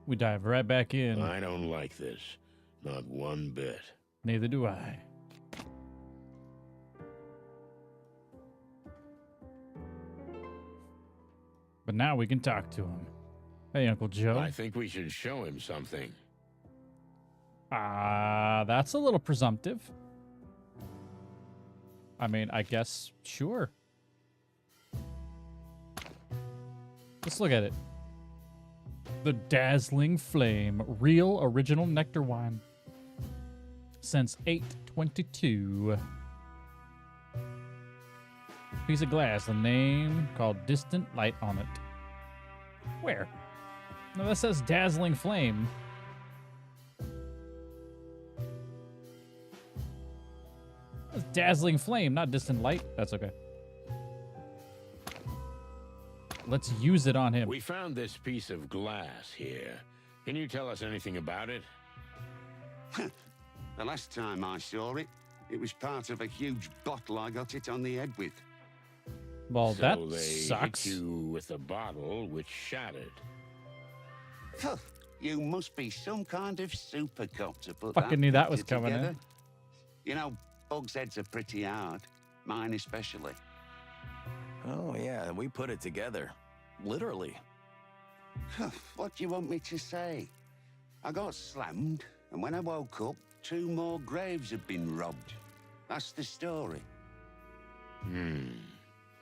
We dive right back in. I don't like this. Not one bit. Neither do I. But now we can talk to him. Hey, Uncle Joe. I think we should show him something. That's a little presumptive. I mean, I guess, sure. Let's look at it. The Dazzling Flame, real original nectar wine. Since 822. Piece of glass, a name called Distant Light on it. Where? No, that says Dazzling Flame. That's Dazzling Flame, not Distant Light. That's okay. Let's use it on him. We found this piece of glass here. Can you tell us anything about it? The last time I saw it, it was part of a huge bottle I got it on the head with. Well, So that they sucks. hit you with a bottle which shattered. You must be some kind of super cop to put Fucking that knew that was picture coming in. together. You know, bugs' heads are pretty hard. Mine especially. Oh, yeah, we put it together. Literally. What do you want me to say? I got slammed, and when I woke up, 2 more graves had been robbed. That's the story.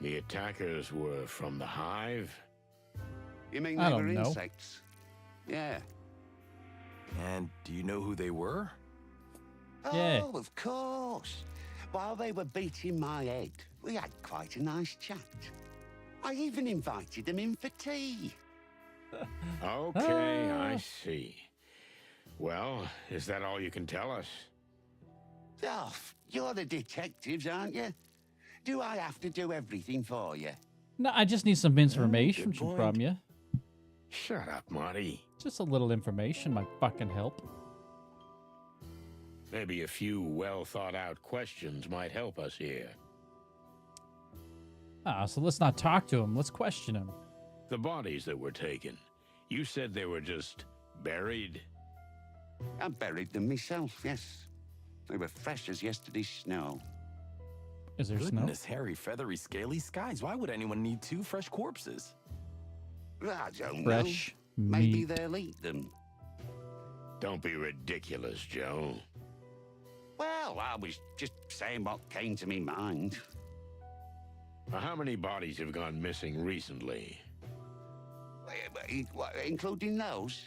The attackers were from the Hive? You mean I they were don't know. insects? Yeah. And do you know who they were? Yeah. Oh, of course. While they were beating my head, we had quite a nice chat. I even invited them in for tea. Okay, I see. Well, is that all you can tell us? Oh, you're the detectives, aren't you? Do I have to do everything for you? No, I just need some information good point. from you. Shut up, Marty. Just a little information might fucking help. Maybe a few well-thought-out questions might help us here. So let's not talk to him. Let's question him. The bodies that were taken, you said they were just buried? I buried them myself, yes. They were fresh as yesterday's snow. Is there snow? Goodness, hairy, feathery, scaly skies. Why would anyone need 2 fresh corpses? I don't Fresh know. Maybe meat. they'll eat them. Don't be ridiculous, Joe. Well, I was just saying what came to me mind. How many bodies have gone missing recently? Including those?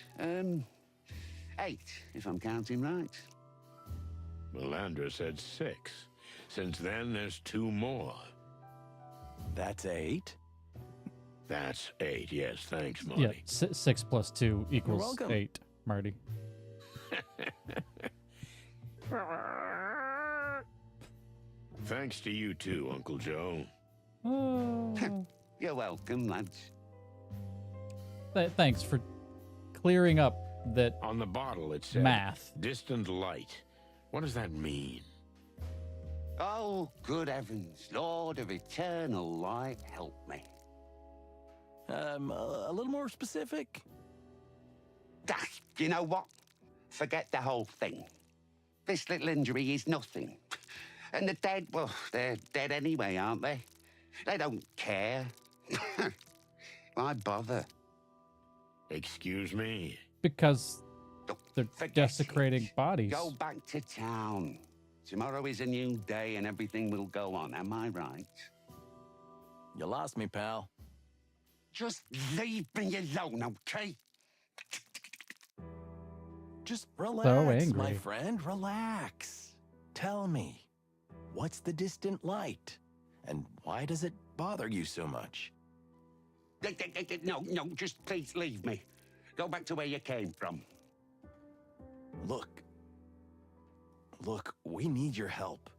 8, if I'm counting right. Melandra said 6. Since then, there's 2 more. That's 8? That's 8, yes, thanks, Marty. Yeah, 6 plus 2 equals welcome. 8, Marty. Thanks to you too, Uncle Joe. Oh. You're welcome, lads. Thanks for clearing up that On the bottle, it said math. distant light. What does that mean? Oh, good heavens, Lord of eternal light, help me. A little more specific? Ah, you know what? Forget the whole thing. This little injury is nothing. And the dead, well, they're dead anyway, aren't they? They don't care. Why bother? Excuse me? Because Look, they're forget desecrating it. bodies. Go back to town. Tomorrow is a new day and everything will go on, am I right? You lost me, pal. Just leave me alone, okay? Just relax, angry. my friend. Relax. Tell me, what's the distant light? And why does it bother you so much? No, just please leave me. Go back to where you came from. Look, we need your help.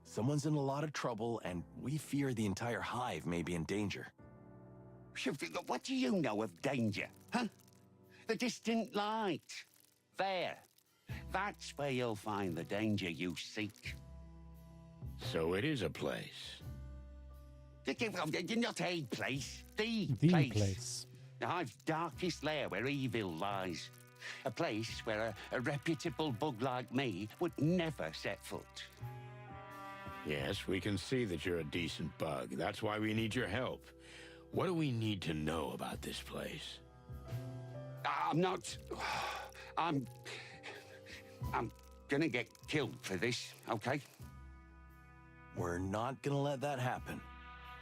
Someone's in a lot of trouble, and we fear the entire hive may be in danger. What do you know of danger, huh? The distant light. There. That's where you'll find the danger you seek. So it is a place. Not a place, the The place. place. The hive's darkest lair where evil lies. A place where a reputable bug like me would never set foot. Yes, we can see that you're a decent bug. That's why we need your help. What do we need to know about this place? I'm not... I'm gonna get killed for this, okay? We're not gonna let that happen.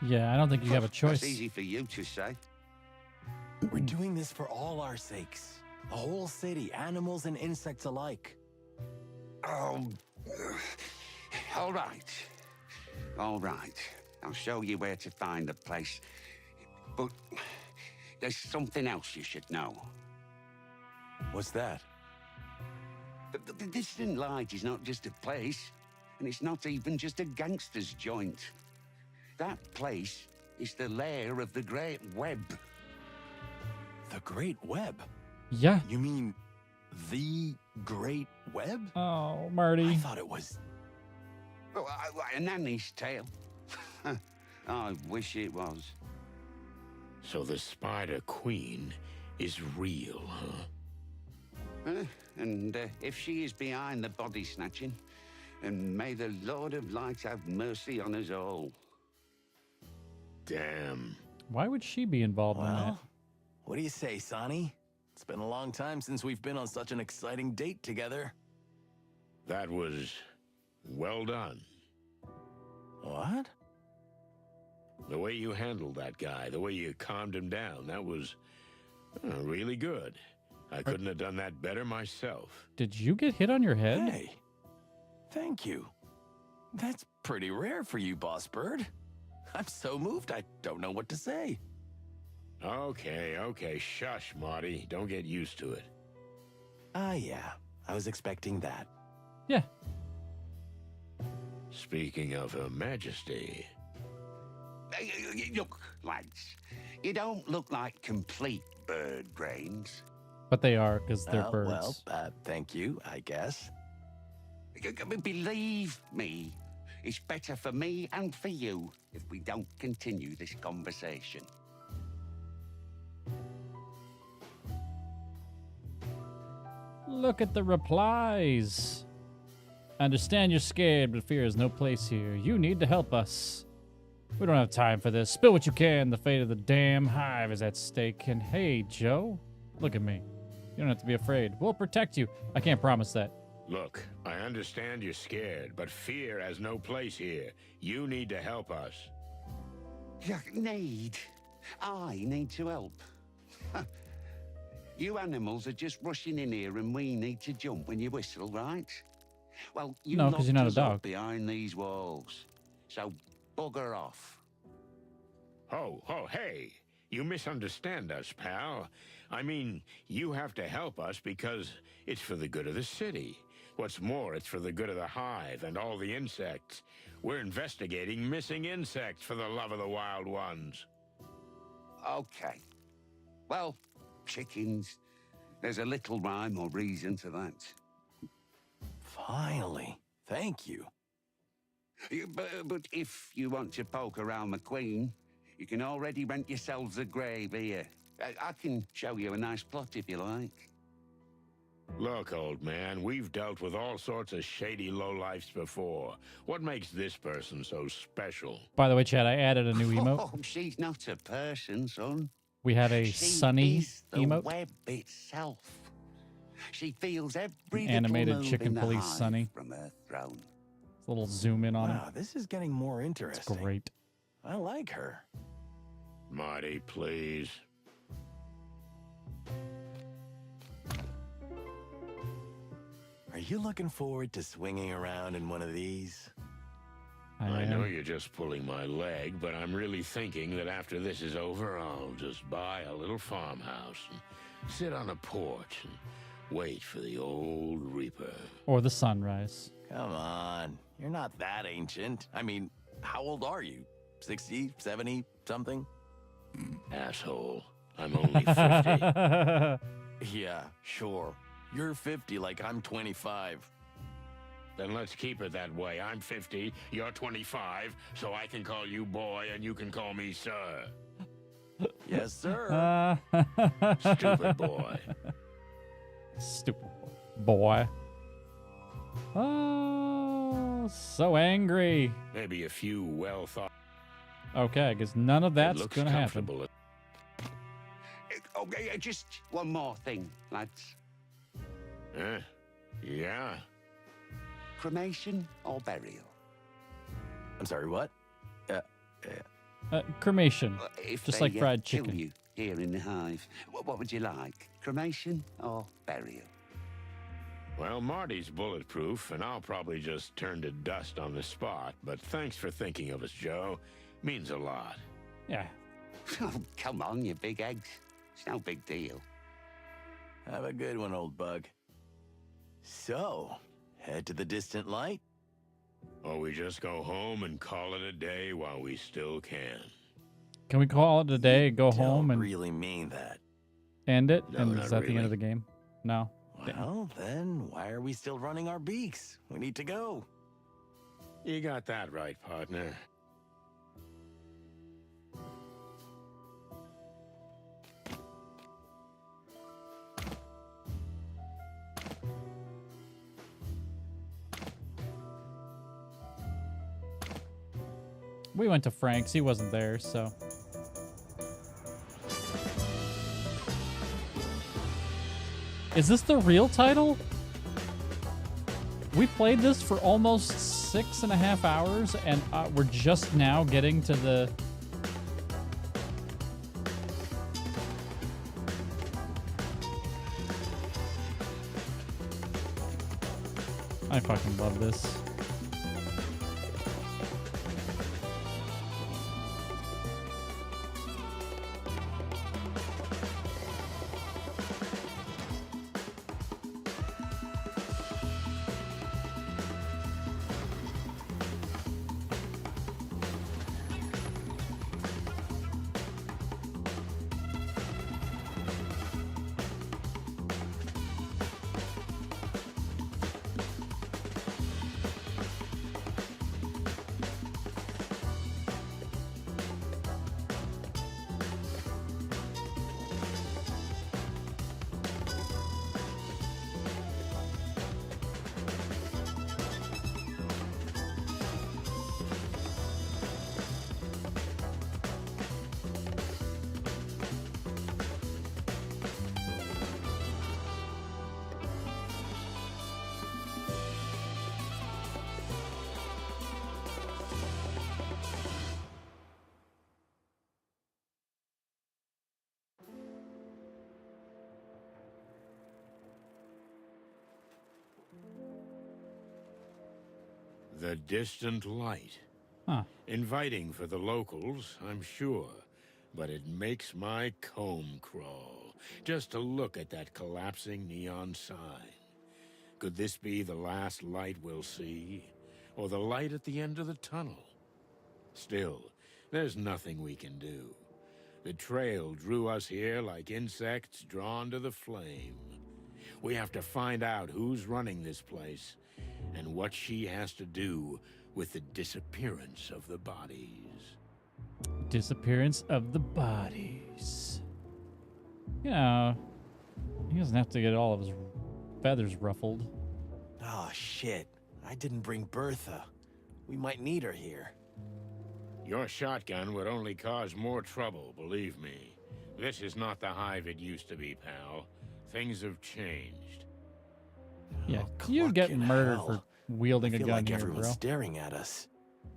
Yeah, I don't think you have a choice. That's easy for you to say. We're doing this for all our sakes. The whole city, animals and insects alike. Oh... All right. All right. I'll show you where to find the place. But there's something else you should know. What's that? The Distant Light is not just a place, and it's not even just a gangster's joint. That place is the lair of the Great Web. The Great Web? Yeah. You mean the Great Web? Oh, Marty. I thought it was... Oh, a nanny's tale. I wish it was. So the Spider Queen is real, huh? And if she is behind the body snatching, and may the Lord of Light have mercy on us all. Damn. Why would she be involved in that? Well, what do you say, Sonny? It's been a long time since we've been on such an exciting date together. That was well done. What? The way you handled that guy, the way you calmed him down, that was really good. I couldn't have done that better myself. Did you get hit on your head? Hey, thank you. That's pretty rare for you, Boss Bird. I'm so moved, I don't know what to say. Okay, shush, Marty. Don't get used to it. Yeah, I was expecting that. Yeah. Speaking of Her Majesty... Look, lads, you don't look like complete bird brains. But they are, because they're birds. Well, thank you, I guess. Believe me, it's better for me and for you if we don't continue this conversation. Look at the replies. I understand you're scared, but fear has no place here. You need to help us. We don't have time for this. Spill what you can. The fate of the damn Hive is at stake. And hey, Joe, look at me. You don't have to be afraid. We'll protect you. I can't promise that. Look, I understand you're scared, but fear has no place here. You need to help us. Need? I need to help. You animals are just rushing in here and we need to jump when you whistle, right? Well, you No, 'cause you're not a locked us up dog. behind these walls. So bugger off. Oh, hey! You misunderstand us, pal. I mean, you have to help us because it's for the good of the city. What's more, it's for the good of the Hive and all the insects. We're investigating missing insects for the love of the wild ones. Okay. Well, chickens. There's a little rhyme or reason to that. Finally, thank you. But if you want to poke around the Queen, you can already rent yourselves a grave here. I can show you a nice plot if you like. Look, old man, we've dealt with all sorts of shady lowlifes before. What makes this person so special? By the way, Chad, I added a new emote. Oh, she's not a person, son. We have a She sunny is the emote. web itself. She feels every Animated little move chicken in the police hive Sunny. from her throne. A little zoom in on him. Wow, this is getting more It's interesting. great. I like her. Marty, please. Are you looking forward to swinging around in one of these? I am. know you're just pulling my leg, but I'm really thinking that after this is over, I'll just buy a little farmhouse and sit on a porch and wait for the old Reaper. Or the sunrise. Come on, you're not that ancient. I mean, how old are you? 60, 70, something? Asshole. I'm only 50. Yeah, sure. You're 50 like I'm 25. Then let's keep it that way. I'm 50, you're 25, so I can call you boy and you can call me sir. Yes, sir. Stupid boy. Stupid boy. Oh, so angry. Maybe a few well thought. Okay, I guess none of that's looks gonna happen. comfortable. Okay, just one more thing, lads. Yeah. Cremation or burial? I'm sorry, what? Cremation, If just they, like fried kill chicken. you here in the Hive, what would you like? Cremation or burial? Well, Marty's bulletproof, and I'll probably just turn to dust on the spot. But thanks for thinking of us, Joe. Means a lot. Yeah. Oh, come on, you big eggs. It's no big deal. Have a good one, old bug. So, head to the distant light? Or we just go home and call it a day while we still can. Can we call it a day, go home, Don't and really mean that. end it? No, And not is that the end really. of the game? No. Damn. Well, then why are we still running our beaks? We need to go. You got that right, partner. We went to Frank's. He wasn't there, so. Is this the real title? We played this for almost 6.5 hours, and we're just now getting to the... I fucking love this. The distant light. Huh. Inviting for the locals, I'm sure. But it makes my comb crawl just to look at that collapsing neon sign. Could this be the last light we'll see? Or the light at the end of the tunnel? Still, there's nothing we can do. The trail drew us here like insects drawn to the flame. We have to find out who's running this place and what she has to do with the disappearance of the bodies. Disappearance of the bodies. You know, he doesn't have to get all of his feathers ruffled. Oh, shit. I didn't bring Bertha. We might need her here. Your shotgun would only cause more trouble, believe me. This is not the Hive it used to be, pal. Things have changed. Yeah, Oh, you'd get clucking murdered hell. for wielding I a feel gun like here, everyone's bro. staring at us.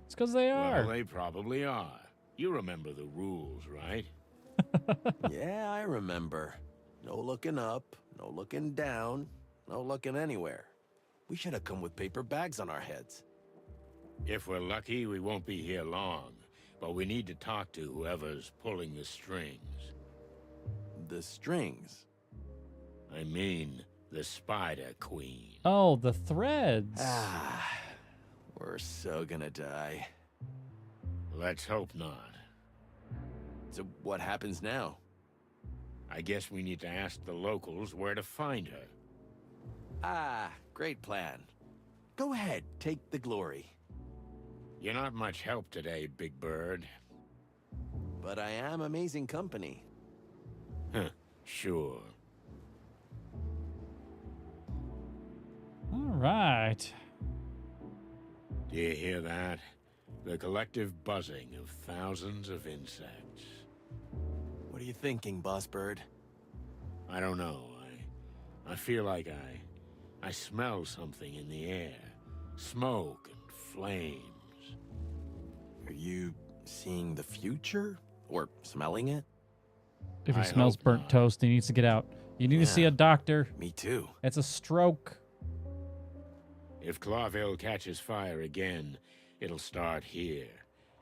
It's because they are. Well, they probably are. You remember the rules, right? Yeah, I remember. No looking up, no looking down, no looking anywhere. We should have come with paper bags on our heads. If we're lucky, we won't be here long. But we need to talk to whoever's pulling the strings. The strings. I mean, the Spider Queen. Oh, the threads. Ah, we're so gonna die. Let's hope not. So what happens now? I guess we need to ask the locals where to find her. Ah, great plan. Go ahead, take the glory. You're not much help today, Big Bird. But I am amazing company. Huh, sure. All right. Do you hear that? The collective buzzing of thousands of insects. What are you thinking, Boss Bird? I don't know. I feel like I smell something in the air. Smoke and flames. Are you seeing the future? Or smelling it? If he I smells hope burnt not. toast, he needs to get out. You need to see Yeah. a doctor. Me too. It's a stroke. If Clawville catches fire again, it'll start here.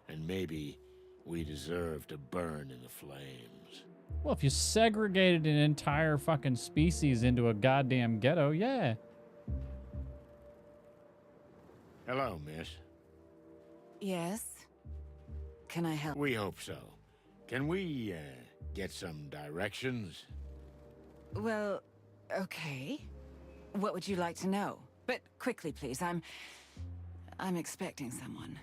And maybe we deserve to burn in the flames. Well, if you segregated an entire fucking species into a goddamn ghetto, yeah. Hello, miss. Yes? Can I help? We hope so. Can we, get some directions? Well, okay. What would you like to know? But quickly, please. I'm expecting someone.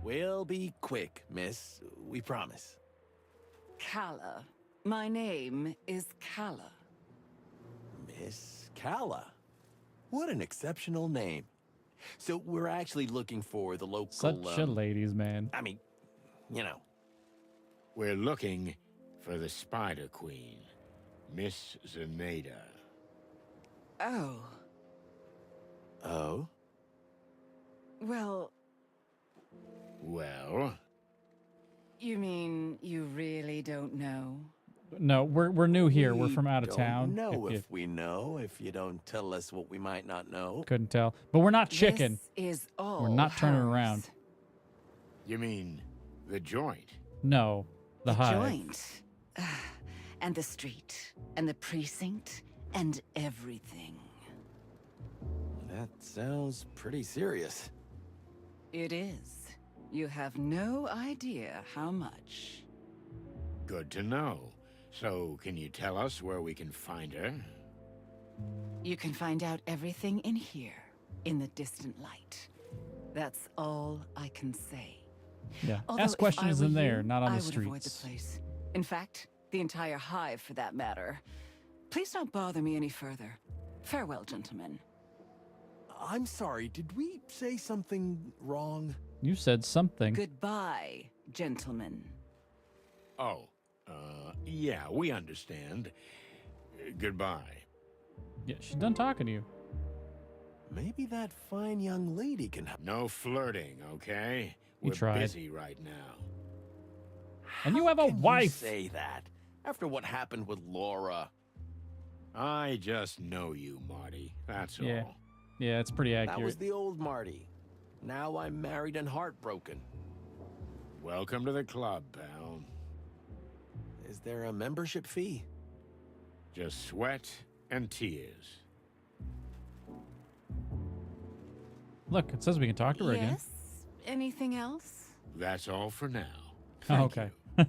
We'll be quick, miss. We promise. Kala. My name is Kala. Miss Kala. What an exceptional name. So we're actually looking for the local... Such a ladies' man. I mean, you know. We're looking for the Spider Queen, Miss Zenaida. Oh. Oh? Well, Well, you mean you really don't know? No, we're new here. We're We from out of don't town. know If if we know, if you don't tell us what we might not know. you couldn't tell. But we're not chicken. This is all We're not turning hers. around. you mean the joint? No. The hive. Joint. And the street. And the precinct. And everything. That sounds pretty serious. It is. You have no idea how much. Good to know. So, can you tell us where we can find her? You can find out everything in here, in the distant light. That's all I can say. Yeah. Although Ask if questions I were in there, you, not on I the would avoid the streets. place. In fact, the entire hive for that matter. Please don't bother me any further. Farewell, gentlemen. I'm sorry, did we say something wrong? You said something. Goodbye, gentlemen. Oh, yeah, we understand. Goodbye. Yeah, she's done talking to you. Maybe that fine young lady can help. No flirting, okay? You We're tried. busy right now. And you have a Can you wife. say that after what happened with Laura. I just know you, Marty. That's Yeah. all. Yeah, it's pretty That accurate. was the old Marty. Now I'm married and heartbroken. Welcome to the club, pal. Is there a membership fee? Just sweat and tears. Look, it says we can talk to her again. Yes? Anything else? That's all for now. Oh, Thank okay. you.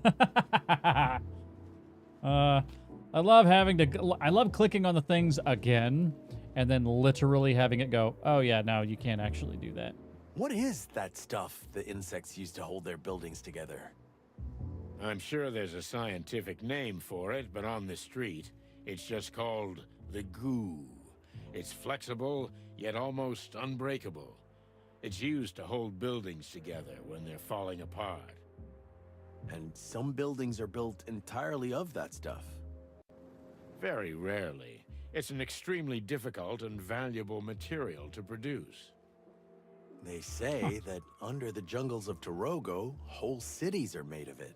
I love I love clicking on the things again and then literally having it go, oh yeah, no, you can't actually do that. What is that stuff the insects use to hold their buildings together? I'm sure there's a scientific name for it, but on the street, it's just called the goo. It's flexible, yet almost unbreakable. It's used to hold buildings together when they're falling apart. And some buildings are built entirely of that stuff. Very rarely. It's an extremely difficult and valuable material to produce. They say that under the jungles of Torogo, whole cities are made of it.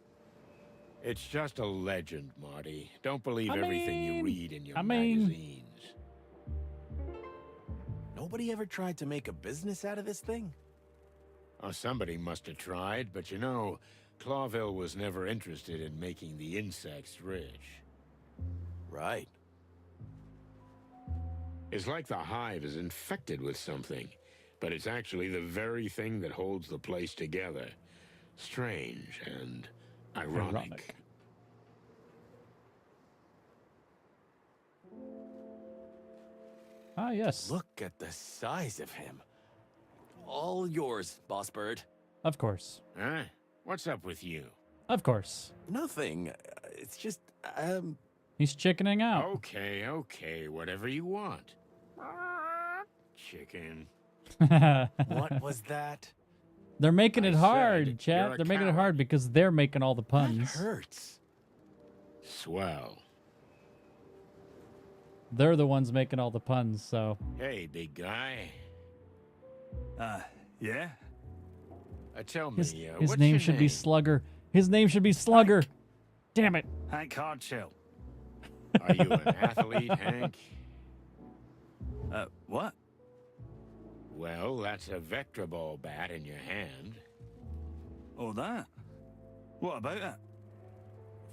It's just a legend, Marty. Don't believe I everything you mean- read in your I mean- magazines. Nobody ever tried to make a business out of this thing? Oh, somebody must have tried, but you know, Clawville was never interested in making the insects rich. Right. It's like the hive is infected with something, but it's actually the very thing that holds the place together. Strange and ironic. Ah, yes. Look at the size of him. All yours, Boss Bird. Of course. Huh? What's up with you? Of course. Nothing. It's just, He's chickening out. Okay, whatever you want. chicken. What was that? They're making it I hard, said chat. you're a They're making it coward. hard because they're making all the That puns. hurts. Swell. They're the ones making all the puns, so. Hey, big guy. Yeah? Tell me, His what's name your should name? be Slugger. His name should be Slugger. Damn it. Hank Hardshell. Are you an athlete, Hank? What? Well, that's a vector ball bat in your hand. Oh, that? What about it?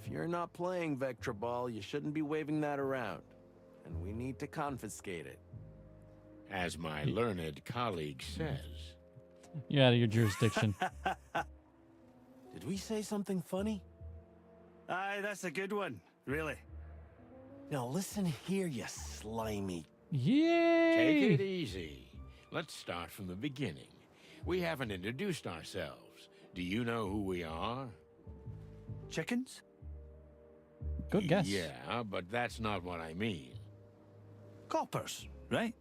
If you're not playing Vectra Ball, you shouldn't be waving that around. And we need to confiscate it. As my learned colleague says. You're out of your jurisdiction. Did we say something funny? Aye, that's a good one. Really. Now listen here, you slimy. Yay! Take it easy. Let's start from the beginning. We haven't introduced ourselves. Do you know who we are? Chickens? Good guess. Yeah, but that's not what I mean. Coppers, right?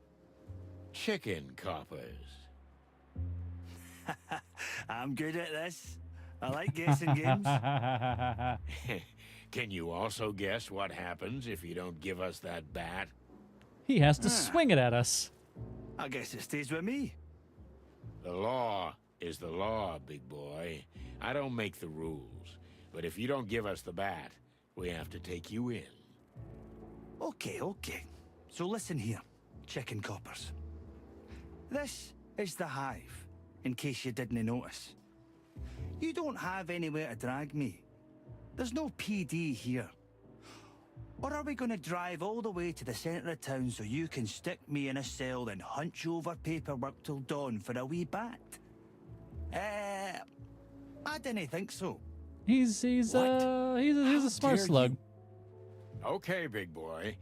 Chicken coppers. I'm good at this. I like guessing games. Can you also guess what happens if you don't give us that bat? He has to swing it at us. I guess it stays with me. The law is the law, big boy. I don't make the rules. But if you don't give us the bat, we have to take you in. Okay. So listen here, chicken coppers. This is the Hive, in case you didn't notice. You don't have anywhere to drag me. There's no PD here. Or are we going to drive all the way to the centre of town so you can stick me in a cell and hunch over paperwork till dawn for a wee bat? I didn't think so. He's a smart dare slug. Okay, big boy.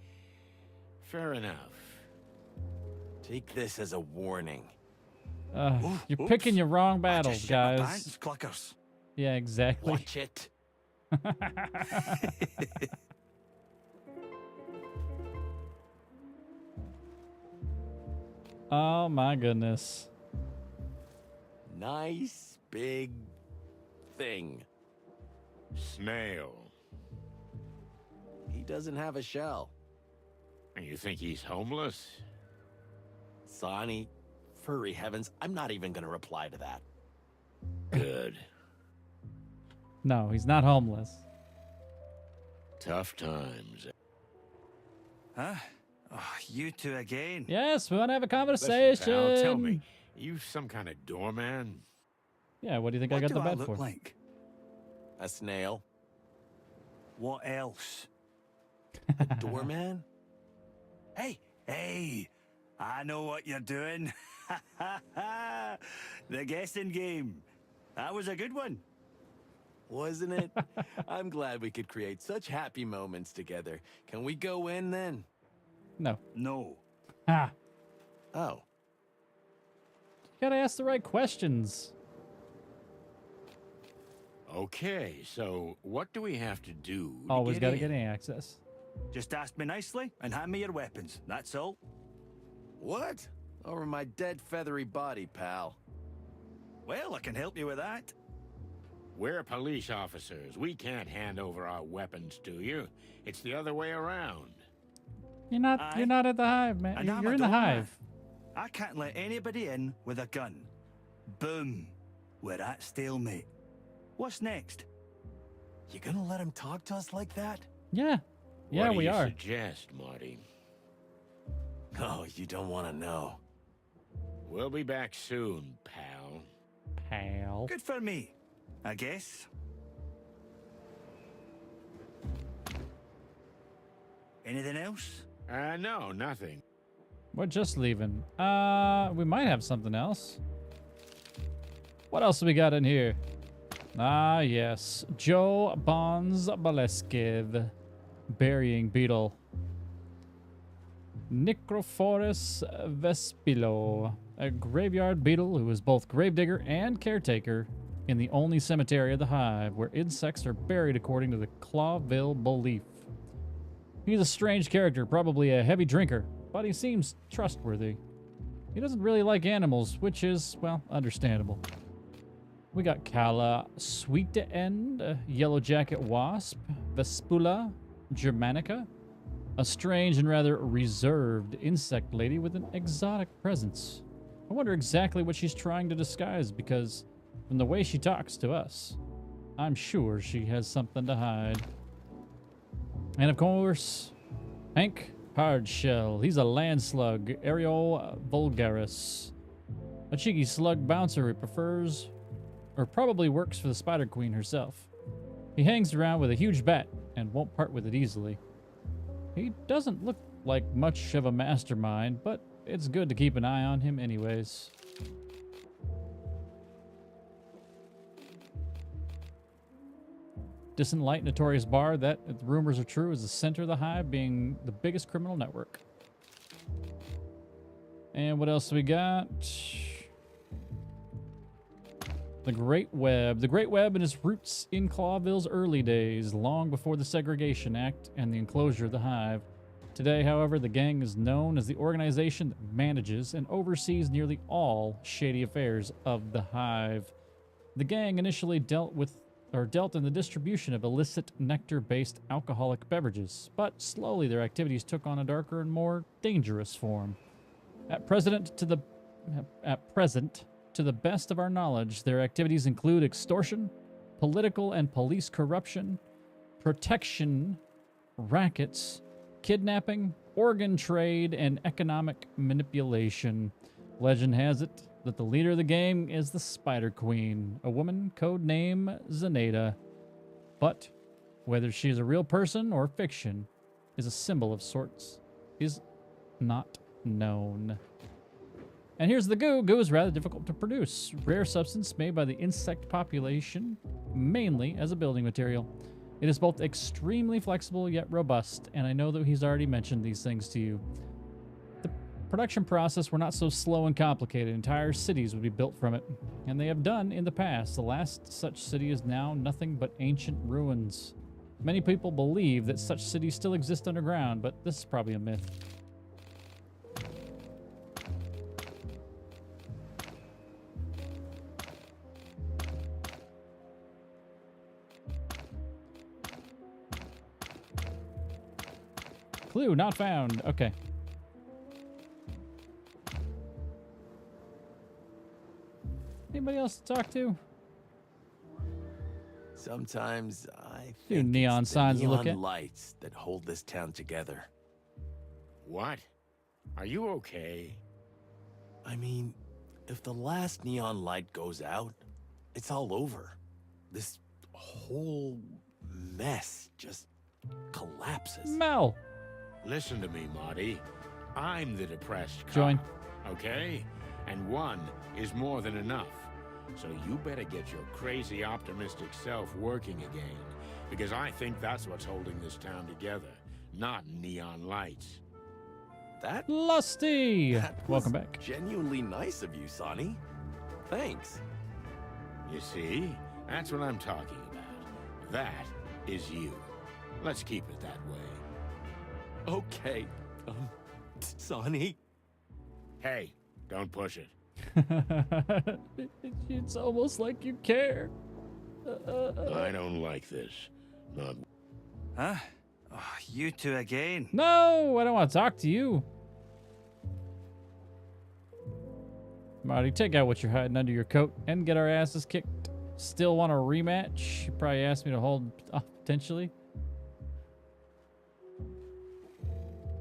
Fair enough. Take this as a warning. You're Oops. picking your wrong I battles, just shit my guys. pants, cluckers. Yeah, exactly. Watch it. Oh my goodness. Nice big thing. Snail. He doesn't have a shell. And you think he's homeless? Sonny, furry heavens, I'm not even gonna reply to that. Good. No, he's not homeless. Tough times. Huh? Oh, you two again. Yes, we want to have a Listen, conversation. pal, tell me, you some kind of doorman? Yeah, what do you think What I got do the I bed look for? like? A snail? What else? A doorman? Hey, I know what you're doing. The guessing game. That was a good one. Wasn't it? I'm glad we could create such happy moments together. Can we go in then? No. No. Ah, Oh. you gotta ask the right questions. Okay, so what do we have to do? Always gotta in? get access. Just ask me nicely and hand me your weapons. That's all. What? Over my dead feathery body, pal. Well, I can help you with that. We're police officers. We can't hand over our weapons to you. It's the other way around. You're not. Aye. You're not at the hive, man. And I'm You're a in the doorman. hive. I can't let anybody in with a gun. Boom. We're at stalemate. What's next? You gonna let him talk to us like that? Yeah. Yeah, what do we you are. suggest, Marty? Oh, you don't want to know. We'll be back soon, pal. Pal. Good for me, I guess. Anything else? No, nothing. We're just leaving. We might have something else. What else we got in here? Ah, yes. Joe Bonds Baleskiv. Burying beetle. Necrophorus vespilo. A graveyard beetle who is both gravedigger and caretaker in the only cemetery of the hive where insects are buried according to the Clawville belief. He's a strange character, probably a heavy drinker, but he seems trustworthy. He doesn't really like animals, which is, well, understandable. We got Calla Sweet End, Yellow Jacket Wasp, Vespula Germanica, a strange and rather reserved insect lady with an exotic presence. I wonder exactly what she's trying to disguise because from the way she talks to us, I'm sure she has something to hide. And of course, Hank Hardshell. He's a land slug, Ariel vulgaris. A cheeky slug bouncer who prefers, or probably works for the Spider Queen herself. He hangs around with a huge bat and won't part with it easily. He doesn't look like much of a mastermind, but it's good to keep an eye on him anyways. Distant Light Notorious Bar, that, if the rumors are true, is the center of the Hive, being the biggest criminal network. And what else we got? The Great Web. The Great Web and its roots in Clawville's early days, long before the Segregation Act and the enclosure of the Hive. Today, however, the gang is known as the organization that manages and oversees nearly all shady affairs of the Hive. The gang initially dealt in the distribution of illicit nectar-based alcoholic beverages, but slowly their activities took on a darker and more dangerous form. At present, to the best of our knowledge, their activities include extortion, political and police corruption, protection, rackets, kidnapping, organ trade, and economic manipulation. Legend has it that the leader of the gang is the Spider Queen, a woman codename Zenaida. But whether she is a real person or fiction is a symbol of sorts is not known. And here's the goo. Goo is rather difficult to produce. Rare substance made by the insect population, mainly as a building material. It is both extremely flexible yet robust, and I know that he's already mentioned these things to you. The production process were not so slow and complicated. Entire cities would be built from it, and they have done in the past. The last such city is now nothing but ancient ruins. Many people believe that such cities still exist underground, but this is probably a myth. Clue not found. Okay. Anybody else to talk to? Sometimes I Few think neon it's the signs to look neon at. lights that hold this town together. What? Are you okay? I mean, if the last neon light goes out, it's all over. This whole mess just collapses. Mel. Listen to me, Marty. I'm the depressed cop, Join. okay? And one is more than enough. So you better get your crazy optimistic self working again, because I think that's what's holding this town together, not neon lights. That Lusty. Welcome was back. Genuinely nice of you, Sonny. Thanks. You see? That's what I'm talking about. That is you. Let's keep it that way. Okay, Sonny. Hey, don't push it. It's almost like you care. I don't like this. Not Huh? Oh, you two again. No, I don't want to talk to you. Marty, take out what you're hiding under your coat and get our asses kicked. Still want a rematch? You probably asked me to hold off potentially.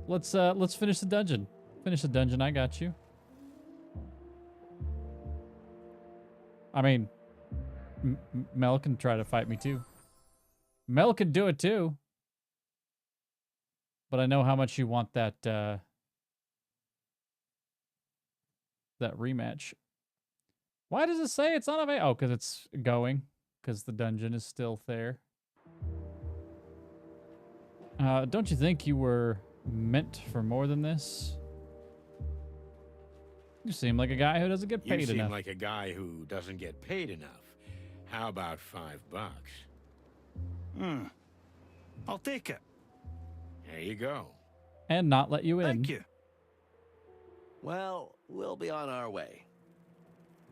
Let's finish the dungeon. Finish the dungeon. I got you. I mean, Mel can try to fight me too. Mel can do it too. But I know how much you want that that rematch. Why does it say it's unavailable? Oh, because it's going. Because the dungeon is still there. Don't you think you were meant for more than this? You seem like a guy who doesn't get paid You seem enough. like a guy who doesn't get paid enough. How about $5? I'll take it. There you go. And not let you in. Thank you. Well, we'll be on our way.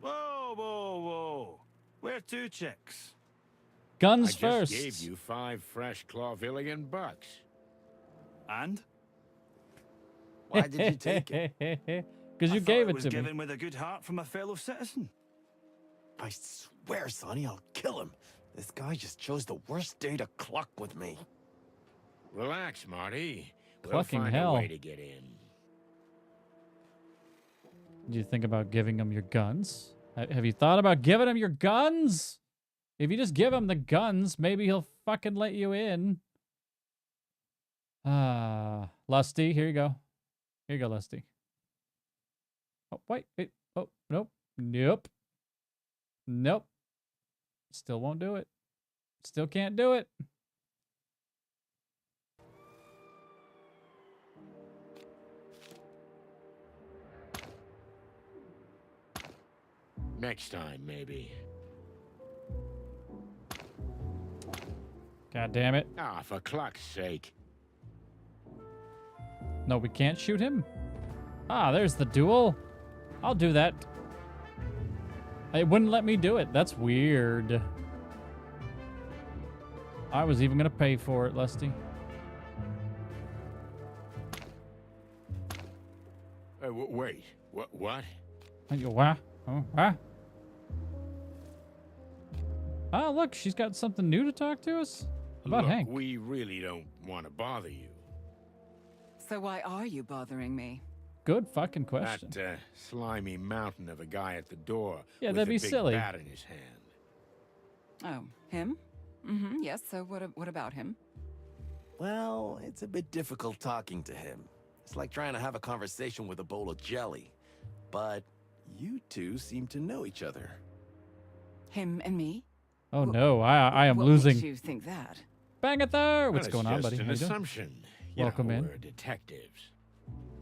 Whoa, whoa, whoa. Where to, chicks? Guns I just first. gave you 5 fresh Clawvillian bucks. And? Why did you take it? Because I you thought gave it was to me. given with a good heart from a fellow citizen. I swear, Sonny, I'll kill him. This guy just chose the worst day to cluck with me. Relax, Marty. We'll Clucking find hell. a way to get in. Do you think about giving him your guns? Have you thought about giving him your guns? If you just give him the guns, maybe he'll fucking let you in. Lusty, here you go. Here you go, Lusty. Oh, wait. Oh, nope. Nope. Nope. Still won't do it. Still can't do it. Next time, maybe. God damn it. Ah, for cluck's sake. No, we can't shoot him. Ah, there's the duel. I'll do that. It wouldn't let me do it. That's weird. I was even going to pay for it, Lusty. Wait. What? And you, what? Oh, what? Oh, look, she's got something new to talk to us about Look, Hank. we really don't want to bother you. So why are you bothering me? Good fucking question. That slimy mountain of a guy at the door Yeah, with that'd a be big silly. bat in his hand. Oh, him? Mm-hmm, yes, so what about him? Well, it's a bit difficult talking to him. It's like trying to have a conversation with a bowl of jelly. But you two seem to know each other. Him and me? Oh no, I am what losing. makes you think that? Bang it there. What's Well, going on, it's buddy? just How an you doing? assumption. You Welcome know, in. We're detectives.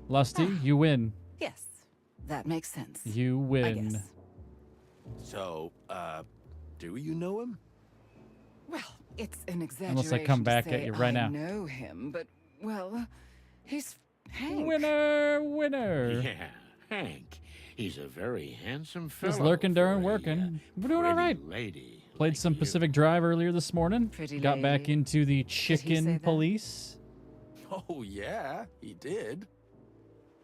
Lusty, you win. Yes, that makes sense. You I win. guess. So, do you know him? Well, it's an exaggeration Unless I come back to at say you right I now. know him, but, well, he's Hank. Winner, winner. Yeah, Hank. He's a very handsome fellow. Just lurking during for a, working. We're doing all pretty right. Lady Played like some you. Pacific Drive earlier this morning. Pretty Got back lady. into the say chicken that? police. Oh, yeah, he did.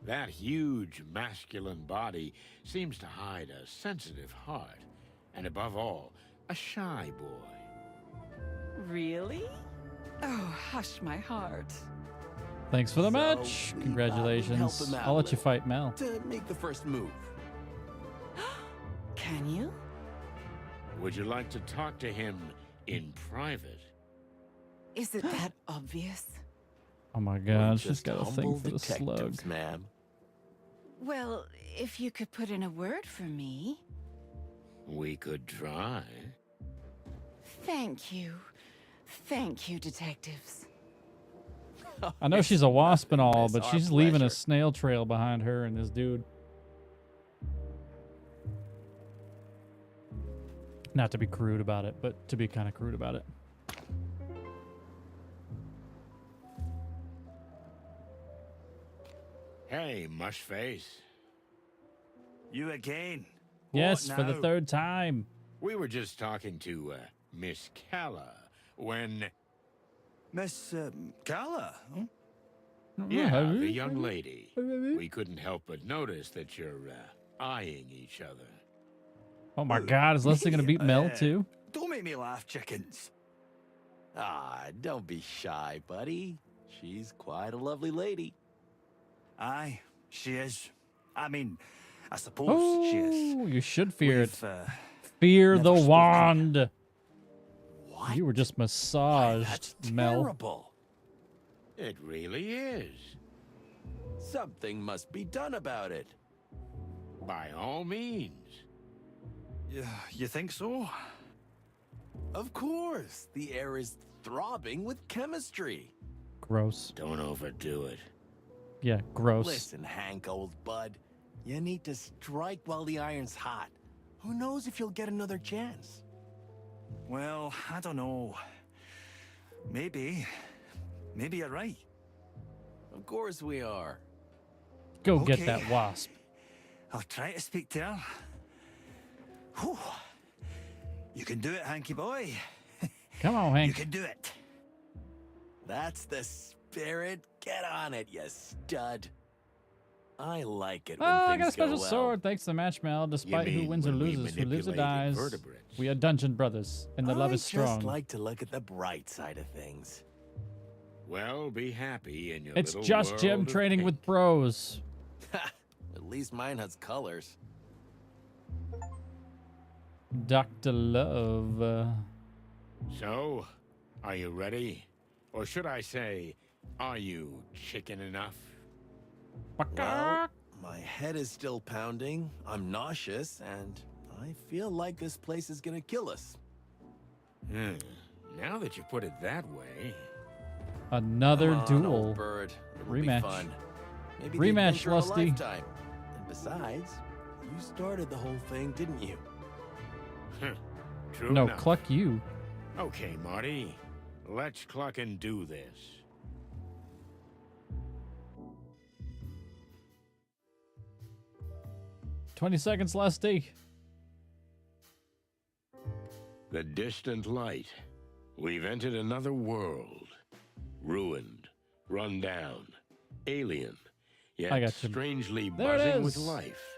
That huge masculine body seems to hide a sensitive heart, and above all, a shy boy. Really? Oh, hush my heart. Thanks for the So, match. we thought we'd help Congratulations. him out I'll a let you little. fight Mel. To make the first move. Can you? Would you like to talk to him in private? Is it that obvious? Oh my We're god, she's just got a thing humble for the slug. detectives, ma'am. Well, if you could put in a word for me. We could try. Thank you. Thank you, detectives. I know she's a wasp and all, It's but our she's leaving a pleasure. snail trail behind her and this dude. Not to be crude about it, but to be kind of crude about it. Hey, mushface. You again? Yes, What for the now? third time. We were just talking to Miss Calla when... Miss Calla? Huh? Yeah, the young lady. We couldn't help but notice that you're eyeing each other. Oh my god, is Leslie going to beat Mel Uh, too? Don't make me laugh, chickens. Ah, don't be shy, buddy. She's quite a lovely lady. Aye, she is. I mean, I suppose she is. Oh, you should fear it. We've, Fear never the spoken. wand. What? You were just Why, massaged, that's Mel. terrible. It really is. Something must be done about it. By all means. you think so? Of course, the air is throbbing with chemistry. Gross. Don't overdo it. Yeah, gross. Listen, Hank, old bud, you need to strike while the iron's hot. Who knows if you'll get another chance? Well, I don't know. Maybe you're right. Of course we are. Go get Okay. that wasp. I'll try to speak to her. Whew. You can do it, Hanky boy. Come on, You Hank. can do it. That's the spirit. Get on it, you stud. I like it Oh, when I things got a special go well. sword thanks to Marshmallow. Despite who mean wins or when we loses, who lives or manipulate dies, invertebrates? we are dungeon brothers, and the love is I strong. just like to look at the bright side of things. Well, be happy in your It's little just world Jim of training with pink. bros. At least mine has colors. Dr. Love. So, are you ready? Or should I say, are you chicken enough? Well, my head is still pounding, I'm nauseous, and I feel like this place is gonna kill us. Now that you put it that way, Another Come on, duel. old bird. It'll be Rematch. fun. Maybe the Rematch, adventure of a Lusty. lifetime. And besides, you started the whole thing, didn't you? true No, enough. cluck you. Okay, Marty, let's cluck and do this. "20 seconds, Lusty." The distant light. We've entered another world. Ruined, run down, alien, yet I got you. strangely There it buzzing with is. life.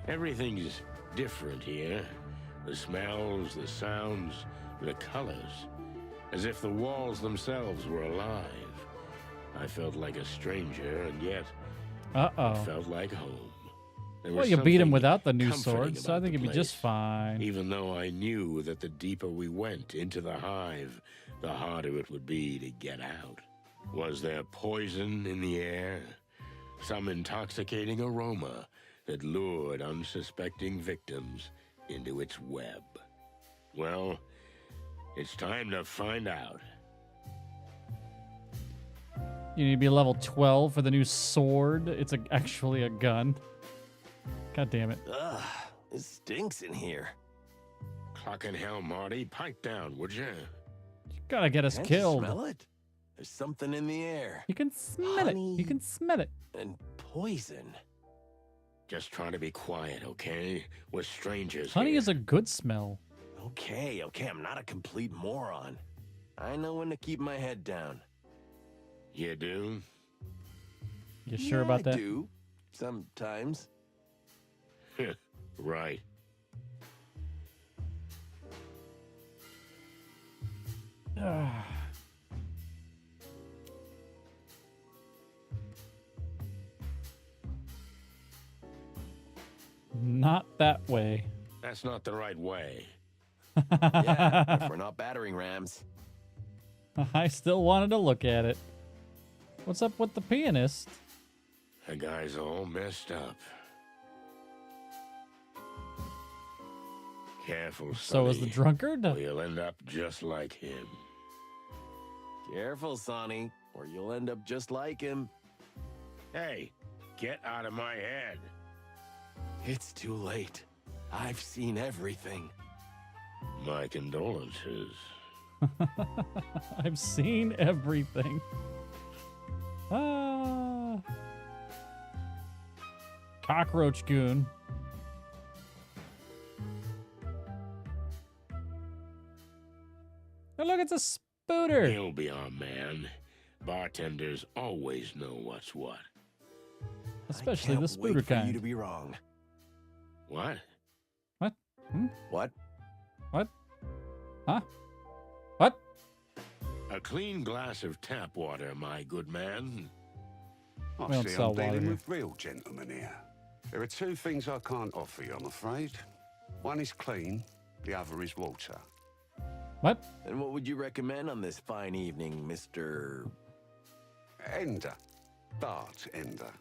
Everything's different here. The smells, the sounds, the colors. As if the walls themselves were alive. I felt like a stranger, and yet Uh-oh. felt like home. There Well, was you beat him something without the new comforting sword, so I about think the it'd be just place. fine. Even though I knew that the deeper we went into the hive, the harder it would be to get out. Was there poison in the air? Some intoxicating aroma that lured unsuspecting victims into its web? Well, it's time to find out. You need to be level 12 for the new sword. It's actually a gun. God damn it. Ugh, it stinks in here. Clocking hell, Marty, pipe down, would you? You gotta get us Can't you killed. smell it? There's something in the air. You can smell it. You Honey. can smell it. And poison. Just try to be quiet, okay? We're strangers Honey here. is a good smell. Okay, I'm not a complete moron. I know when to keep my head down. You do? You sure Yeah, about that? I do. Sometimes. Right. Not that way. That's not the right way. Yeah, if we're not battering rams. I still wanted to look at it. What's up with the pianist? The guy's all messed up. Careful, So is the Sonny, drunkard? or you'll end up just like him. Careful, Sonny, or you'll end up just like him. Hey, get out of my head. It's too late. I've seen everything. My condolences. I've seen everything. Ah. Cockroach goon. Oh, look, it's a spooter. He'll be our man. Bartenders always know what's what. Especially I the can't wait spooter for you kind. to be wrong. What? What? Hmm? What? What? Huh? What? A clean glass of tap water, my good man. I We don't see sell I'm water dealing here. with real gentlemen here. There are two things I can't offer you, I'm afraid. One is clean, the other is water. What? And what would you recommend on this fine evening, Mr. Ender. Bartender.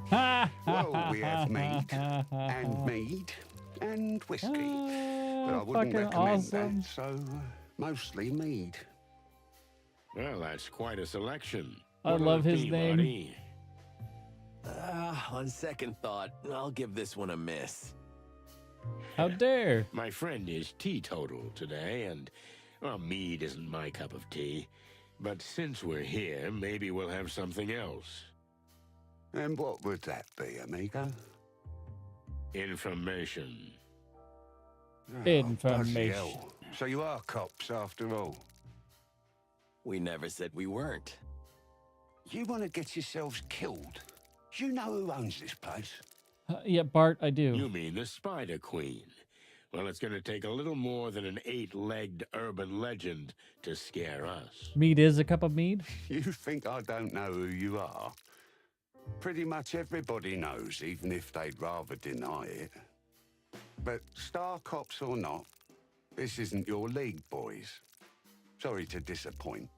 Ha! Well, we have mead, and mead, and whiskey. But I wouldn't Fucking recommend awesome. that, so mostly mead. Well, that's quite a selection. I What'll love it his be, name. Marty? On second thought, I'll give this one a miss. How dare? My friend is teetotal today, and, well, mead isn't my cup of tea. But since we're here, maybe we'll have something else. And what would that be, amigo? Information. Bloody Information. hell. So you are cops after all. We never said we weren't. You want to get yourselves killed? You know who owns this place? Yeah, Bart, I do. You mean the Spider Queen? Well, it's going to take a little more than an 8-legged urban legend to scare us. Mead is a cup of mead? You think I don't know who you are? Pretty much everybody knows, even if they'd rather deny it. But star cops or not, this isn't your league, boys. Sorry to disappoint.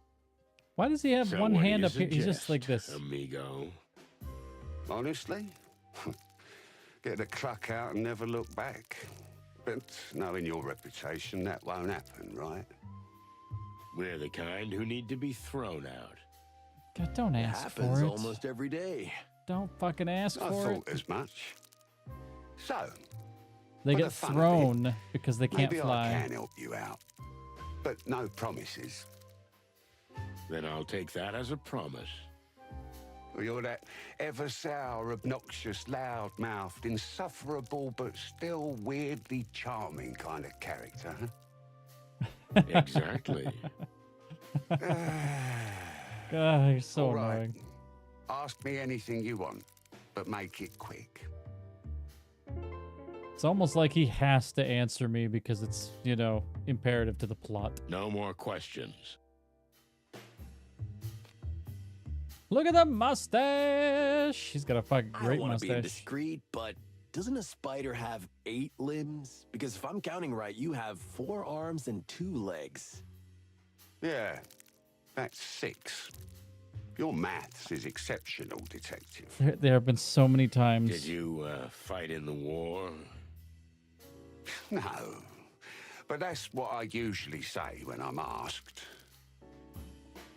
Why does he have So one what do hand you up here? He's just suggest, like this. amigo. Honestly? Get the cluck out and never look back. But knowing your reputation, that won't happen, right? We're the kind who need to be thrown out. God, don't It ask happens for it. almost every day. Don't fucking ask I for it. thought as much. So, They for get the fun of it, thrown because they can't maybe fly. I can help you out. But no promises. Then I'll take that as a promise. You're that ever sour, obnoxious, loud-mouthed, insufferable, but still weirdly charming kind of character, huh? Exactly. God, you're so All right. annoying. Ask me anything you want, but make it quick. It's almost like he has to answer me because it's, you know, imperative to the plot. No more questions. Look at the mustache. He's got a fucking I great don't want to be mustache. indiscreet, but doesn't a spider have 8 limbs? Because if I'm counting right, you have 4 arms and 2 legs. Yeah, that's 6. Your maths is exceptional, detective. There have been so many times. Did you fight in the war? No, but that's what I usually say when I'm asked.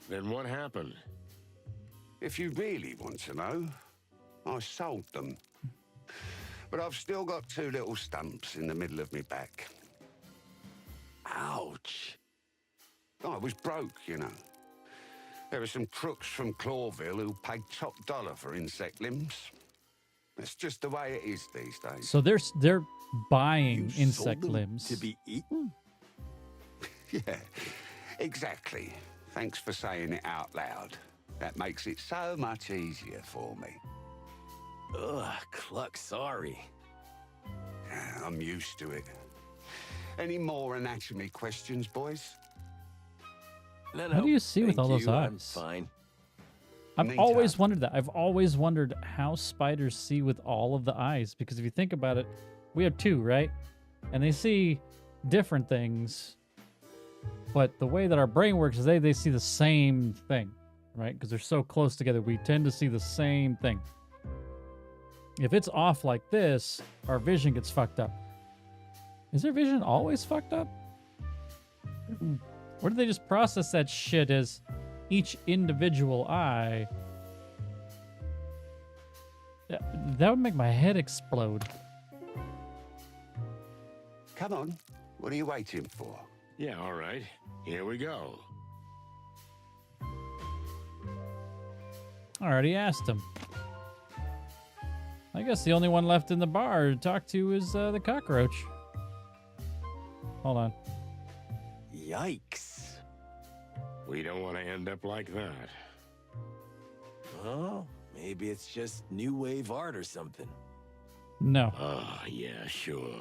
Then what happened? If you really want to know, I sold them. But I've still got 2 little stumps in the middle of my back. Ouch. I was broke, you know. There were some crooks from Clawville who paid top dollar for insect limbs. That's just the way it is these days. So they're buying You sold insect them limbs. to be eaten? Yeah, exactly. Thanks for saying it out loud. That makes it so much easier for me. Ugh, Cluck, sorry. Yeah, I'm used to it. Any more anatomy questions, boys? No, How do you see with thank all those you, I'm eyes? fine. I've Me always too. wondered that. I've always wondered how spiders see with all of the eyes. Because if you think about it, we have 2, right? And they see different things. But the way that our brain works is they see the same thing, right? Because they're so close together, we tend to see the same thing. If it's off like this, our vision gets fucked up. Is their vision always fucked up? Or do they just process that shit as each individual eye? That would make my head explode. Come on. What are you waiting for? Yeah, all right. Here we go. I already asked him. I guess the only one left in the bar to talk to is the cockroach. Hold on. Yikes. We don't want to end up like that. Oh, maybe it's just new wave art or something. No. Oh, yeah, sure.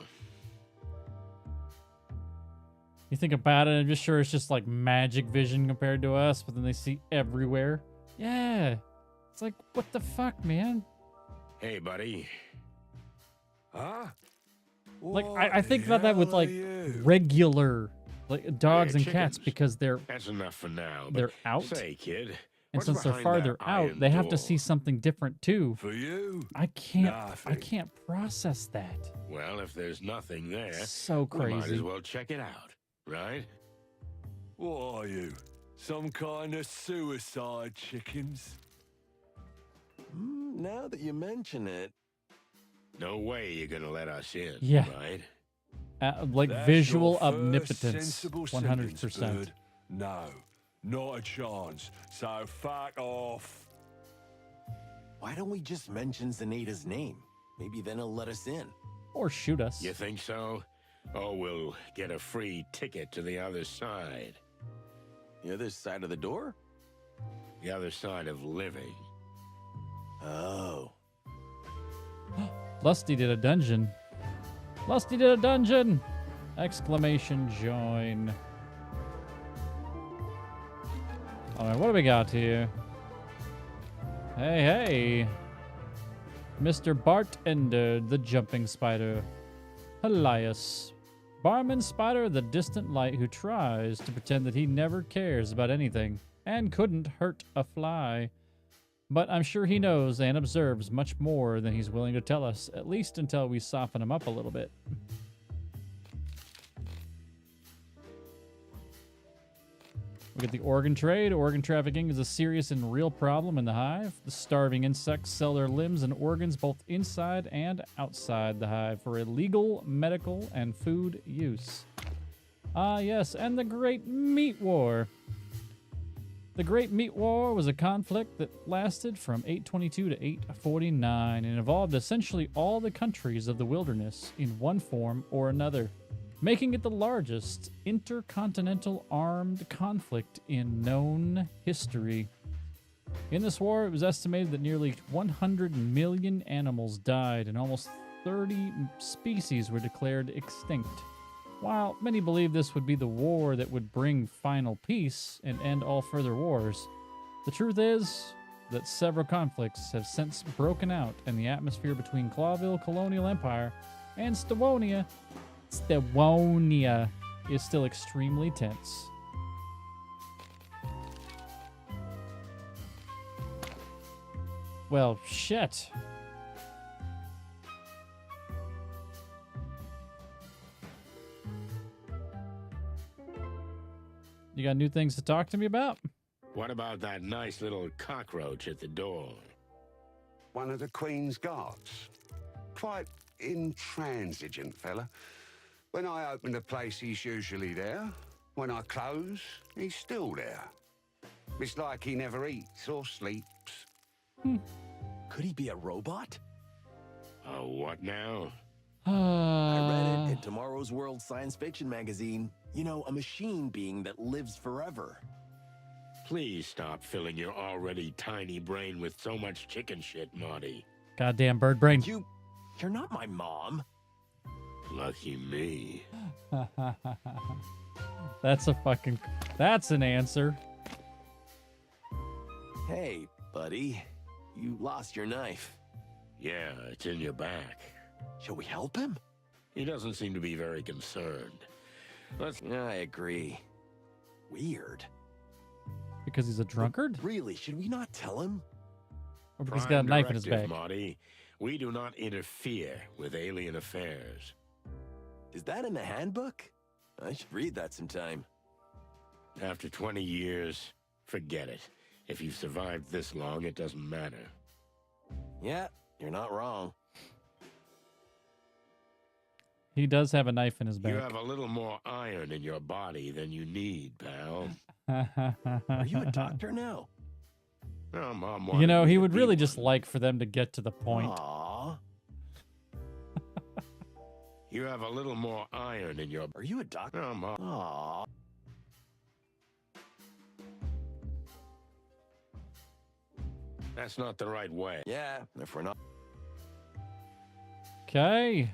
You think about it, I'm just sure it's just like magic vision compared to us, but then they see everywhere. Yeah. It's like, what the fuck, man? Hey, buddy. Huh? Like, I think about that with like regular like dogs Hey, and cats chickens. because they're That's enough for now. But they're out. Say, kid. And what's since they're behind farther that out, iron they have to door? see something different too. For you? I can't Nothing. process that. Well, if there's nothing there, So we might crazy. as well check it out, right? What are you? Some kind of suicide chickens? Now that you mention it, No way you're gonna let us in, Yeah. right? Like That's visual your first omnipotence. sensible 100%. sentence, bird. No, not a chance. So fuck off. why don't we just mention Zenaita's name? Maybe then he'll let us in. Or shoot us. You think so? Oh, we'll get a free ticket to the other side. The other side of the door? The other side of living. Oh. Lusty did a dungeon. Lusty did a dungeon! Exclamation join. Alright, what do we got here? Hey, hey. Mr. Bartender, the jumping spider. Elias. Barman spider of the distant light who tries to pretend that he never cares about anything and couldn't hurt a fly. But I'm sure he knows and observes much more than he's willing to tell us, at least until we soften him up a little bit. Look at the organ trade. Organ trafficking is a serious and real problem in the hive. The starving insects sell their limbs and organs both inside and outside the hive for illegal medical and food use. Ah, yes, and the Great Meat War. The Great Meat War was a conflict that lasted from 822 to 849 and involved essentially all the countries of the wilderness in one form or another, making it the largest intercontinental armed conflict in known history. In this war, it was estimated that nearly 100 million animals died and almost 30 species were declared extinct. While many believe this would be the war that would bring final peace and end all further wars, the truth is that several conflicts have since broken out, and the atmosphere between Clawville Colonial Empire and Stavonia is still extremely tense. Well, shit. You got new things to talk to me about? What about that nice little cockroach at the door? One of the Queen's guards. Quite intransigent fella. When I open the place, he's usually there. When I close, he's still there. It's like he never eats or sleeps. Could he be a robot? Oh, what now? I read it in Tomorrow's World science fiction magazine. You know, a machine being that lives forever. Please stop filling your already tiny brain with so much chicken shit, Marty. Goddamn bird brain. You're not my mom. Lucky me. That's an answer. Hey, buddy. You lost your knife. Yeah, it's in your back. Shall we help him? He doesn't seem to be very concerned. I agree. Weird. Because he's a drunkard? Really, should we not tell him? Or because he's got a knife in his directive, bag? Marty. We do not interfere with alien affairs. Is that in the handbook? I should read that sometime. After 20 years, forget it. If you've survived this long, it doesn't matter. Yeah, you're not wrong. He does have a knife in his bag. You have a little more iron in your body than you need, pal. Are you a doctor now? Oh, Mom You wanted know, me he to would be really one. just like for them to get to the point. Aww. You have a little more iron in your... Are you a doctor? Oh, Mom. Aww. That's not the right way. Yeah, if we're not... Okay.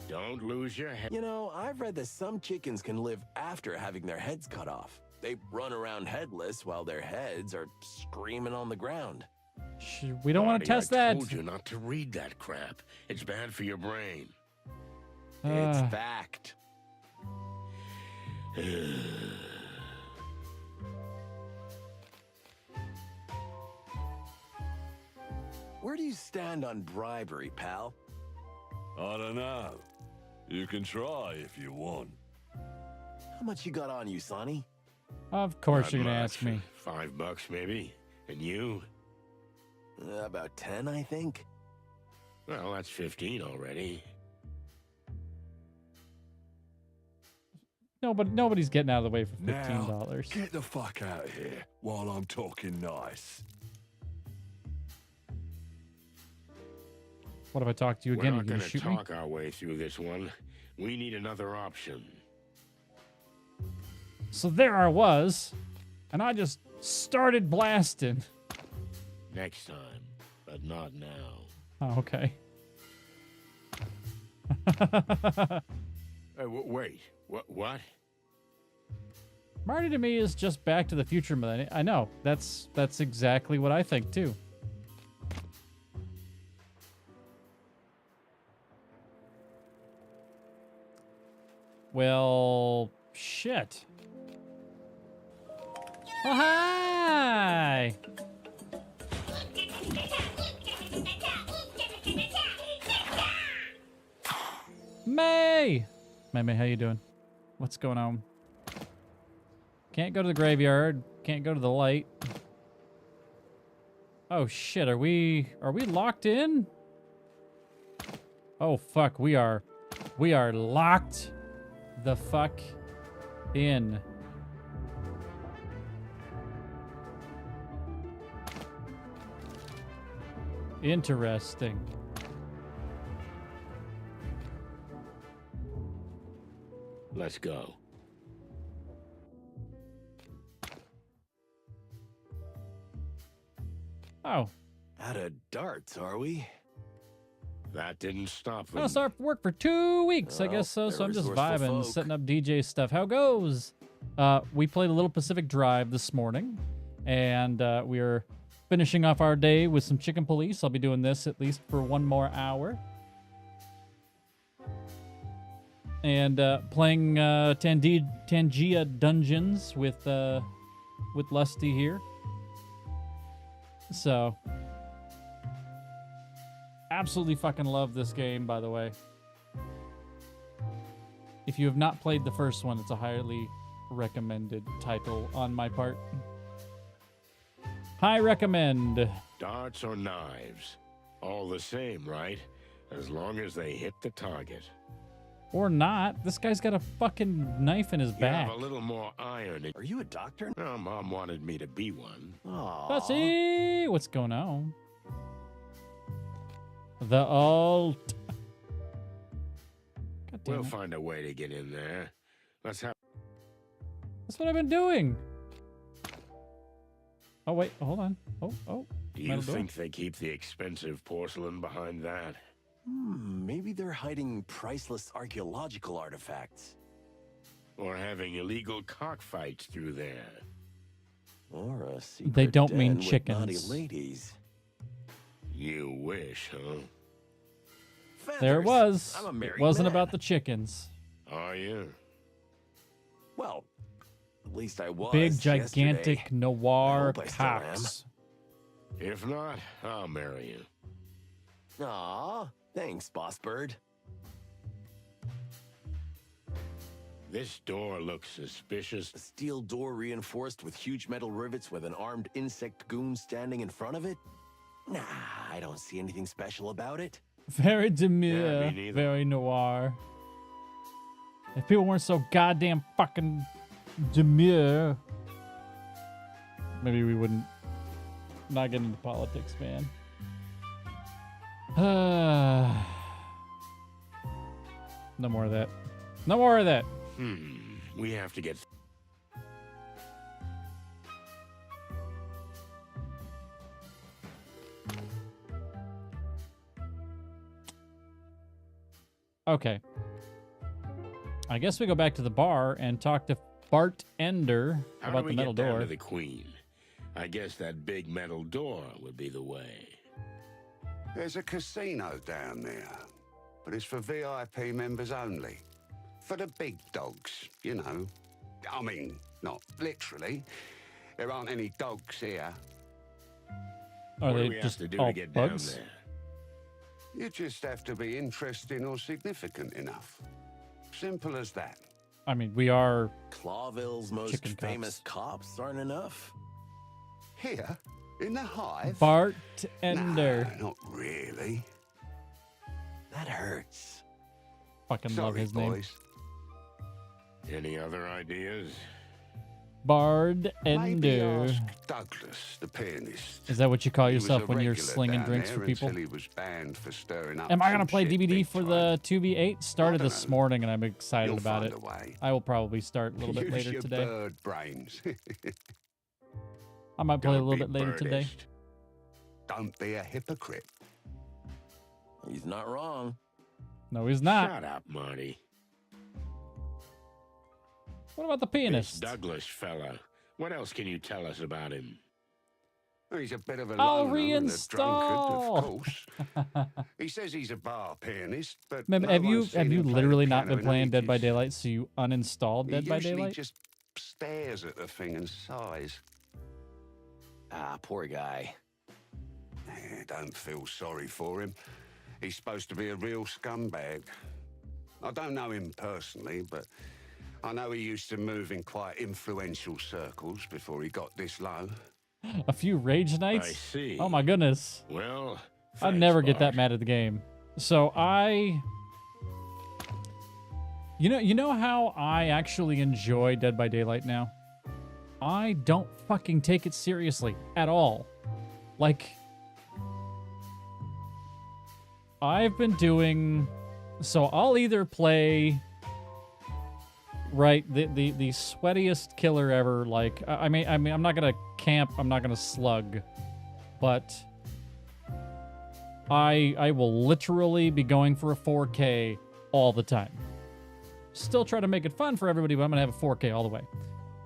Don't lose your head. You know, I've read that some chickens can live after having their heads cut off. They run around headless while their heads are screaming on the ground. We don't want to Marty, test I that. told you not to read that crap. It's bad for your brain. It's fact. Where do you stand on bribery, pal? I don't know. You can try if you want. How much you got on you, Sonny? Of course Not you're going to much. ask me. $5 maybe. And you? About 10, I think. Well, that's 15 already. No, but nobody's getting out of the way for Now, $15. get the fuck out of here while I'm talking nice. What if I talk to you We're again? Are not you going gonna to shoot me? talk our way through this one. We need another option. So there I was, and I just started blasting. Next time, but not now. Oh, okay. Wait. What? Marty to me is just Back to the Future millennium. I know. That's exactly what I think too. Well, shit. Oh, hi! May! May, how you doing? What's going on? Can't go to the graveyard. Can't go to the light. Oh shit, are we locked in? Oh fuck, we are locked the fuck in. Interesting. Let's go. Oh. Out of darts, are we? That didn't stop them. I'll start work for 2 weeks, I Well, guess so. they're So I'm just resourceful vibing, folk. setting up DJ stuff. How goes? We played a little Pacific Drive this morning, and we're finishing off our day with some Chicken Police. I'll be doing this at least for 1 more hour. And playing Tangia Dungeons with Lusty here. So, absolutely fucking love this game, by the way. If you have not played the first one, it's a highly recommended title on my part. High recommend. Darts or knives. All the same, right? As long as they hit the target. Or not. This guy's got a fucking knife in his You back. have a little more iron in. Are you a doctor? Well, Mom wanted me to be one. Aw. Bussy! What's going on? The alt. God damn We'll it. find a way to get in there. Let's have. That's what I've been doing. Oh, wait. Hold on. Oh. Do you Metal door. think they keep the expensive porcelain behind that? Maybe they're hiding priceless archaeological artifacts. Or having illegal cockfights through there? Or a secret They don't mean den with naughty chickens. ladies. You wish, huh? There it Feathers. was. I'm a married It wasn't man. about the chickens. Are you? Well, at least I was. Big, gigantic yesterday. noir hope I still am. cocks. If not, I'll marry you. Aw, thanks, Boss Bird. This door looks suspicious. A steel door reinforced with huge metal rivets with an armed insect goon standing in front of it? Nah, I don't see anything special about it. Very demure. Yeah, me neither. Very noir. If people weren't so goddamn fucking demure, maybe we wouldn't not get into politics, man. No more of that. No more of that. We have to get. Okay. I guess we go back to the bar and talk to bartender How about do the we metal get down door. to the Queen? I guess that big metal door would be the way. There's a casino down there, but it's for VIP members only. For the big dogs, you know. I mean, not literally. There aren't any dogs here. Are what do they we have just to do all to get bugs? down there? You just have to be interesting or significant enough. Simple as that. I mean, we are. Clawville's most Chicken cops. famous cops aren't enough? Here? In the Hive? Bartender. Nah, not really. That hurts. Fucking love Sorry, his name. boys. Any other ideas? Maybe Bartender. ask Douglas, the pianist. Is that what you call He was yourself a when you're regular slinging down drinks there for people? until he was banned for stirring up Am I gonna some play shit DVD big for time. the 2v8? Started dunno. this morning and I'm excited You'll about find it. a way. I will probably start a little bit Use later your today. bird brains. I might play a Don't little be bit later today. birdist. Don't be a hypocrite. He's not wrong. No, he's not. Shut up, Marty. What about the This pianist? Douglas fella. What else can you tell us about him? He's a bit of a I'll loner and a drunkard, reinstall. of course. He says he's a bar pianist, but Mem, no have one's you seen him play the literally not piano been in playing Dead by ages. Daylight, so you uninstalled Dead He by usually Daylight? just stares at the thing and sighs. Ah, poor guy. Don't feel sorry for him. He's supposed to be a real scumbag. I don't know him personally, but I know he used to move in quite influential circles before he got this low. A few rage nights? I see. Oh my goodness. Well, I thanks, never get that Bart. mad at the game. So you know how I actually enjoy Dead by Daylight now? I don't fucking take it seriously at all. Like, I've been doing, so I'll either play the sweatiest killer ever. Like, I mean I'm not gonna camp, I'm not gonna slug, but I will literally be going for a 4K all the time. Still try to make it fun for everybody, but I'm gonna have a 4K all the way.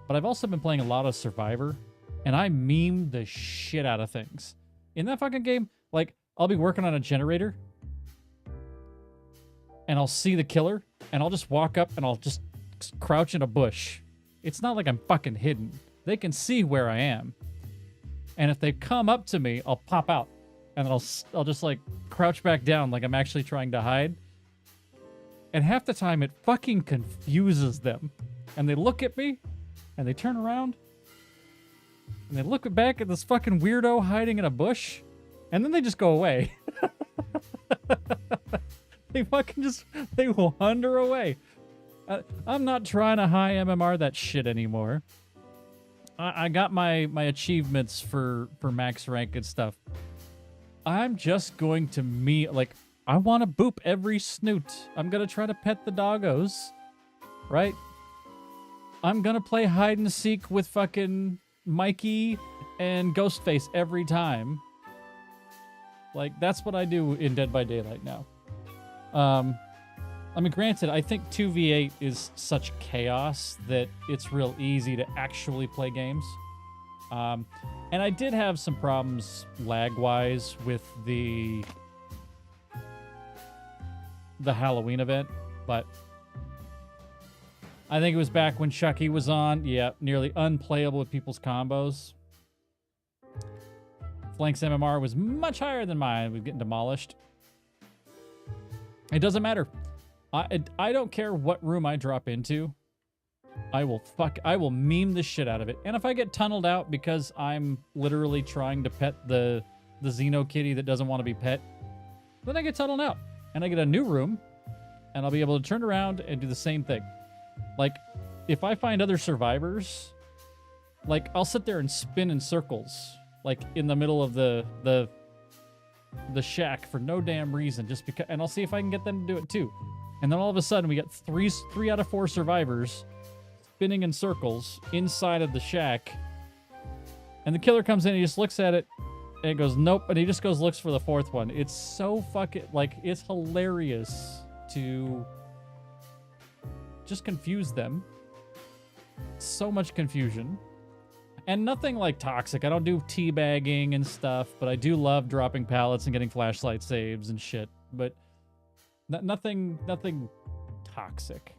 But I've also been playing a lot of Survivor, and I meme the shit out of things. In that fucking game, like, I'll be working on a generator, and I'll see the killer, and I'll just walk up and I'll just crouch in a bush. It's not like I'm fucking hidden. They can see where I am. And if they come up to me, I'll pop out. And I'll just like crouch back down like I'm actually trying to hide. And half the time it fucking confuses them. And they look at me and they turn around and they look back at this fucking weirdo hiding in a bush. And then they just go away. They wander away. I'm not trying to high MMR that shit anymore. I got my achievements for max rank and stuff. I'm just going to like, I want to boop every snoot. I'm going to try to pet the doggos, right? I'm going to play hide and seek with fucking Mikey and Ghostface every time. Like, that's what I do in Dead by Daylight now. I mean, granted, I think 2v8 is such chaos that it's real easy to actually play games. And I did have some problems lag-wise with the Halloween event, but I think it was back when Chucky was on. Yeah, nearly unplayable with people's combos. Flank's MMR was much higher than mine. It was getting demolished. It doesn't matter. I don't care what room I drop into. I will meme the shit out of it. And if I get tunneled out because I'm literally trying to pet the Xeno kitty that doesn't want to be pet, then I get tunneled out. And I get a new room, and I'll be able to turn around and do the same thing. Like, if I find other survivors, like, I'll sit there and spin in circles, like, in the middle of the shack for no damn reason, just because, and I'll see if I can get them to do it too. And then all of a sudden we get three out of 4 survivors spinning in circles inside of the shack. And the killer comes in and he just looks at it and goes, nope. And he just goes, looks for the 4th one. It's so fucking, like, it's hilarious to just confuse them. So much confusion. And nothing like toxic. I don't do teabagging and stuff, but I do love dropping pallets and getting flashlight saves and shit. But nothing toxic.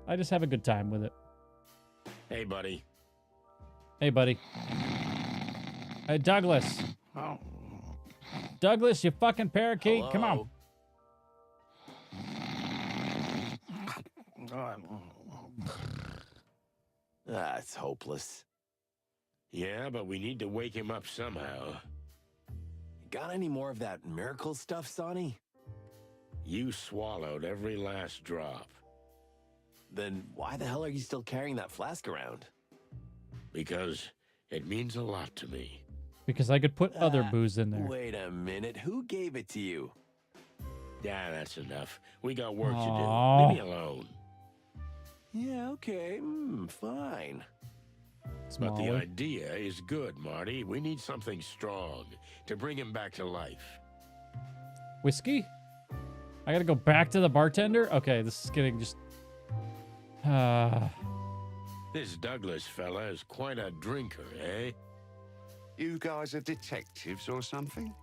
I just have a good time with it. Hey, buddy. Hey, buddy. Hey, Douglas. Douglas, you fucking parakeet. Hello? Come on. That's hopeless. Yeah, but we need to wake him up somehow. Got any more of that miracle stuff, Sonny? You swallowed every last drop. Then why the hell are you still carrying that flask around? because it means a lot to me. Because I could put other booze in there. Wait a minute. Who gave it to you? Yeah, that's enough. We got work Aw. to do. Leave me alone. Yeah, okay. Fine. But the Smalley. idea is good, Marty. We need something strong to bring him back to life. Whiskey? I gotta go back to the bartender? Okay, this is getting just... This Douglas fella is quite a drinker, eh? You guys are detectives or something?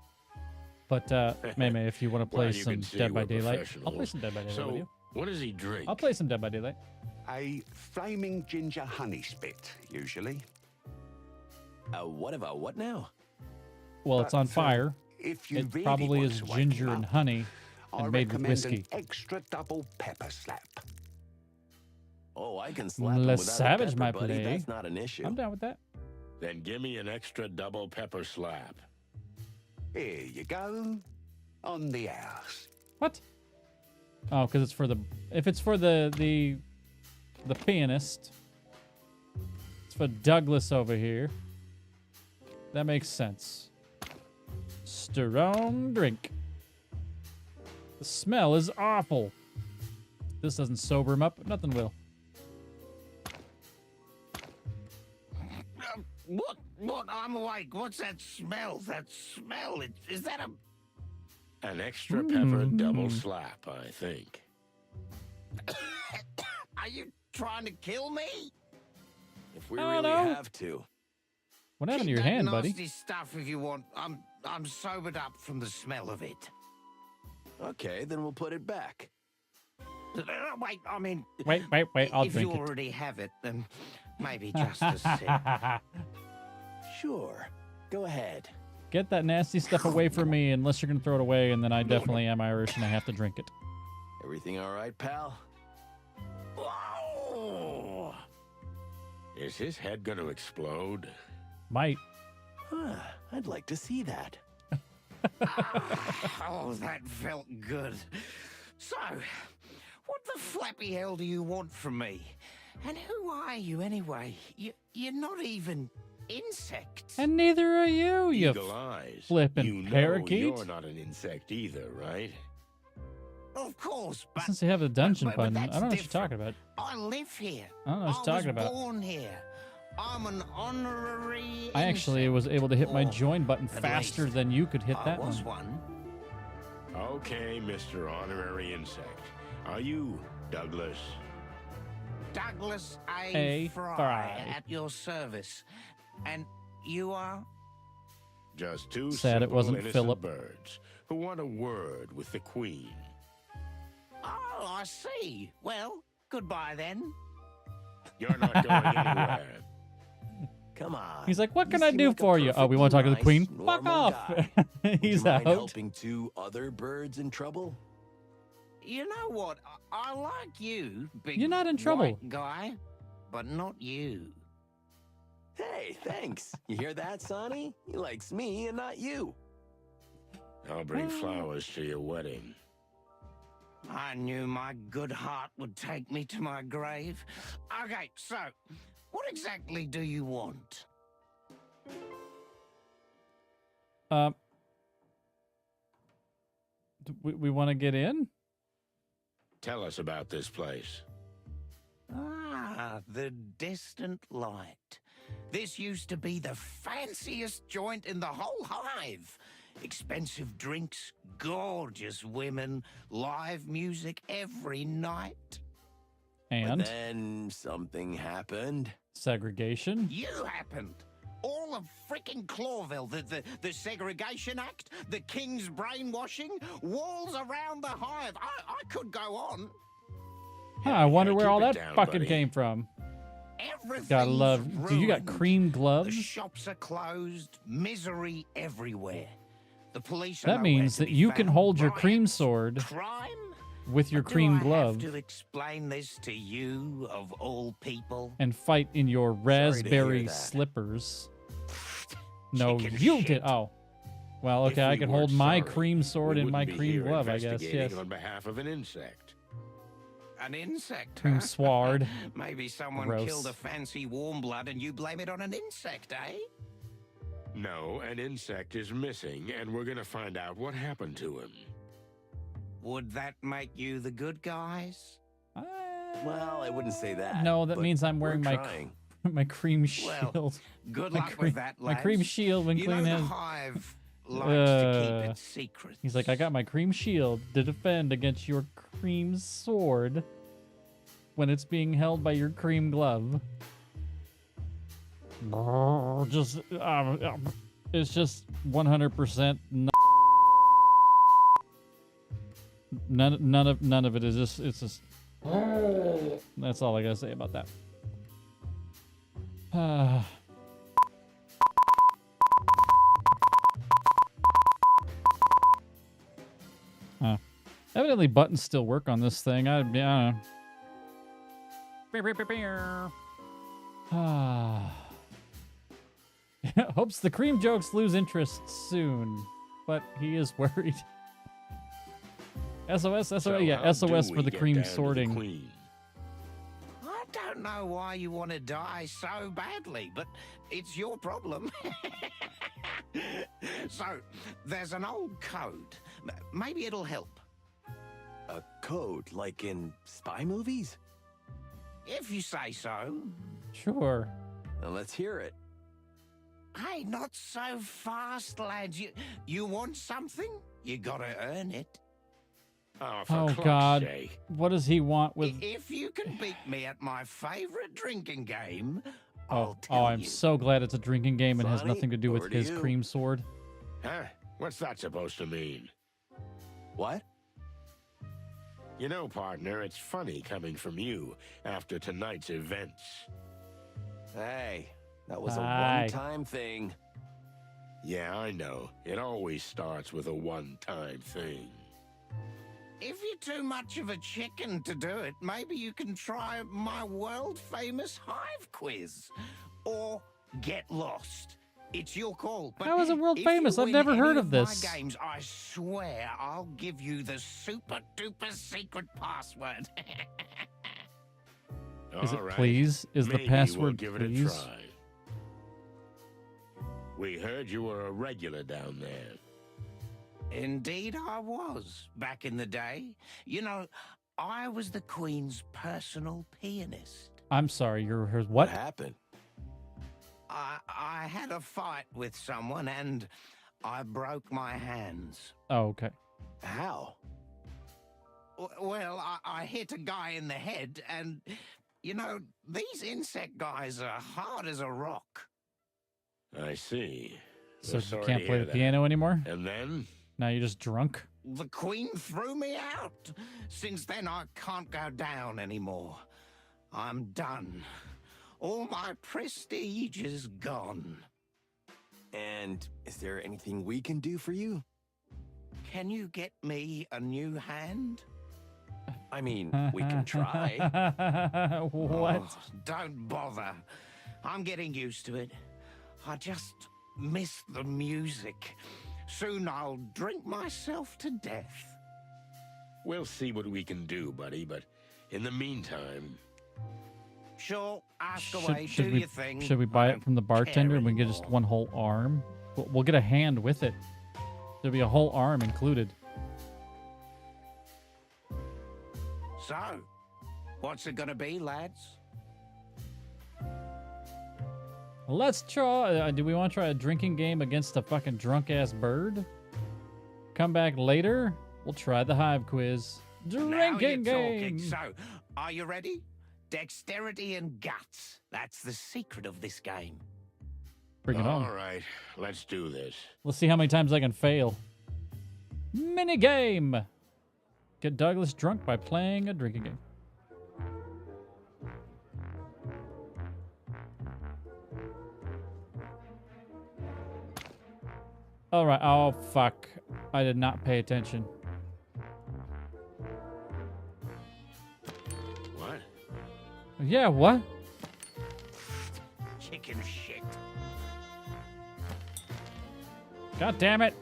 But, May, if you want to play Well, you some can see Dead by we're Daylight, I'll professionals. play some Dead by Daylight with So, you. what does he drink? I'll play some Dead by Daylight. A flaming ginger honey spit, usually. What about what now? Well, it's But, on fire. If you It really probably want is to wake ginger him and up, honey I and made with recommend whiskey. an extra double pepper slap. Oh, I can slap him Less without a savage, pepper, my buddy. play. That's not an issue. I'm down with that. Then give me an extra double pepper slap. Here you go. On the house. What? Oh, because it's for the... If it's for the pianist, it's for Douglas over here. That makes sense. Strong drink. The smell is awful. This doesn't sober him up. Nothing will. What? I'm awake. What's that smell? That smell? Is that a... An extra pepper double slap, I think. Are you trying to kill me? If we I really don't know. have to. What happened to Keep your that hand, buddy? nasty stuff if you want. I'm sobered up from the smell of it. Okay, then we'll put it back. Wait, I mean... Wait. I'll if drink you it. already have it, then maybe just a sip. Sure. Go ahead. Get that nasty stuff away from me unless you're going to throw it away, and then I definitely am Irish and I have to drink it. Everything all right, pal? Whoa! Is his head going to explode? Might. Huh, I'd like to see that. Oh, that felt good. So, what the flappy hell do you want from me? And who are you anyway? You're not even insects. And neither are you, you Eagle eyes. flippin' You know parakeet. you're not an insect either, right? Of course, but Since they have the dungeon but button, I that's don't know what you're different. talking about. I live here. I don't know what you're talking about. I was born here. I'm an honorary I actually insect. was able to hit my Or join button at faster least than you could hit I that was one. Okay, Mr. Honorary Insect. Are you Douglas? Douglas A. A. Fry, Fry. at your service. And you are? Just two Sad it simple, wasn't innocent Philip. birds who want a word with the Queen. Oh, I see. Well, goodbye then. You're not going anywhere. Come on. He's like, what can You I seem do like a for you? Oh, we want to talk to the perfectly queen? nice, Fuck normal off. guy. Would He's you mind out. helping two other birds in trouble? You know what? I like you, big You're not in trouble. white guy, but not you. Hey, thanks. You hear that, Sonny? He likes me and not you. I'll bring flowers to your wedding. I knew my good heart would take me to my grave. Okay, so, what exactly do you want? We want to get in? Tell us about this place. Ah, the distant light. This used to be the fanciest joint in the whole Hive. Expensive drinks, gorgeous women, live music every night. And But then something happened. segregation. You happened. All of frickin' Clawville, the Segregation Act, the King's brainwashing, walls around the Hive. I could go on. Huh, I wonder Yeah, where keep all it that down, fucking buddy. came from. Everything's Gotta love. Do you got ruined. cream The gloves? shops are closed, misery everywhere. The police are That nowhere means to that be you can found. hold your cream Riots, sword crime. with your Do cream I glove have to explain this to you, of all people? and fight in your to hear raspberry that. slippers. No, Chicken you shit. did. Oh. Well, If okay, I we can weren't hold my sorry, cream sword we and my wouldn't be cream here glove, I guess. investigating Yes. on behalf of an insect. An insect, Cream huh? sward. Maybe someone Gross. killed a fancy warm blood and you blame it on an insect, eh? No, an insect is missing, and we're gonna find out what happened to him. Would that make you the good guys? Well, I wouldn't say that. No, that but means I'm wearing we're my trying. my cream Well, shield. Good My luck cream- with that, my lads. cream shield when you know clean the has- Hive likes to keep Uh, its secrets. He's like, I got my cream shield to defend against your cream sword when it's being held by your cream glove. Just, it's just 100% none of it is just. It's just. That's all I gotta say about that. Evidently, buttons still work on this thing. I don't know. Hopes the cream jokes lose interest soon, but he is worried. SOS, SOS, So yeah, how SOS do for we the get cream down to the sorting. Queen? I don't know why you want to die so badly, but it's your problem. So, there's an old code. Maybe it'll help. A code, like in spy movies? If you say so. Sure. Now let's hear it. Hey, not so fast, lads. You want something? You gotta earn it. Oh, for Oh Cluck's God, sake. what does he want with? If you can beat me at my favorite drinking game, Oh, I'll tell I'm you. so glad it's a drinking game and has Sonny, nothing to do with over to his you. cream sword. Huh? What's that supposed to mean? What? You know, partner, it's funny coming from you after tonight's events. Hey, that was a Hi. one-time thing. Yeah, I know. It always starts with a one-time thing. If you're too much of a chicken to do it, maybe you can try my world-famous Hive quiz. Or get lost. It's your call. But How is it world if you famous? I've win never any heard of my this. games, I swear I'll give you the super-duper secret password. Is it All right. please? Is the Maybe we'll password give please? it a try. We heard you were a regular down there. Indeed I was, back in the day. You know, I was the Queen's personal pianist. I'm sorry, you're her What what? happened? I had a fight with someone and I broke my hands. Oh, okay. How? Well, I hit a guy in the head and, you know, these insect guys are hard as a rock. I see. So We're you sorry can't to play hear the that. piano anymore? And then? Now you're just drunk? The Queen threw me out. Since then, I can't go down anymore. I'm done. All my prestige is gone. And is there anything we can do for you? Can you get me a new hand? I mean, we can try. What? Oh, don't bother. I'm getting used to it. I just miss the music. Soon I'll drink myself to death. We'll see what we can do, buddy, but in the meantime... Sure, ask away, do we, your thing. should we buy I it from the don't care bartender and we get just anymore. one whole arm? We'll get a hand with it. There'll be a whole arm included. So, what's it gonna be, lads? Let's try. Do we want to try a drinking game against a fucking drunk ass bird? Come back later. We'll try the Hive quiz. Now Drinking you're talking. game. So, are you ready? Dexterity and guts. That's the secret of this game. Bring it All on. right, let's do this. Let's see how many times I can fail. Mini game. Get Douglas drunk by playing a drinking game. All right. Oh, fuck. I did not pay attention. What? Yeah, what? Chicken shit. God damn it.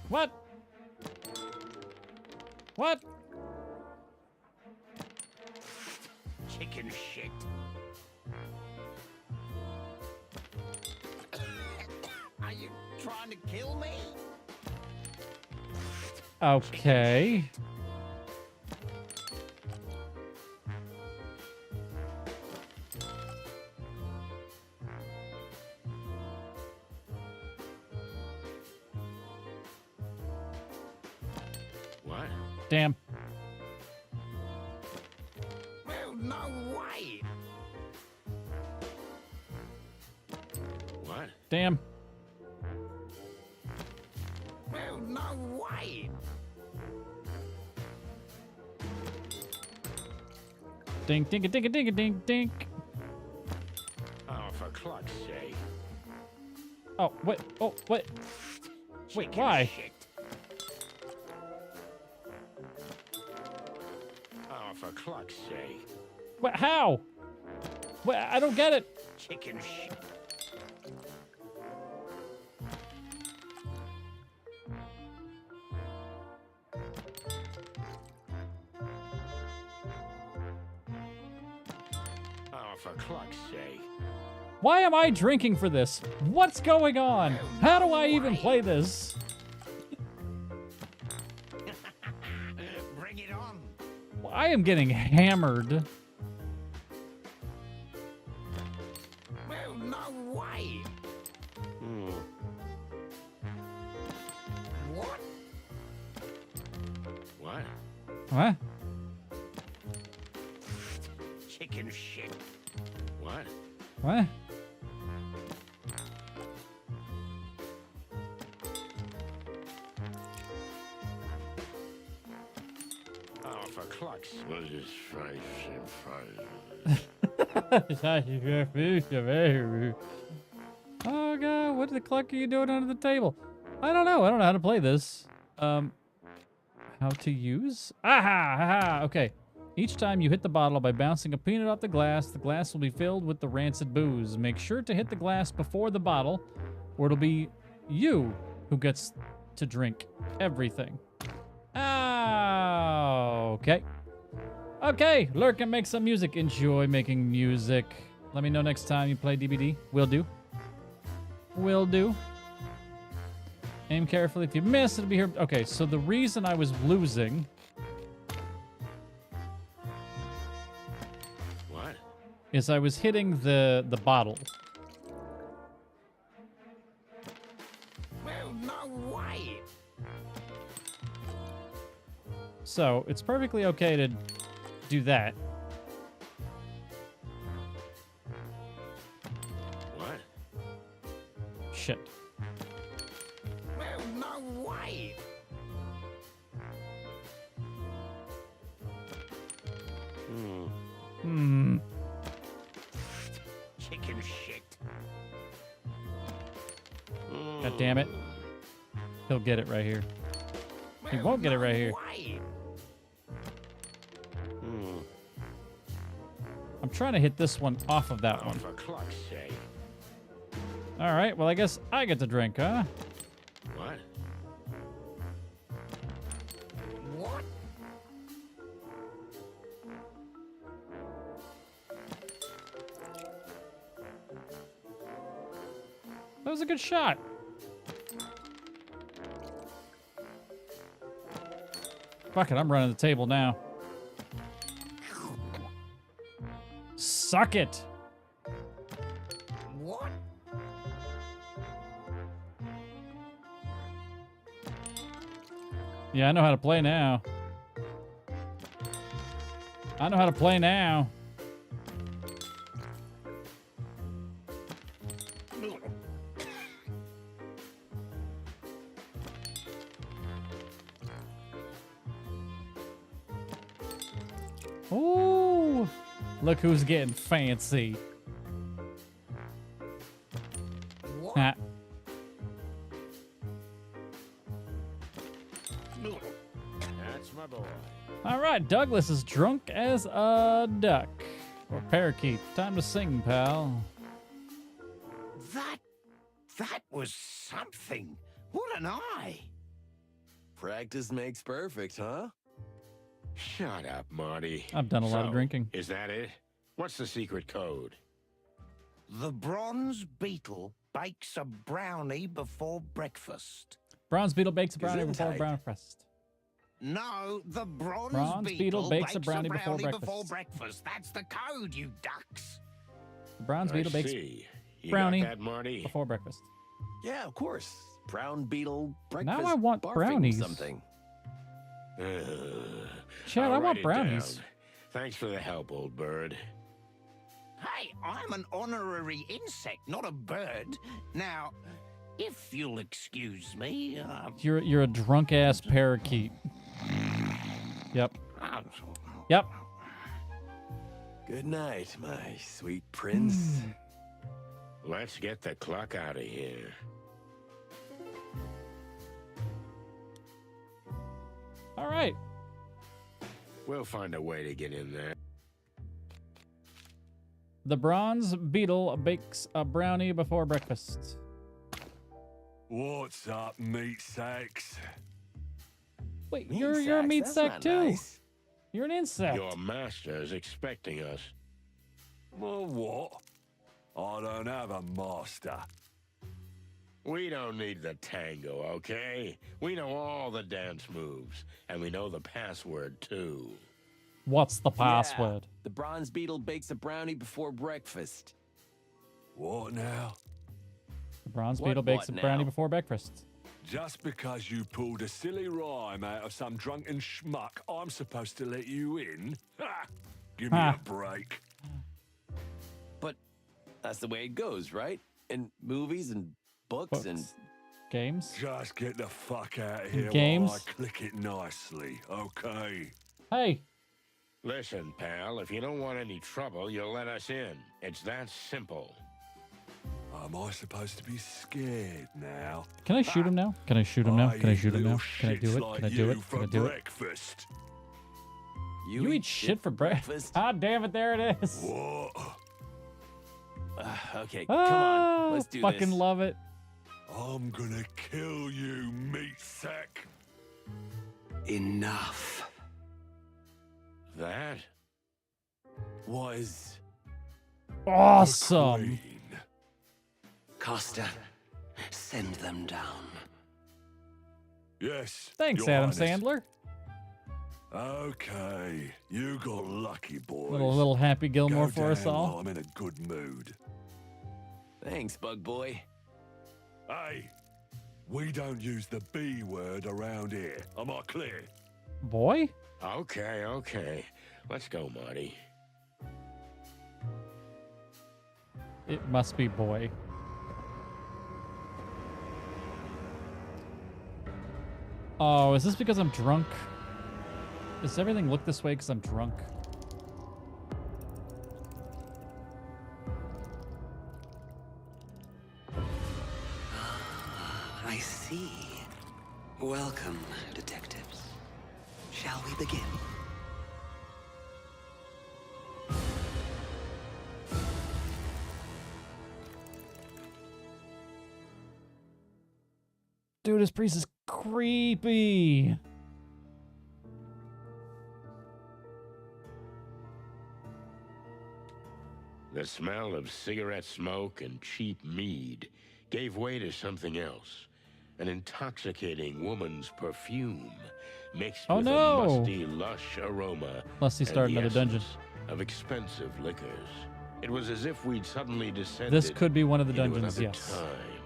What? What? Chicken shit. Are you trying to kill me? Okay. What? Damn. Well, no way. What? Damn. Well, no way. Dink, dink, dink, dink, dink, dink. Oh, for cluck's sake. Oh, wait. Oh, wait. Wait, Chicken why? shit. Oh, for cluck's sake. What? How? Wait, I don't get it. Chicken shit. Oh, for cluck's sake. Why am I drinking for this? What's going on? How do I even play this? Bring it on. I am getting hammered. Well, no way. What? What? What? Chicken shit. What? What? Oh, for cluck's sake. What is this? Oh god, what the cluck are you doing under the table? I don't know. I don't know how to play this. How to use? Aha! Aha! Okay. Each time you hit the bottle by bouncing a peanut off the glass will be filled with the rancid booze. Make sure to hit the glass before the bottle, or it'll be you who gets to drink everything. Okay. Okay, lurk and make some music. Enjoy making music. Let me know next time you play DBD. Will do. Will do. Aim carefully. If you miss, it'll be here. Okay, so the reason I was losing... What? is I was hitting the bottle. Well, no way. So, it's perfectly okay to do that. What? Shit. Well, no way. Hmm. Chicken shit. God damn it. He'll get it right here. He won't get it right here. Way. I'm trying to hit this one off of that Oh, one. for cluck's sake. All right, well, I guess I get to drink, huh? What? What? That was a good shot. Fuck it, I'm running the table now. Suck it. What? Yeah, I know how to play now. I know how to play now. Ooh, look who's getting fancy. What? Ah, That's my boy. all right, Douglas is drunk as a duck. Or parakeet. Time to sing, pal. That was something. What an eye. Practice makes perfect, huh? Shut up, Marty. I've done a lot of So, drinking. Is that it? What's the secret code? The bronze beetle bakes a brownie before breakfast. Bronze beetle bakes a brownie before Gesundheit. breakfast. No, the bronze, Bronze beetle bakes a brownie before breakfast. That's the code, you ducks. The bronze beetle I bakes see. You brownie got that, Marty? before breakfast. Yeah, of course. Brown beetle breakfast. I want barfing brownies. Something. Chad, I'll I write want it brownies. down. Thanks for the help, old bird. Hey, I'm an honorary insect, not a bird. Now, if you'll excuse me, You're a drunk ass parakeet. Yep. Yep. Good night, my sweet prince. Let's get the clock out of here. All right. We'll find a way to get in there. The bronze beetle bakes a brownie before breakfast. What's up, meat sacks? Wait, Meat you're a sacks, meat that's sack not too. nice. You're an insect. Your master is expecting us. Well, what? I don't have a master. We don't need the tango, okay? We know all the dance moves, and we know the password, too. What's the Yeah, password? the bronze beetle bakes a brownie before breakfast. What now? The bronze What beetle bakes a brownie now? before breakfast. Just because you pulled a silly rhyme out of some drunken schmuck, I'm supposed to let you in? Ha! Give me Ha. a break. But that's the way it goes, right? In movies and books and Books. Games. Just get the fuck out of here Games? while I click it nicely, okay? Hey, Listen, pal, if you don't want any trouble, you'll let us in. It's that simple. Am I supposed to be scared now? can I shoot him now? Can I shoot him now? Can I eat shoot him now? little Can I do shits it? like Can I do you it? for Can I do it? breakfast. You eat shit for breakfast. Ah, damn it! There it is. What? Okay, come on, let's do fucking this. love it. I'm gonna kill you, meat sack. Enough. That? Was Awesome. Queen. Costa, send them down. Yes. Thanks, Your Adam Highness. Sandler. Okay, you got lucky, boys. Little Happy Gilmore Go for us down all. while I'm in a good mood. thanks, bug boy. Hey, we don't use the B word around here. Am I clear? Boy? Okay. Let's go, Marty. It must be boy. Oh, is this because I'm drunk? Does everything look this way because I'm drunk? I see. Welcome, detectives. Shall we begin? Dude, this priest is creepy. The smell of cigarette smoke and cheap mead gave way to something else. An intoxicating woman's perfume mixed Oh, with no. a musty, lush aroma. Must he and start the another dungeon? essence of expensive liquors. It was as if we'd suddenly descended This could be one of the into dungeons, another yes. time.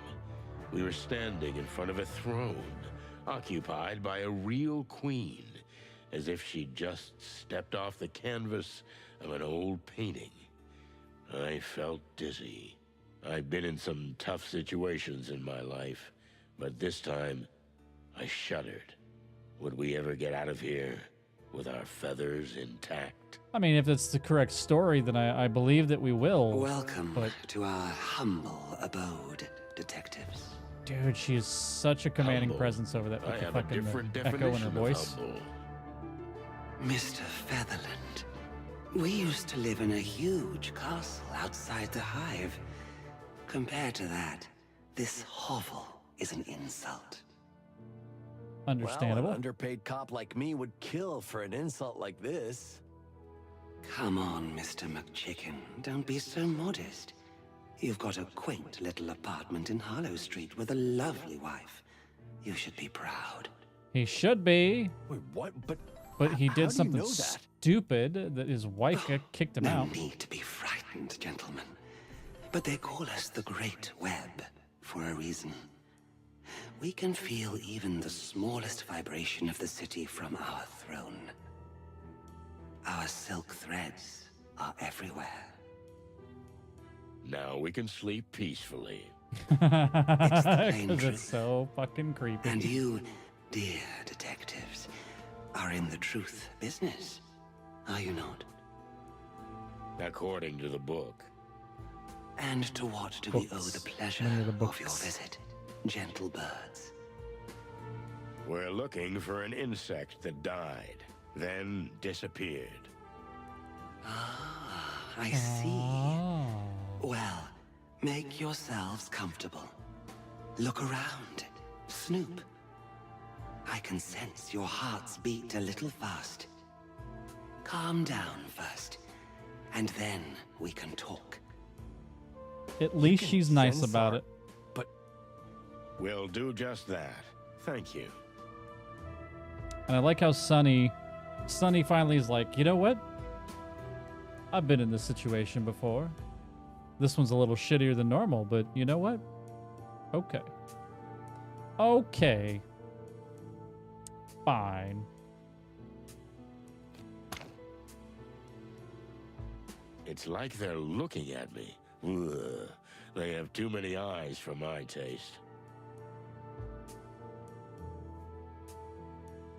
We were standing in front of a throne, occupied by a real queen, as if she'd just stepped off the canvas of an old painting. I felt dizzy. I've been in some tough situations in my life, but this time, I shuddered. Would we ever get out of here with our feathers intact? I mean, if it's the correct story, then I believe that we will. Welcome But, to our humble abode, detectives. dude, she is such a commanding Humble. presence over that I with the have a fucking different echo in definition her of voice. humble. Mr. Featherland, we used to live in a huge castle outside the Hive. Compared to that, this hovel is an insult. Understandable. Well, an underpaid cop like me would kill for an insult like this. Come on, Mr. McChicken. Don't be so modest. You've got a quaint little apartment in Harlow Street with a lovely wife. You should be proud. He should be. Wait, what? But he how do did you something know that? stupid that his wife kicked him No out. need to be frightened, gentlemen. But they call us the Great Web for a reason. We can feel even the smallest vibration of the city from our throne. Our silk threads are everywhere. Now we can sleep peacefully. It's the plain Because truth. it's so fucking creepy. And you, dear detectives, are in the truth business, are you not? According to the book. And to what do we owe the Books. pleasure Many of the of your books. visit, gentle birds? We're looking for an insect that died, then disappeared. Ah, I see. Oh. Well, make yourselves comfortable. Look around. Snoop. I can sense your hearts beat a little fast. Calm down first, and then we can talk. At least can she's nice sense about our- it. But We'll do just that. Thank you. And I like how Sonny finally is like, you know what? I've been in this situation before. This one's a little shittier than normal, but you know what? Okay. Okay. Fine. It's like they're looking at me. Ugh. They have too many eyes for my taste.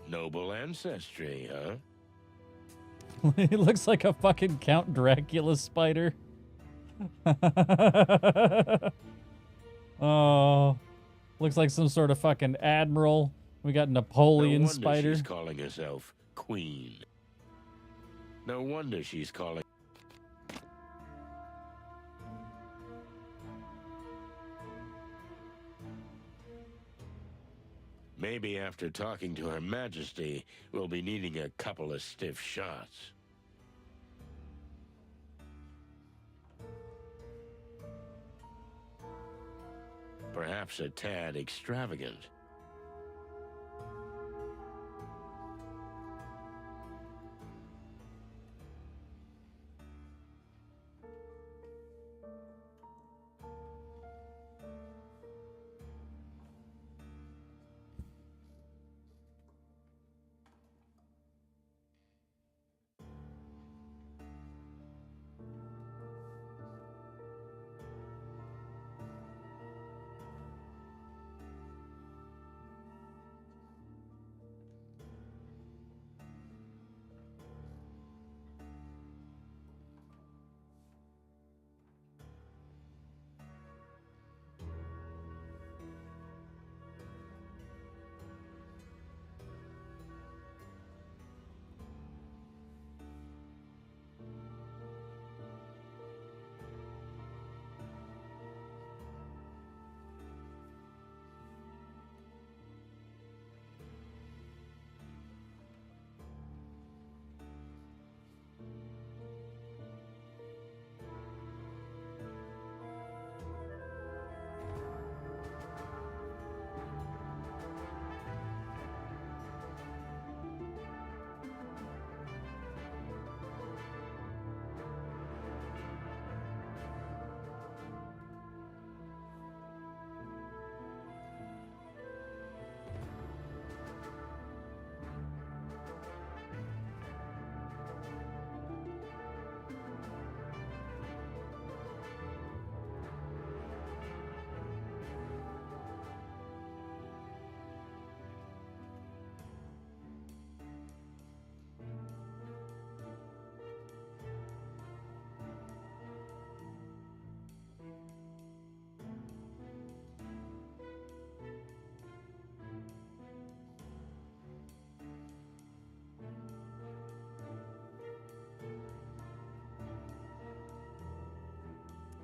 Noble ancestry, huh? He looks like a fucking Count Dracula spider. Oh, looks like some sort of fucking admiral. We got Napoleon No wonder spider. she's calling herself Queen. No wonder she's calling. Maybe after talking to Her Majesty, we'll be needing a couple of stiff shots. Perhaps a tad extravagant.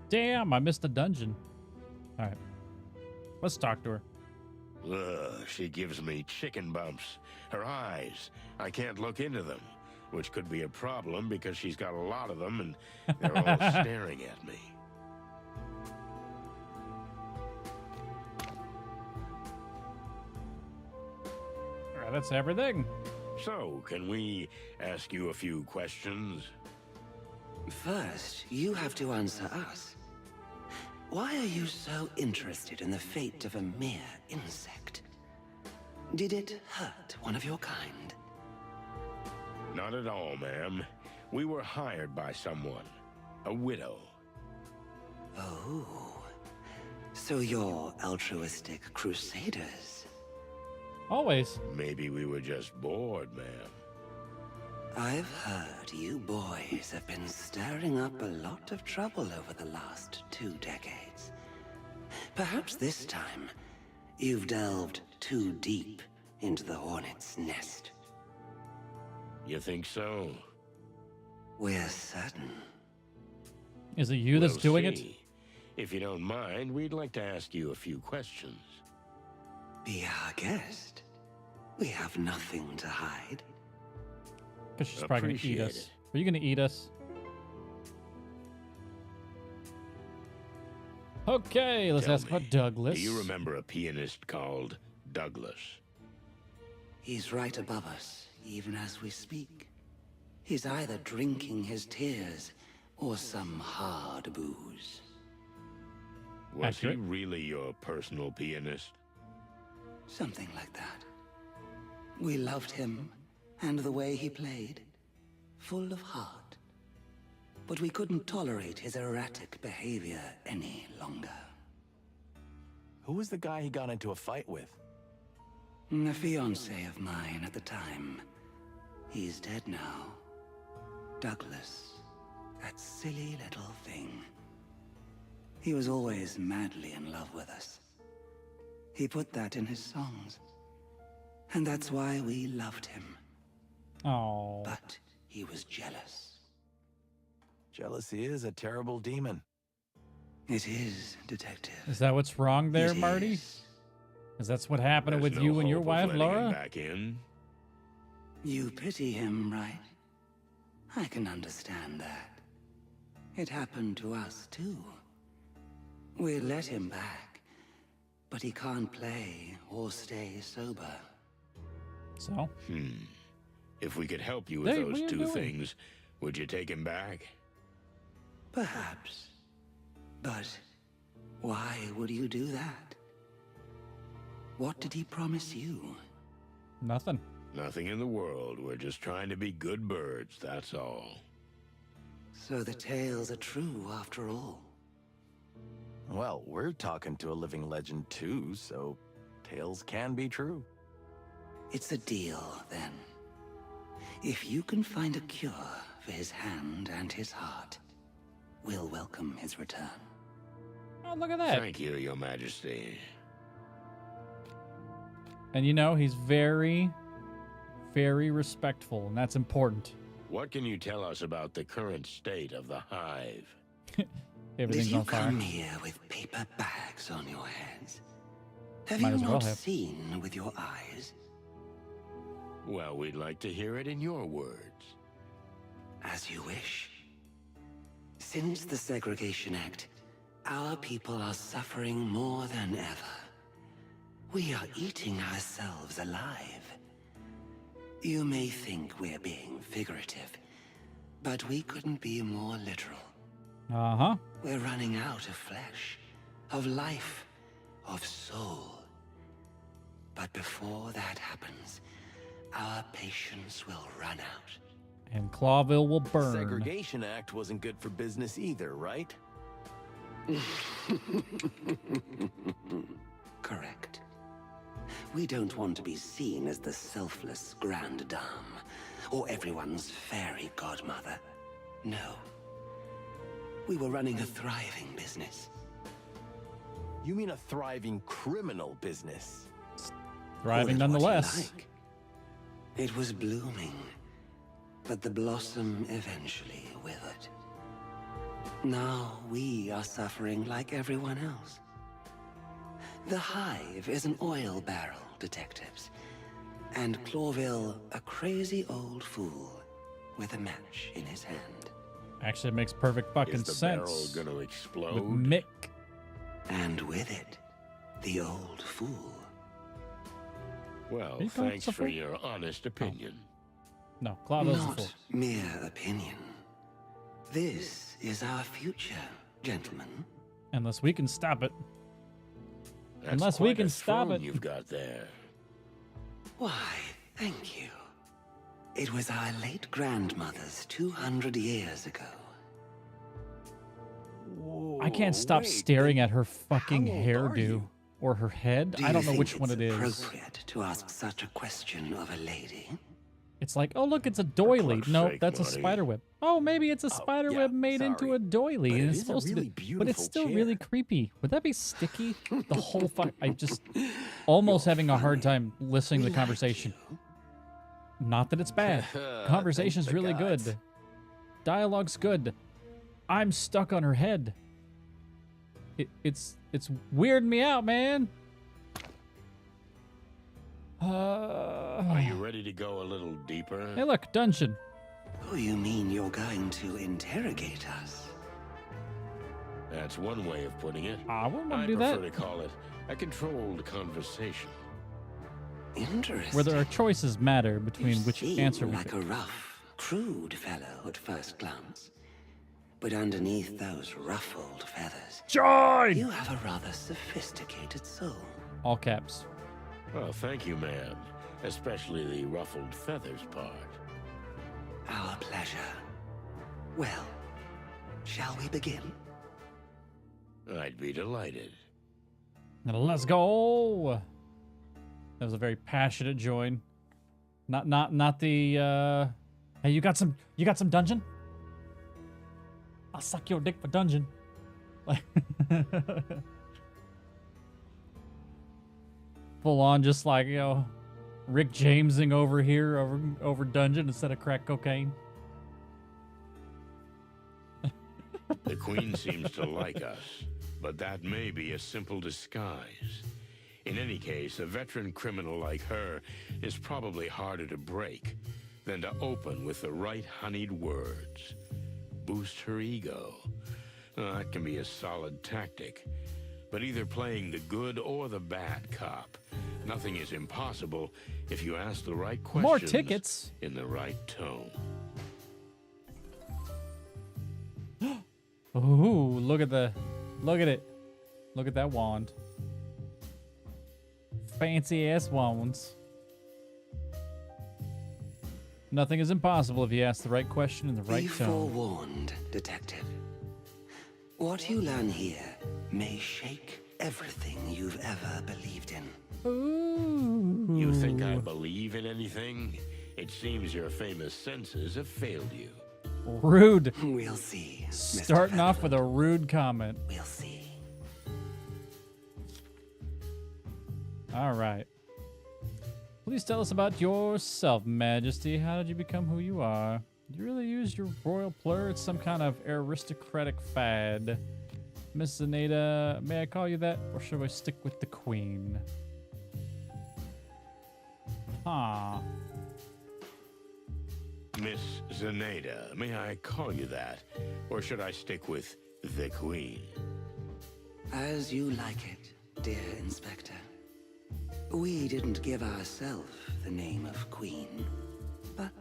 Damn, I missed the dungeon. All right. Let's talk to her. Ugh, she gives me chicken bumps. Her eyes, I can't look into them, which could be a problem because she's got a lot of them and they're all staring at me. All right, that's everything. So, can we ask you a few questions? First, you have to answer us. Why are you so interested in the fate of a mere insect? Did it hurt one of your kind? Not at all, ma'am. We were hired by someone. A widow. Oh. So you're altruistic crusaders? Always. Maybe we were just bored, ma'am. I've heard you boys have been stirring up a lot of trouble over the last 2 decades. Perhaps this time, you've delved too deep into the hornet's nest. You think so? We're certain. Is it you that's We'll doing it? see. If you don't mind, we'd like to ask you a few questions. Be our guest. We have nothing to hide. Because she's probably going to eat Appreciate us. it. Are you going to eat us? Okay, let's Tell ask me, about Douglas. Do you remember a pianist called Douglas? He's right above us, even as we speak. He's either drinking his tears or some hard booze. Was Accurate. he really your personal pianist? Something like that. We loved him and the way he played, full of heart. But we couldn't tolerate his erratic behavior any longer. Who was the guy he got into a fight with? A fiancé of mine at the time. He's dead now. Douglas. That silly little thing. He was always madly in love with us. He put that in his songs. And that's why we loved him. Oh. But he was jealous. Jealousy is a terrible demon. It is, Detective. Is that what's wrong there, It Marty? is. Is that's what happened There's with no you and your hope of wife, letting him Laura? back in. You pity him, right? I can understand that. It happened to us, too. We let him back, but he can't play or stay sober. So? If we could help you with Hey, what those are you two doing? things, would you take him back? Perhaps. But why would you do that? What did he promise you? Nothing. Nothing in the world. We're just trying to be good birds, that's all. So the tales are true after all. Well, we're talking to a living legend too, so tales can be true. It's a deal, then. If you can find a cure for his hand and his heart, we'll welcome his return. Oh, look at that. Thank you, Your Majesty. And you know, he's very, very respectful, and that's important. What can you tell us about the current state of the Hive? Everything's Did you on fire. come here with paper bags on your heads? Have Might you as well not have. seen with your eyes? Well, we'd like to hear it in your words. As you wish. Since the Segregation Act, our people are suffering more than ever. We are eating ourselves alive. You may think we're being figurative, but we couldn't be more literal. Uh-huh. We're running out of flesh, of life, of soul. But before that happens, our patience will run out. And Clawville will The burn. Segregation Act wasn't good for business either, right? Correct. We don't want to be seen as the selfless grande dame, or everyone's fairy godmother. No. We were running a thriving business. You mean a thriving criminal business? Thriving Call it what you nonetheless. like. It was blooming, but the blossom eventually withered. Now we are suffering like everyone else. The Hive is an oil barrel, detectives. And Clawville, a crazy old fool with a match in his hand. Actually, it makes perfect fucking Is the sense. barrel gonna With explode? Mick. And with it, the old fool. Well, Are you going thanks so for far? your honest opinion. No, Claude's a Not fool. mere opinion. This is our future, gentlemen. Unless we can stop it. That's Unless we quite can a stop throne it. you've got there. Why, thank you. It was our late grandmother's 200 years ago. I can't stop staring at her fucking how old are hairdo you? or her head. Do I you don't know think which one it's it is. appropriate to ask such a question of a lady? It's like, oh look, it's a doily. fuck's No, sake, that's a Marty. spider web. Oh, maybe it's a spider yeah, web made into sorry. a doily, But and it it's is a supposed really to be. But it's beautiful still chair. really creepy. Would that be sticky? The whole fuck. I just almost having a hard time listening to the conversation. Not that it's bad. Conversation's Thank the really gods. good. Dialogue's good. I'm stuck on her head. It's weirding me out, man. Are you ready to go a little deeper? Hey, look, dungeon. Oh, you mean you're going to interrogate us? That's one way of putting it. I wouldn't want I to do prefer that. to call it a controlled conversation. Interesting. Where there are choices matter between You which seem answer we like pick. a rough, crude fellow at first glance. But underneath those ruffled feathers, Join! you have a rather sophisticated soul. All caps. Well, thank you, ma'am. Especially the ruffled feathers part. Our pleasure. Well, shall we begin? I'd be delighted. Now let's go. That was a very passionate join. Not the hey, you got some dungeon? I'll suck your dick for dungeon. Like full on just like, you know, Rick Jamesing over here over dungeon instead of crack cocaine. The Queen seems to like us, but that may be a simple disguise. In any case, a veteran criminal like her is probably harder to break than to open with the right honeyed words. Boost her ego. That can be a solid tactic. But either playing the good or the bad cop, nothing is impossible if you ask the right questions More tickets. in the right tone. Ooh, look at it. Look at that wand. Fancy ass wands. Nothing is impossible if you ask the right question in the right Be tone. forewarned, detective. What you learn here may shake everything you've ever believed in. Ooh. You think I believe in anything? It seems your famous senses have failed you. Rude. We'll see. Mr. Starting off Featherland. with a rude comment. We'll see. All right. Please tell us about yourself, Majesty. How did you become who you are? Did you really use your royal plur? It's some kind of aristocratic fad. Miss Zaneta, may I call you that? Or should I stick with the Queen? Huh. Miss Zaneta, may I call you that? Or should I stick with the Queen? As you like it, dear Inspector. We didn't give ourselves the name of Queen, but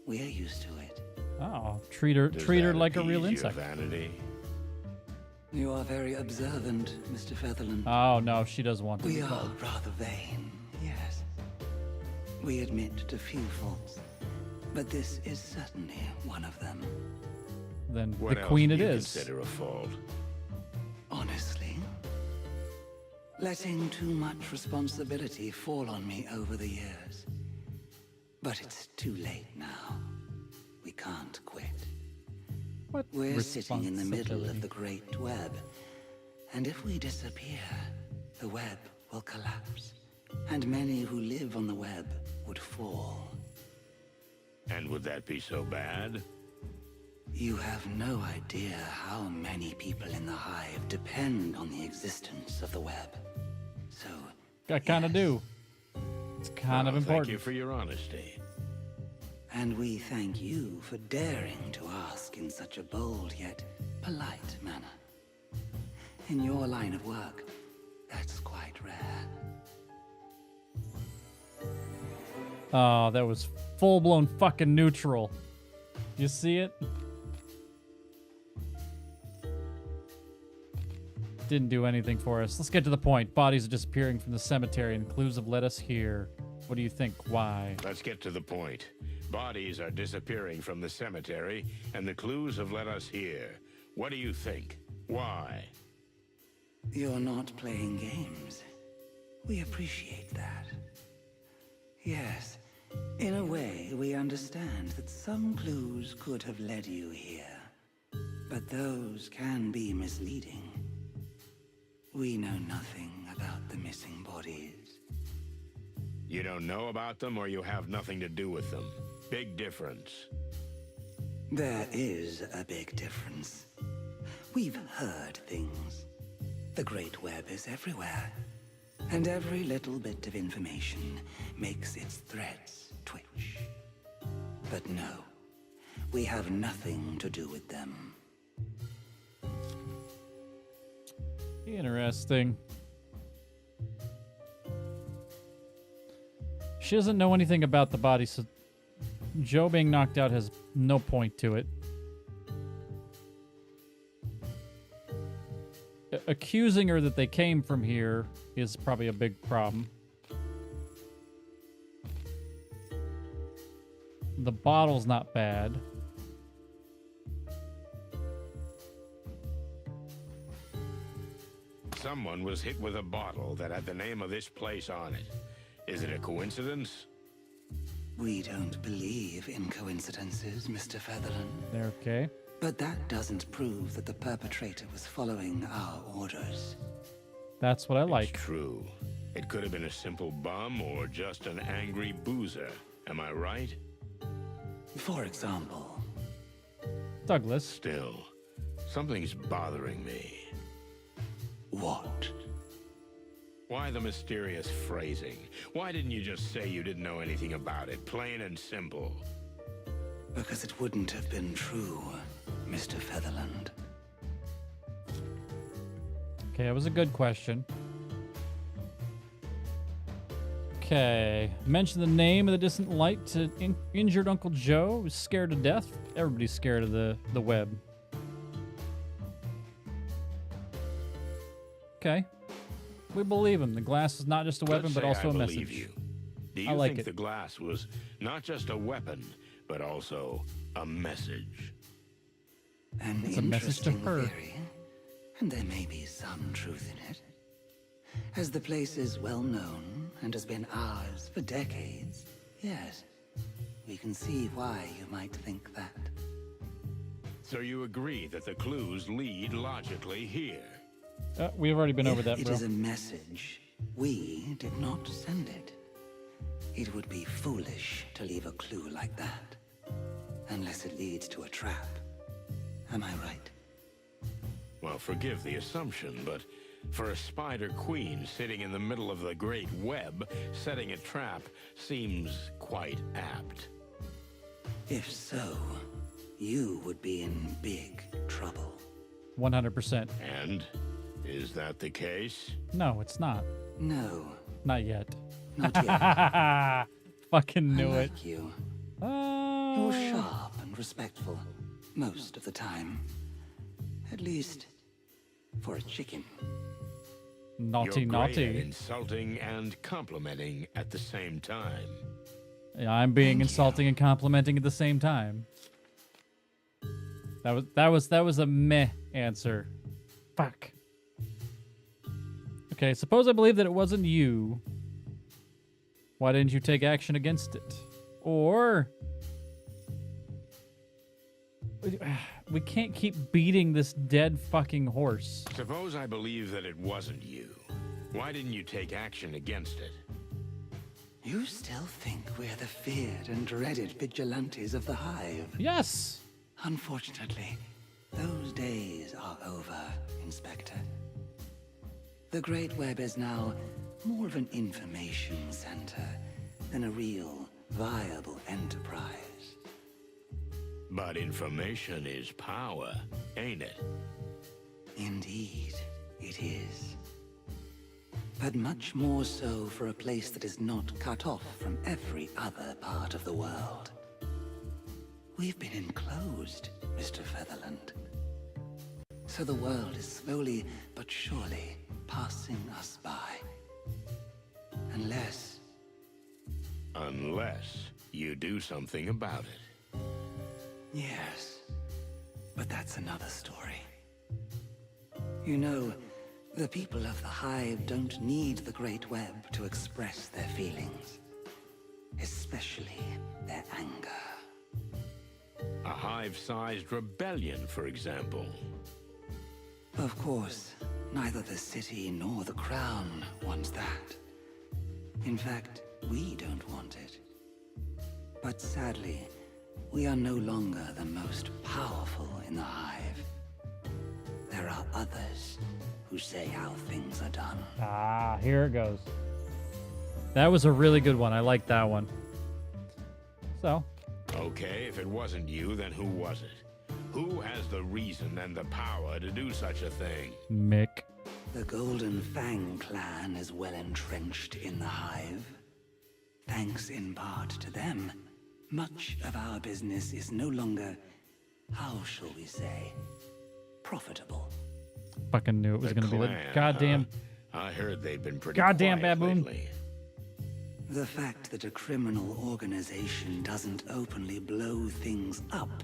we're used to it. Oh, treat her Does her that like a real appease your insect. vanity? You are very observant, Mr. Featherland. Oh no, she does want to We be are called. rather vain, yes. We admit to few faults, but this is certainly one of them. Then What the else Queen do it you is. consider a fault? Honestly, letting too much responsibility fall on me over the years. But it's too late now. We can't quit. What We're sitting in the middle of responsibility? the Great Web. And if we disappear, the web will collapse. And many who live on the web would fall. And would that be so bad? You have no idea how many people in the Hive depend on the existence of the web. I kind of do. It's kind of important. Thank you for your honesty. And we thank you for daring to ask in such a bold yet polite manner. In your line of work, that's quite rare. Oh, that was full-blown fucking neutral. You see it? Didn't do anything for us. Let's get to the point. Bodies are disappearing from the cemetery and clues have led us here. What do you think? Why? Let's get to the point. Bodies are disappearing from the cemetery, and the clues have led us here. What do you think? Why? You're not playing games. We appreciate that. Yes, in a way, we understand that some clues could have led you here. But those can be misleading. We know nothing about the missing bodies. You don't know about them, or you have nothing to do with them. Big difference. There is a big difference. We've heard things. The Great Web is everywhere. And every little bit of information makes its threads twitch. But no, we have nothing to do with them. Interesting. She doesn't know anything about the body, so Joe being knocked out has no point to it. Accusing her that they came from here is probably a big problem. The bottle's not bad. Someone was hit with a bottle that had the name of this place on it. Is it a coincidence? We don't believe in coincidences, Mr. Featherland. They're okay. But that doesn't prove that the perpetrator was following our orders. That's what I like. It's true. It could have been a simple bum or just an angry boozer. Am I right? For example, Douglas. Still, something's bothering me. what? Why the mysterious phrasing? Why didn't you just say you didn't know anything about it? Plain and simple. Because it wouldn't have been true, Mr. Featherland. Okay, that was a good question. Okay. Mention the name of the distant light to injured Uncle Joe. Was scared to death. Everybody's scared of the web. Okay. We believe him. The glass is not just a weapon, Let's but say also I a believe message. you. Do you I like think it. the glass was not just a weapon, but also a message? An It's a message to interesting her. theory, and there may be some truth in it. As the place is well known and has been ours for decades, yes, we can see why you might think that. So you agree that the clues lead logically here? We've already been over If that, it bro. is a message, we did not send it. It would be foolish to leave a clue like that, unless it leads to a trap. Am I right? Well, forgive the assumption, but for a spider queen sitting in the middle of the great web, setting a trap seems quite apt. If so, you would be in big trouble. 100%. And is that the case? No, it's not. No, Not yet. not yet. Fucking knew I it. like you. Oh. You're sharp and respectful, most of the time. At least, for a chicken. Naughty, You're great at naughty. insulting and complimenting at the same time. Yeah, I'm being Thank insulting and complimenting at the same time. That was a meh answer. Fuck. Okay, suppose I believe that it wasn't you. Why didn't you take action against it? Or we can't keep beating this dead fucking horse. Suppose I believe that it wasn't you. Why didn't you take action against it? You still think we're the feared and dreaded vigilantes of the Hive? Yes. Unfortunately, those days are over, Inspector. The Great Web is now More of an information center than a real, viable enterprise. But information is power, ain't it? Indeed, it is. But much more so for a place that is not cut off from every other part of the world. We've been enclosed, Mr. Featherland. So the world is slowly but surely passing us by. Unless you do something about it. yes, but that's another story. You know, the people of the Hive don't need the Great Web to express their feelings. Especially their anger. A hive-sized rebellion, for example. Of course, neither the city nor the crown wants that. In fact, we don't want it. But sadly, we are no longer the most powerful in the Hive. There are others who say how things are done. Ah, here it goes. That was a really good one. I like that one. So, Okay, if it wasn't you, then who was it? Who has the reason and the power to do such a thing? Mick. The Golden Fang clan is well entrenched in the Hive. Thanks in part to them, much of our business is no longer, how shall we say, profitable. Fucking knew it was The going to be the clan, goddamn I heard they've been pretty goddamn quiet baboon. lately. The fact that a criminal organization doesn't openly blow things up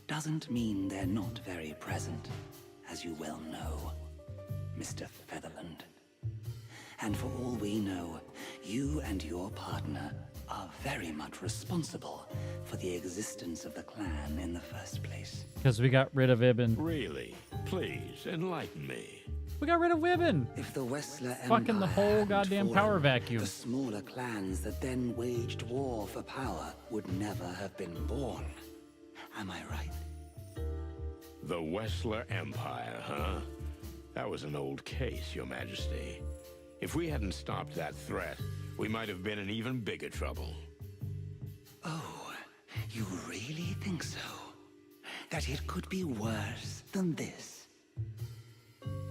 doesn't mean they're not very present, as you well know, Mr. Featherland. And for all we know, you and your partner are very much responsible for the existence of the clan in the first place. because we got rid of Ibn. Really? Please, enlighten me. We got rid of Ibn. If the Wessler Fucking the Empire whole hadn't goddamn fallen, power vacuum. the smaller clans that then waged war for power would never have been born. Am I right? The Wessler Empire, huh? That was an old case, Your Majesty. If we hadn't stopped that threat, we might have been in even bigger trouble. Oh, you really think so? That it could be worse than this?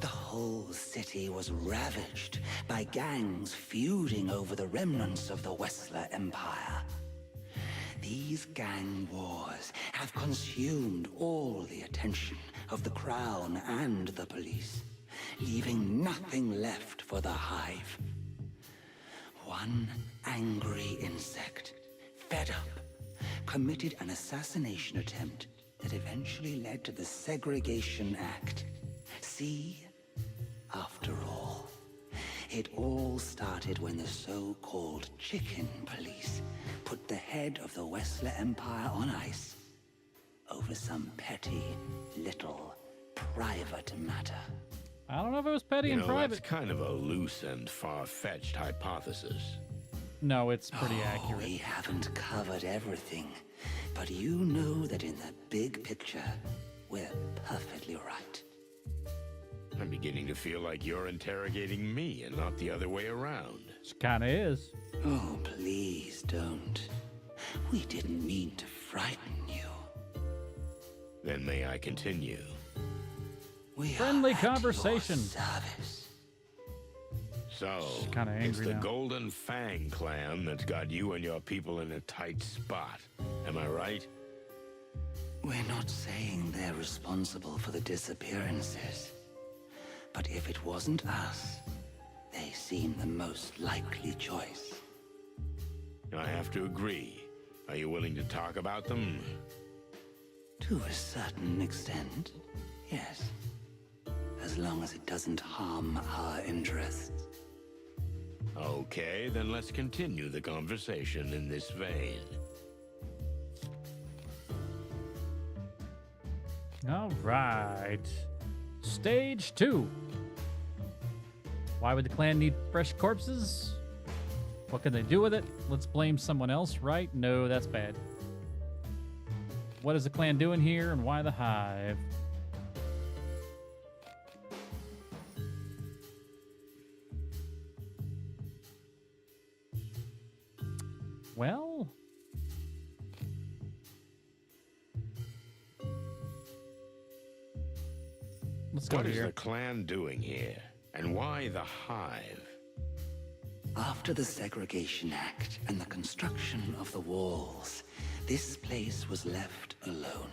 The whole city was ravaged by gangs feuding over the remnants of the Wessler Empire. These gang wars have consumed all the attention of the Crown and the police, leaving nothing left for the Hive. One angry insect, fed up, committed an assassination attempt that eventually led to the Segregation Act. See? After all, it all started when the so-called Chicken Police put the head of the Wessler Empire on ice over some petty, little, private matter. I don't know if it was petty You and know, private. that's kind of a loose and far-fetched hypothesis. No, it's pretty accurate. We haven't covered everything, but you know that in the big picture, we're perfectly right. I'm beginning to feel like you're interrogating me and not the other way around. It kind of is. Oh, please don't. We didn't mean to frighten you. Then may I continue? We Friendly are at your conversation. service. So, She's kinda it's angry the now. Golden Fang clan that's got you and your people in a tight spot. Am I right? We're not saying they're responsible for the disappearances. But if it wasn't us, they seem the most likely choice. I have to agree. Are you willing to talk about them? To a certain extent, yes. As long as it doesn't harm our interests. Okay, then let's continue the conversation in this vein. All right. Stage 2. Why would the clan need fresh corpses? What can they do with it? Let's blame someone else, right? No, that's bad. What is the clan doing here, and why the Hive? Well, let's go What is here. the clan doing here? And why the Hive? After the Segregation Act and the construction of the walls, this place was left alone.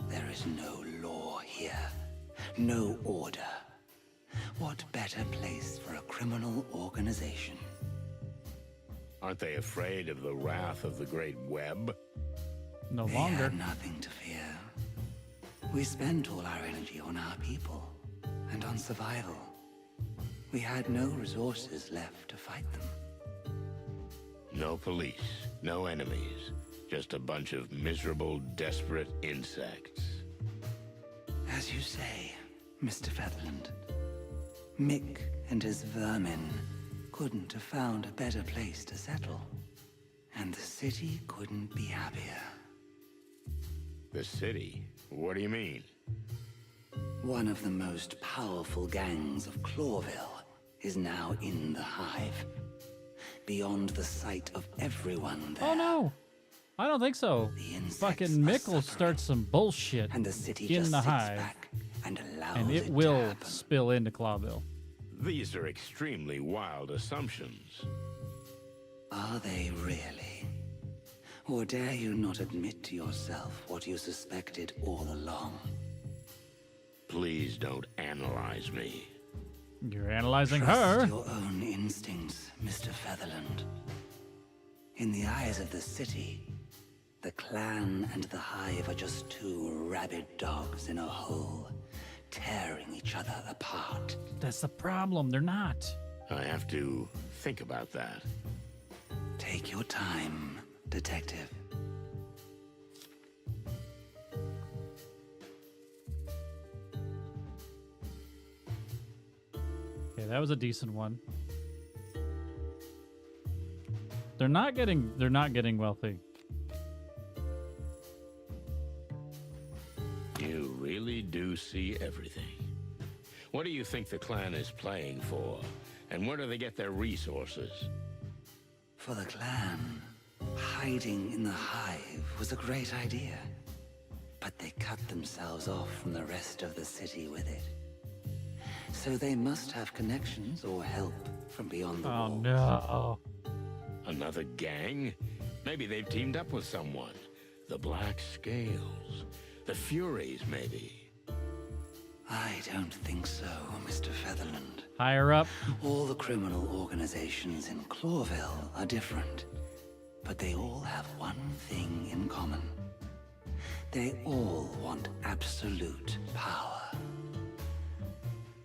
There is no law here, no order. What better place for a criminal organization? Aren't they afraid of the wrath of the Great Web? No They longer. had nothing to fear. We spent all our energy on our people and on survival. We had no resources left to fight them. No police, no enemies, just a bunch of miserable, desperate insects. As you say, Mr. Featherland, Mick and his vermin couldn't have found a better place to settle. And the city couldn't be happier. The city? What do you mean? One of the most powerful gangs of Clawville is now in the Hive. Beyond the sight of everyone there. Oh no, I don't think so. The insects Fucking are Mick will start suffering, some bullshit and the city in just the sits Hive, back and allows and it to will happen. spill into Clawville. These are extremely wild assumptions. Are they really? Or dare you not admit to yourself what you suspected all along? Please don't analyze me. You're analyzing Trust her. your own instincts, Mr. Featherland. In the eyes of the city, the clan and the Hive are just two rabid dogs in a hole, tearing each other apart. That's the problem. They're not. I have to think about that. Take your time, Detective. Okay, that was a decent one. They're not getting wealthy. You really do see everything. What do you think the clan is playing for? And where do they get their resources? For the clan, hiding in the Hive was a great idea. But they cut themselves off from the rest of the city with it. So they must have connections or help from beyond the Oh walls. no. Another gang? Maybe they've teamed up with someone. The Black Scales. The Furies, maybe. I don't think so, Mr. Featherland. Higher up. All the criminal organizations in Clawville are different, but they all have one thing in common. They all want absolute power.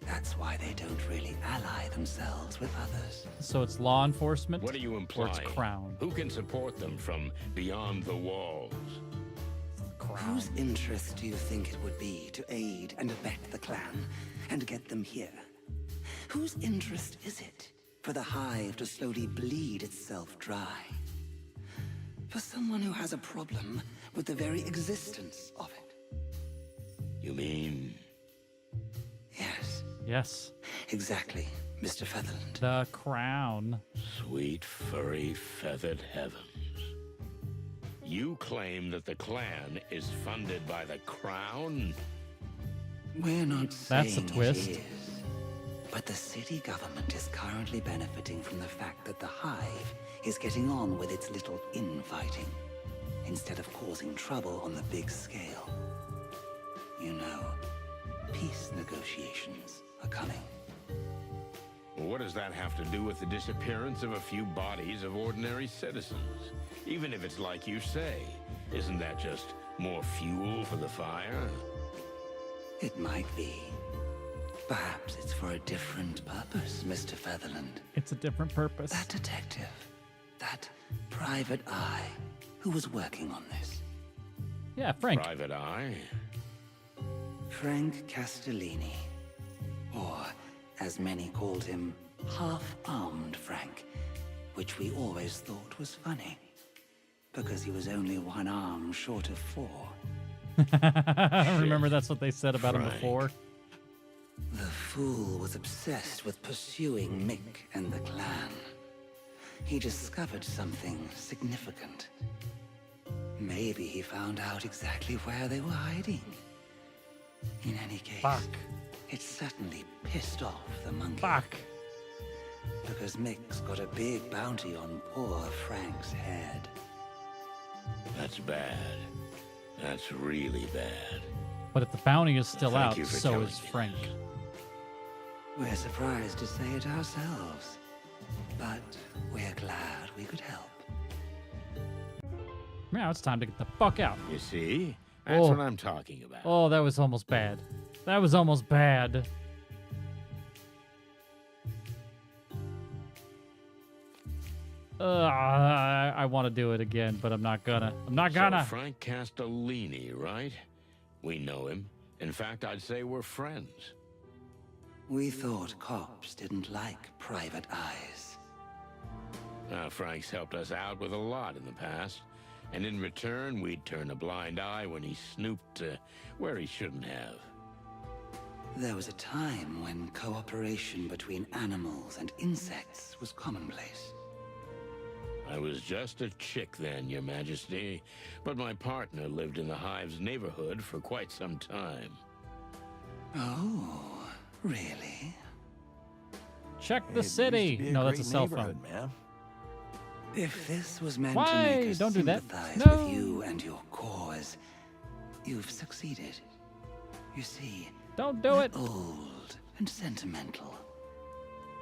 That's why they don't really ally themselves with others. So it's law enforcement. What are you Or implying? it's crown. Who can support them from beyond the walls? Whose interest do you think it would be to aid and abet the clan and get them here? Whose interest is it for the Hive to slowly bleed itself dry? For someone who has a problem with the very existence of it. You mean... Yes, Yes. exactly, Mr. Featherland. The crown. Sweet, furry, feathered heavens. You claim that the clan is funded by the crown? We're not That's a saying twist. it is. But the city government is currently benefiting from the fact that the Hive is getting on with its little infighting, instead of causing trouble on the big scale. You know, peace negotiations are coming. What does that have to do with the disappearance of a few bodies of ordinary citizens? Even if it's like you say, isn't that just more fuel for the fire? It might be. Perhaps it's for a different purpose, Mr. Featherland. It's a different purpose. That detective, that private eye, who was working on this. Yeah, Frank. Private Eye? Frank Castellini. Or, as many called him, half-armed Frank, which we always thought was funny, because he was only one arm short of 4. Remember that's what they said about him Frank. before? The fool was obsessed with pursuing Mick and the clan. he discovered something significant. Maybe he found out exactly where they were hiding. In any case, Fuck. it certainly pissed off the monkey. Fuck. Because Mick's got a big bounty on poor Frank's head. That's bad. That's really bad. But if the bounty is still Thank out, you for so telling is me Frank. We're surprised to say it ourselves, but we're glad we could help. Now it's time to get the fuck out. You see? That's Oh. what I'm talking about. Oh, that was almost bad. That was almost bad. I want to do it again, but I'm not gonna. I'm not gonna. So Frank Castellini, right? We know him. In fact, I'd say we're friends. We thought cops didn't like private eyes. Frank's helped us out with a lot in the past. And in return, we'd turn a blind eye when he snooped where he shouldn't have. There was a time when cooperation between animals and insects was commonplace. I was just a chick then, Your Majesty. But my partner lived in the Hive's neighborhood for quite some time. Oh, really? Check It the used to city. be No, that's a great cell phone. neighborhood, man. If this was meant Why? to make us Don't do that. sympathize No. with you and your cause, you've succeeded. You see, Don't do we're it. old and sentimental,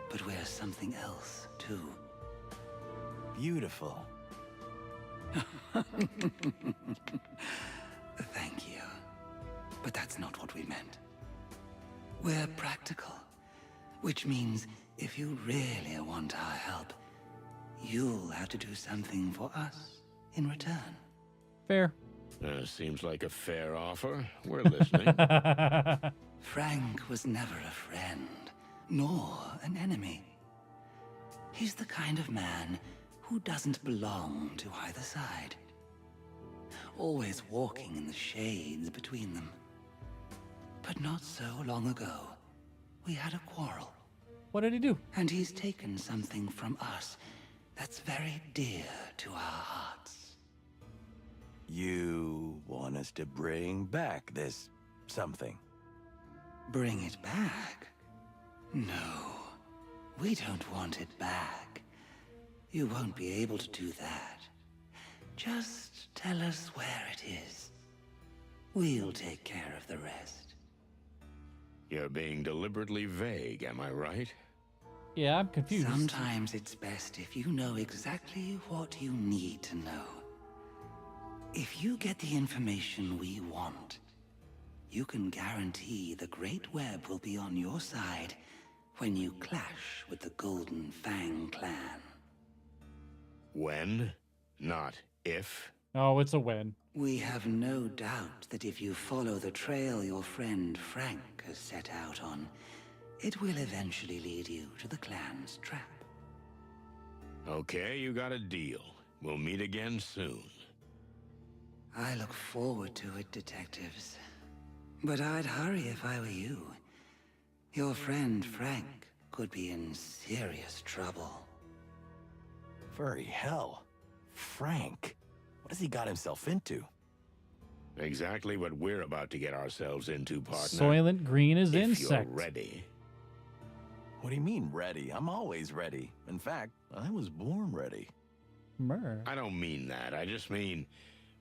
but we're something else too. Beautiful. Thank you, but that's not what we meant. We're practical, which means if you really want our help, you'll have to do something for us in return. Fair. Seems like a fair offer. We're listening. Frank was never a friend, nor an enemy. He's the kind of man who doesn't belong to either side. Always walking in the shades between them. But not so long ago, we had a quarrel. What did he do? And he's taken something from us that's very dear to our hearts. You want us to bring back this something? Bring it back? No, we don't want it back. You won't be able to do that. Just tell us where it is. We'll take care of the rest. You're being deliberately vague, am I right? Yeah, I'm confused. Sometimes it's best if you know exactly what you need to know. If you get the information we want, you can guarantee the Great Web will be on your side when you clash with the Golden Fang clan. When, not if. Oh, it's a win. We have no doubt that if you follow the trail your friend Frank has set out on, it will eventually lead you to the clan's trap. Okay, you got a deal. We'll meet again soon. I look forward to it, detectives. But I'd hurry if I were you. Your friend Frank could be in serious trouble. Furry hell. Frank. What has he got himself into? Exactly what we're about to get ourselves into, partner. Soylent Green is if insect. you're ready. What do you mean, ready? I'm always ready. In fact, I was born ready. Mer. I don't mean that. I just mean,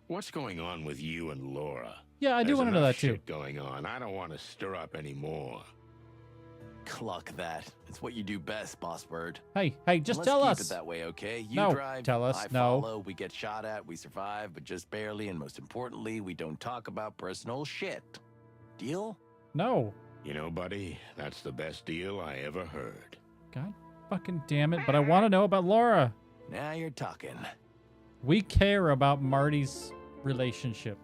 what's going on with you and Laura? Yeah, I do There's want to know enough that too. shit going on. I don't want to stir up any more. Cluck that. It's what you do best, Boss Bird. Hey, just Let's tell keep us. it that way, okay? You No, drive, tell us, I no. follow, we get shot at, we survive, but just barely, and most importantly, we don't talk about personal shit. Deal? No. You know, buddy, that's the best deal I ever heard. God fucking damn it, but I want to know about Laura. Now you're talking. We care about Marty's relationship.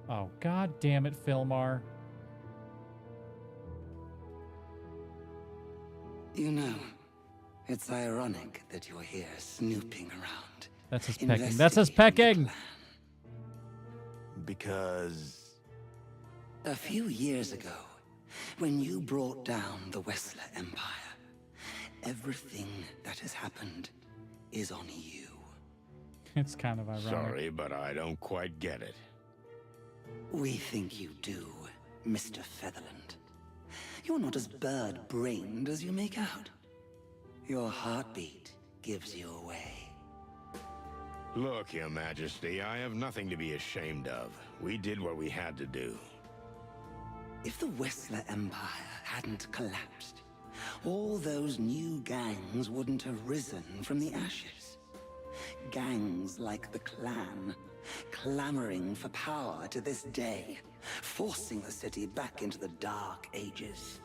Oh, god damn it, Philmar. You know, it's ironic that you're here snooping around. That's his pecking. That's his pecking. Because... A few years ago, when you brought down the Wessler Empire, Everything that has happened is on you. It's kind of ironic. Sorry, but I don't quite get it. We think you do, Mr. Featherland. You're not as bird-brained as you make out. Your heartbeat gives you away. Look, Your Majesty, I have nothing to be ashamed of. We did what we had to do. If the Whistler Empire hadn't collapsed, all those new gangs wouldn't have risen from the ashes. Gangs like the Clan, clamoring for power to this day, forcing the city back into the Dark Ages.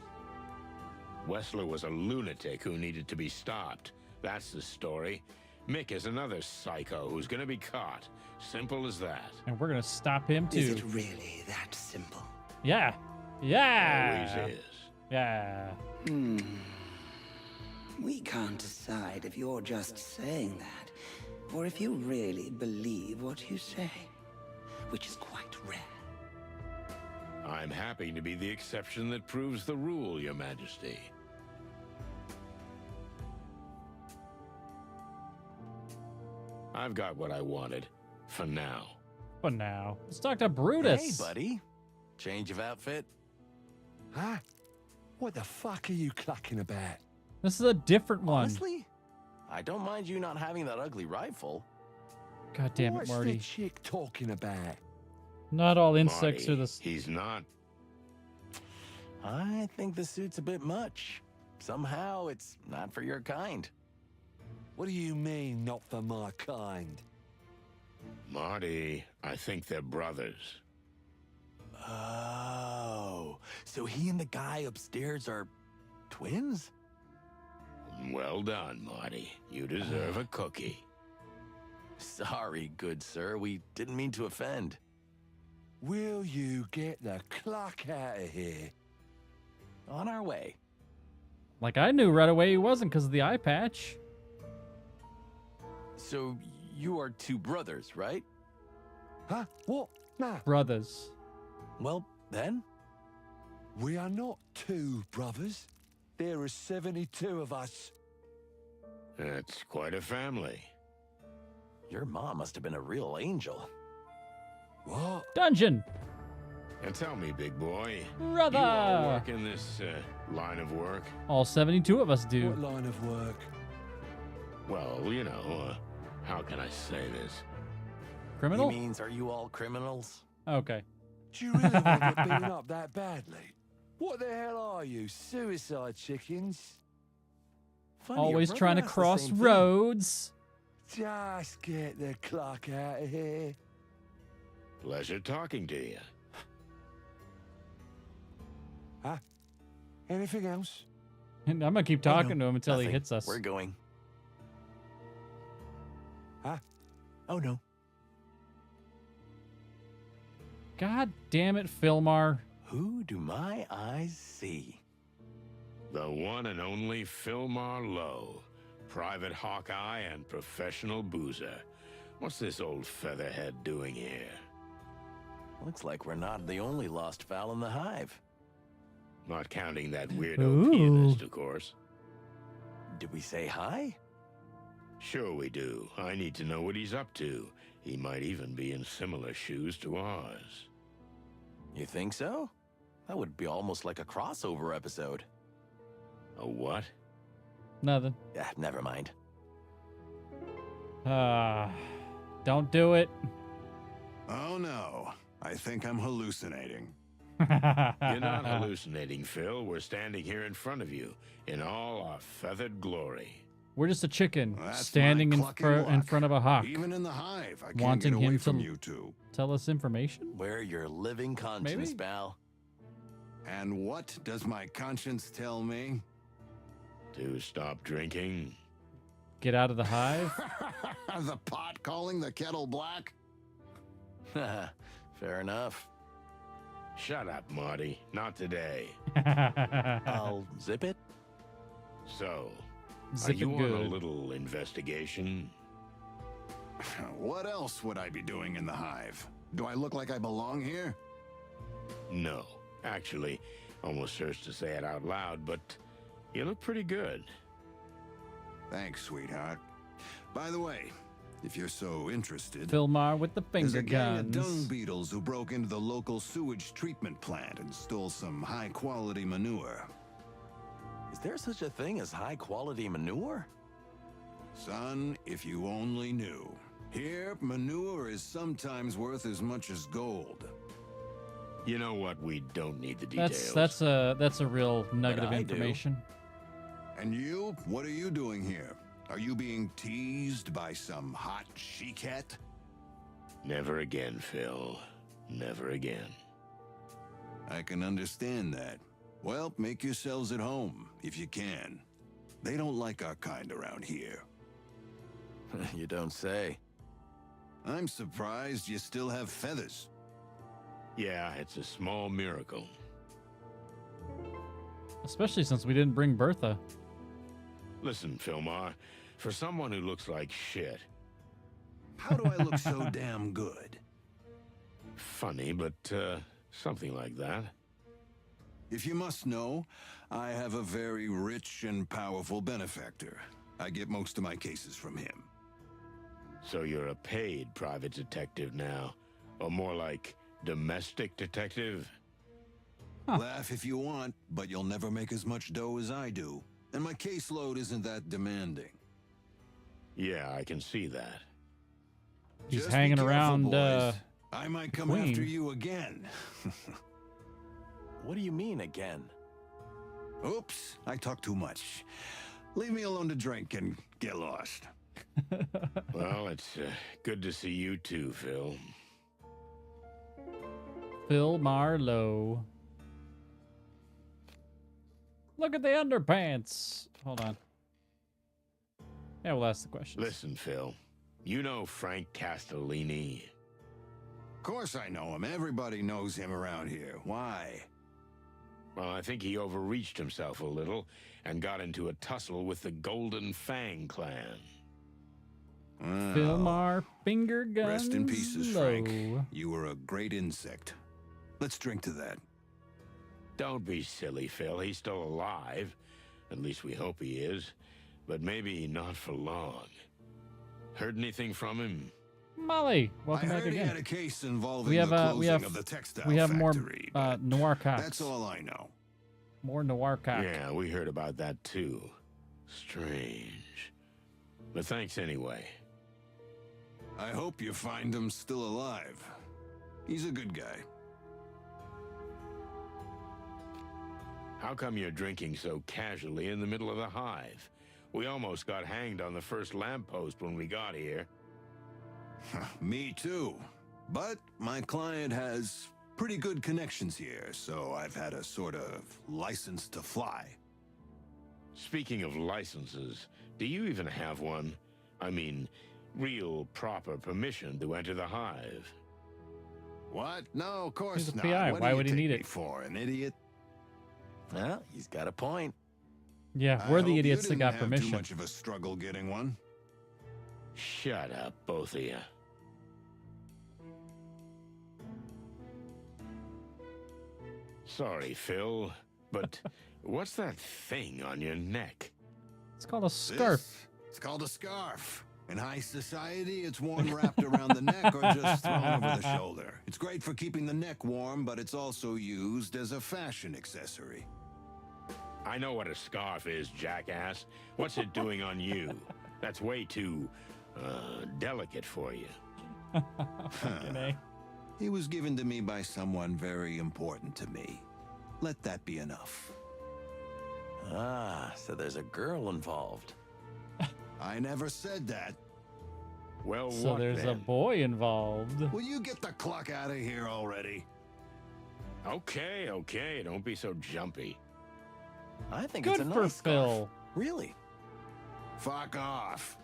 Wessler was a lunatic who needed to be stopped. That's the story. Mick is another psycho who's gonna be caught. Simple as that. And we're gonna stop him too. Is it really that simple? Yeah. Yeah. Always is. Yeah. We can't decide if you're just saying that, or if you really believe what you say, which is quite rare. I'm happy to be the exception that proves the rule, Your Majesty. I've got what I wanted. For now. But now, let's talk to Brutus. Hey, buddy. Change of outfit? Huh? What the fuck are you clucking about? This is a different one. Honestly, I don't mind you not having that ugly rifle. God damn it, What's Marty. the chick talking about? Not all insects Marty, are the s- He's not. I think the suit's a bit much. Somehow it's not for your kind. What do you mean, not for my kind? Marty, I think they're brothers. Oh, so he and the guy upstairs are twins? Well done, Marty. You deserve a cookie. Sorry, good sir. We didn't mean to offend. Will you get the cluck out of here? On our way. Like I knew right away he wasn't because of the eye patch. So you are two brothers, right? Huh? What? Nah, Brothers. Well, then. we are not two brothers. There are 72 of us. That's quite a family. Your mom must have been a real angel. What? Dungeon. And tell me, big boy, Brother. you all work in this line of work? All 72 of us do. What line of work? Well, you know, how can I say this? Criminal? He means, are you all criminals? Okay. Do you really want to get beaten up that badly? What the hell are you, suicide chickens? Funny, Always your trying to brother asked the cross same thing. roads. Just get the clock out of here. Pleasure talking to you. Huh? Anything else? And I'm gonna keep talking to him until he Nothing. hits us. We're going. Huh? Oh, no. God damn it, Philmar. Who do my eyes see? The one and only Philmar Lowe, private Hawkeye and professional boozer. What's this old featherhead doing here? Looks like we're not the only lost fowl in the hive. Not counting that weirdo Ooh. pianist, of course. Did we say hi? Sure we do. I need to know what he's up to. He might even be in similar shoes to ours. You think so? That would be almost like a crossover episode. A what? Nothing. Yeah, never mind. Don't do it. Oh no, I think I'm hallucinating. You're not hallucinating, Phil. We're standing here in front of you, in all our feathered glory. We're just a chicken That's standing my in, clucking luck. in front of a hawk, Even in the hive, I can't wanting get away him from to you two. tell us information. We're your living conscience, Maybe. pal. And what does my conscience tell me? To stop drinking? Get out of the hive. The pot calling the kettle black? Fair enough. Shut up, Marty. Not today. I'll zip it. So, Zip are it you on good. a little investigation? What else would I be doing in the hive? Do I look like I belong here? No. Actually, almost hurts to say it out loud, but you look pretty good. Thanks, sweetheart. By the way, if you're so interested, Philmar with the there's finger a gang of dung guns. beetles who broke into the local sewage treatment plant and stole some high-quality manure. Is there such a thing as high-quality manure? Son, if you only knew. Here, manure is sometimes worth as much as gold. You know what? We don't need the details. That's a real nugget of I do. information. And you? What are you doing here? Are you being teased by some hot she-cat? Never again, Phil. Never again. I can understand that. Well, make yourselves at home, if you can. They don't like our kind around here. You don't say. I'm surprised you still have feathers. Yeah, it's a small miracle. Especially since we didn't bring Bertha. Listen, Philmar, for someone who looks like shit, How do I look so damn good? funny, but something like that. If you must know, I have a very rich and powerful benefactor. I get most of my cases from him. So you're a paid private detective now, or more like domestic detective? Laugh if you want, but you'll never make as much dough as I do. And my caseload isn't that demanding. Yeah, I can see that. He's Just be hanging careful, around. boys. I might come Queen. after you again. What do you mean again? Oops, I talk too much. Leave me alone to drink and get lost. Well, it's good to see you too, Phil. Phil Marlowe. Look at the underpants. Hold on. Yeah, we'll ask the question. Listen, Phil, you know Frank Castellini? Of course I know him. Everybody knows him around here. Why? Well, I think he overreached himself a little and got into a tussle with the Golden Fang clan. Philmar finger guns. Rest in pieces, low. Frank. You were a great insect. Let's drink to that. Don't be silly, Phil. He's still alive. At least we hope he is. But maybe not for long. Heard anything from him? Molly, welcome I back heard he again. had a case involving We have the closing we have of the textile we have more factory, but noir cocks. that's all I know. More noir cock. Yeah, we heard about that too. Strange. But thanks anyway. I hope you find him still alive. He's a good guy. How come you're drinking so casually in the middle of the hive? We almost got hanged on the first lamppost when we got here. Me too. But my client has pretty good connections here, so I've had a sort of license to fly. Speaking of licenses, do you even have one? I mean, real proper permission to enter the hive. What? No, of course He's a not. PI. What Why do would you he take need me it? for, an idiot? Well, he's got a point. Yeah, I we're the hope idiots you that didn't got have permission. Too much of a struggle getting one. Shut up, both of you. Sorry, Phil, but what's that thing on your neck? It's called a scarf. It's called a scarf. In high society, it's worn wrapped around the neck or just thrown over the shoulder. It's great for keeping the neck warm, but it's also used as a fashion accessory. I know what a scarf is, jackass. What's it doing on you? That's way too, delicate for you. Fucking A. He was given to me by someone very important to me. Let that be enough. Ah, so there's a girl involved. I never said that. Well, So what there's a then? boy involved. Will you get the clock out of here already? Okay, okay, don't be so jumpy. I think Good it's a for nice scarf. Phil. Really? Fuck off.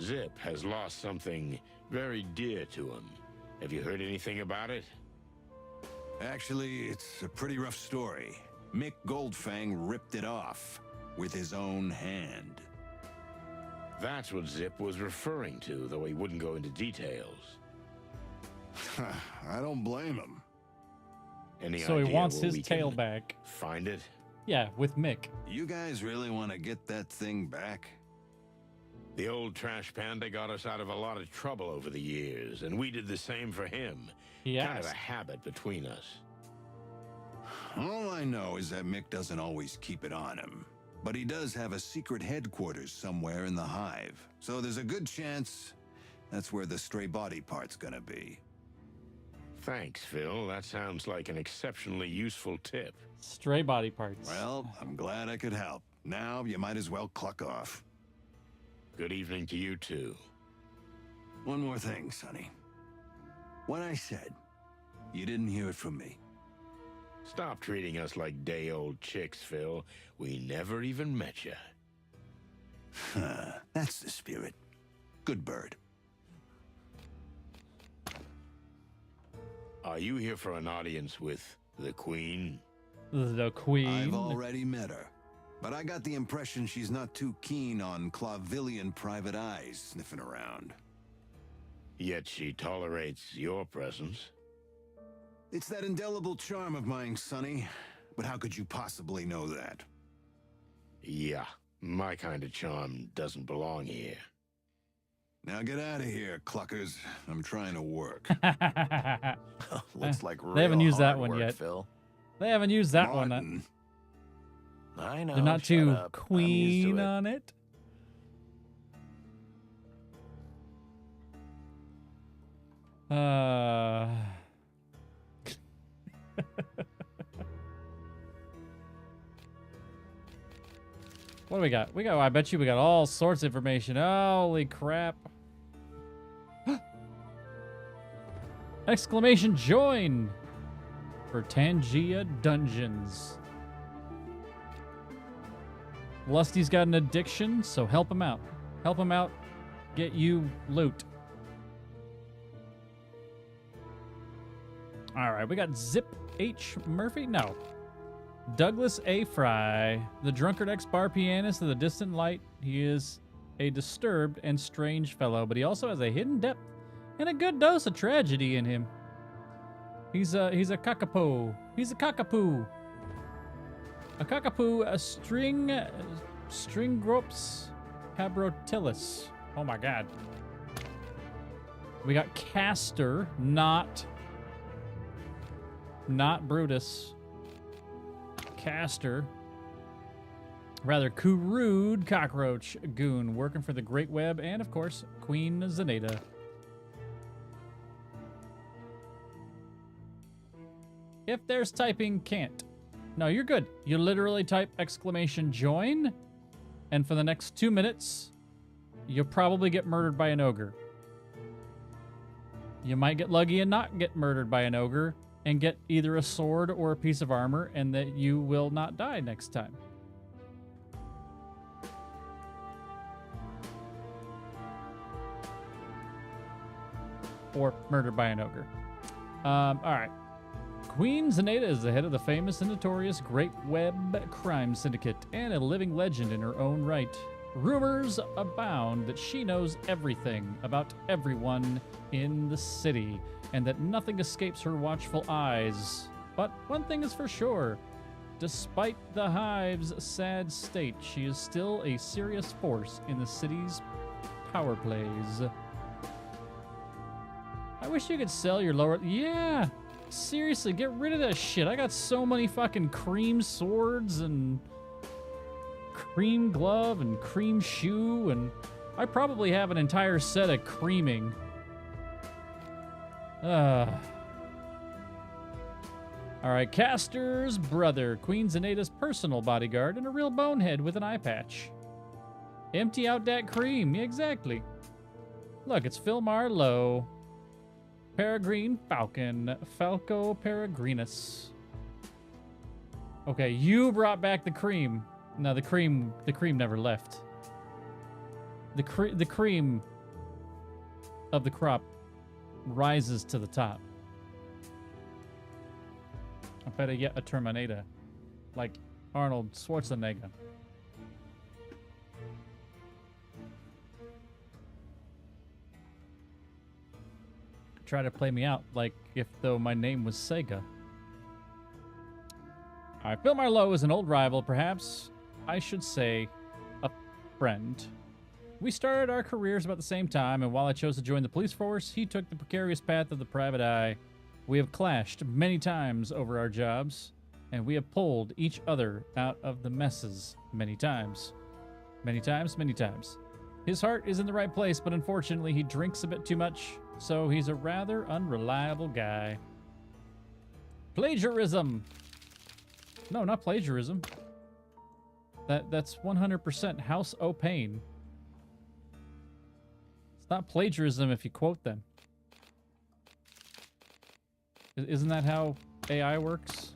Zip has lost something very dear to him. Have you heard anything about it? Actually, it's a pretty rough story. Mick Goldfang ripped it off with his own hand. That's what Zip was referring to, though he wouldn't go into details. I don't blame him. Any So he idea wants where his we tail can back. Find it? Yeah, with Mick. You guys really want to get that thing back? The old trash panda got us out of a lot of trouble over the years, and we did the same for him. He Kind of a asked. habit between us. All I know is that Mick doesn't always keep it on him. But he does have a secret headquarters somewhere in the Hive. So there's a good chance that's where the stray body part's gonna be. Thanks, Phil. That sounds like an exceptionally useful tip. Stray body parts. Well, I'm glad I could help. Now you might as well cluck off. Good evening to you, too. One more thing, Sonny. What I said, you didn't hear it from me. Stop treating us like day-old chicks, Phil. We never even met you. That's the spirit. Good bird. Are you here for an audience with the Queen? The Queen. I've already met her. But I got the impression she's not too keen on Clavillian private eyes sniffing around. Yet she tolerates your presence. It's that indelible charm of mine, Sonny. But how could you possibly know that? Yeah, my kind of charm doesn't belong here. Now get out of here, cluckers. I'm trying to work. Looks like real They haven't used that hard one work, yet. Phil. They haven't used that Martin. one. I know. They're not shut too up. I'm used to queen it. on it. What do we got? I bet you we got all sorts of information. Holy crap. Exclamation join for Tangia Dungeons. Lusty's got an addiction, so help him out. Help him out. Get you loot. All right, we got Zip H. Murphy. No. Douglas A. Fry, the drunkard ex-bar pianist of the distant light. He is a disturbed and strange fellow, but he also has a hidden depth and a good dose of tragedy in him. He's a cockapoo. He's a cockapoo. A cockapoo, a Stringrops cabrotillus. Oh my god. We got Castor, not Brutus. Castor. Rather Kurude Cockroach Goon, working for the Great Web, and of course, Queen Zaneta. If there's typing, can't. No, you're good. You literally type exclamation join, and for the next 2 minutes, you'll probably get murdered by an ogre. You might get lucky and not get murdered by an ogre, and get either a sword or a piece of armor, and that you will not die next time. Or murdered by an ogre. Alright. Queen Zaneta is the head of the famous and notorious Great Web Crime Syndicate, and a living legend in her own right. Rumors abound that she knows everything about everyone in the city, and that nothing escapes her watchful eyes. But one thing is for sure. Despite the Hive's sad state, she is still a serious force in the city's power plays. I wish you could sell your lower... Yeah! Seriously, get rid of that shit. I got so many fucking cream swords and cream glove and cream shoe, and I probably have an entire set of creaming. Alright, Castor's brother, Queen Zaneta's personal bodyguard, and a real bonehead with an eye patch. Empty out that cream, yeah, exactly. Look, it's Phil Marlowe. Peregrine Falcon, Falco Peregrinus. Okay, you brought back the cream. No, the cream never left. The cream of the crop rises to the top. I better get a Terminator, like Arnold Schwarzenegger. Try to play me out like if though my name was Sega. All right, Bill Marlowe is an old rival, perhaps I should say a friend. We started our careers about the same time, and while I chose to join the police force, he took the precarious path of the private eye. We have clashed many times over our jobs, and we have pulled each other out of the messes many times. Many times, many times. His heart is in the right place, but unfortunately he drinks a bit too much, so he's a rather unreliable guy. Plagiarism! No, not plagiarism. That's 100% House O'Pain. It's not plagiarism if you quote them. Isn't that how AI works?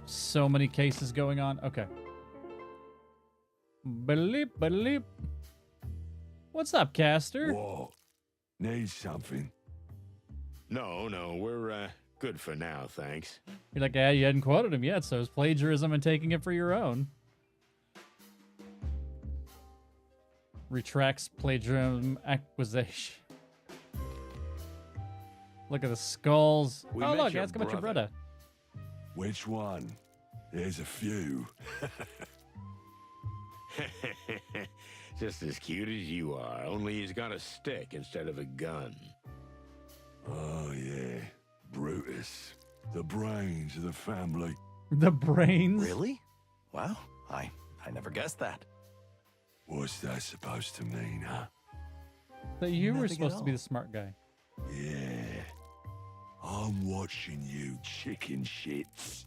So many cases going on. Okay. Bleep, bleep. What's up, Caster? Whoa. Need something? No, we're good for now, thanks. You're like, yeah, you hadn't quoted him yet, so it's plagiarism and taking it for your own. Retracts plagiarism accusation. Look at the skulls. We oh, met look, your ask about your brother. brother. Which one? There's a few. Just as cute as you are, only he's got a stick instead of a gun. Oh, yeah. Brutus. The brains of the family. The brains? Really? Wow, I never guessed that. What's that supposed to mean, huh? That you were Nothing at supposed to be all. the smart guy. Yeah. I'm watching you, chicken shits.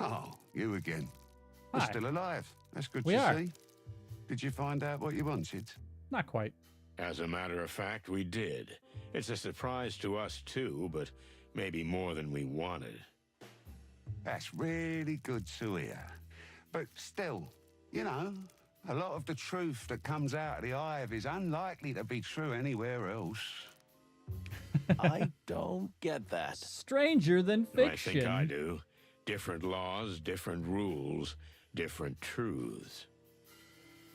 Oh, you again. We're Hi. still alive. That's good We to are. see. Did you find out what you wanted? Not quite. As a matter of fact, we did. It's a surprise to us, too, but maybe more than we wanted. That's really good to hear. But still, you know, a lot of the truth that comes out of the Hive is unlikely to be true anywhere else. I don't get that. Stranger than fiction. I think I do. Different laws, different rules, different truths.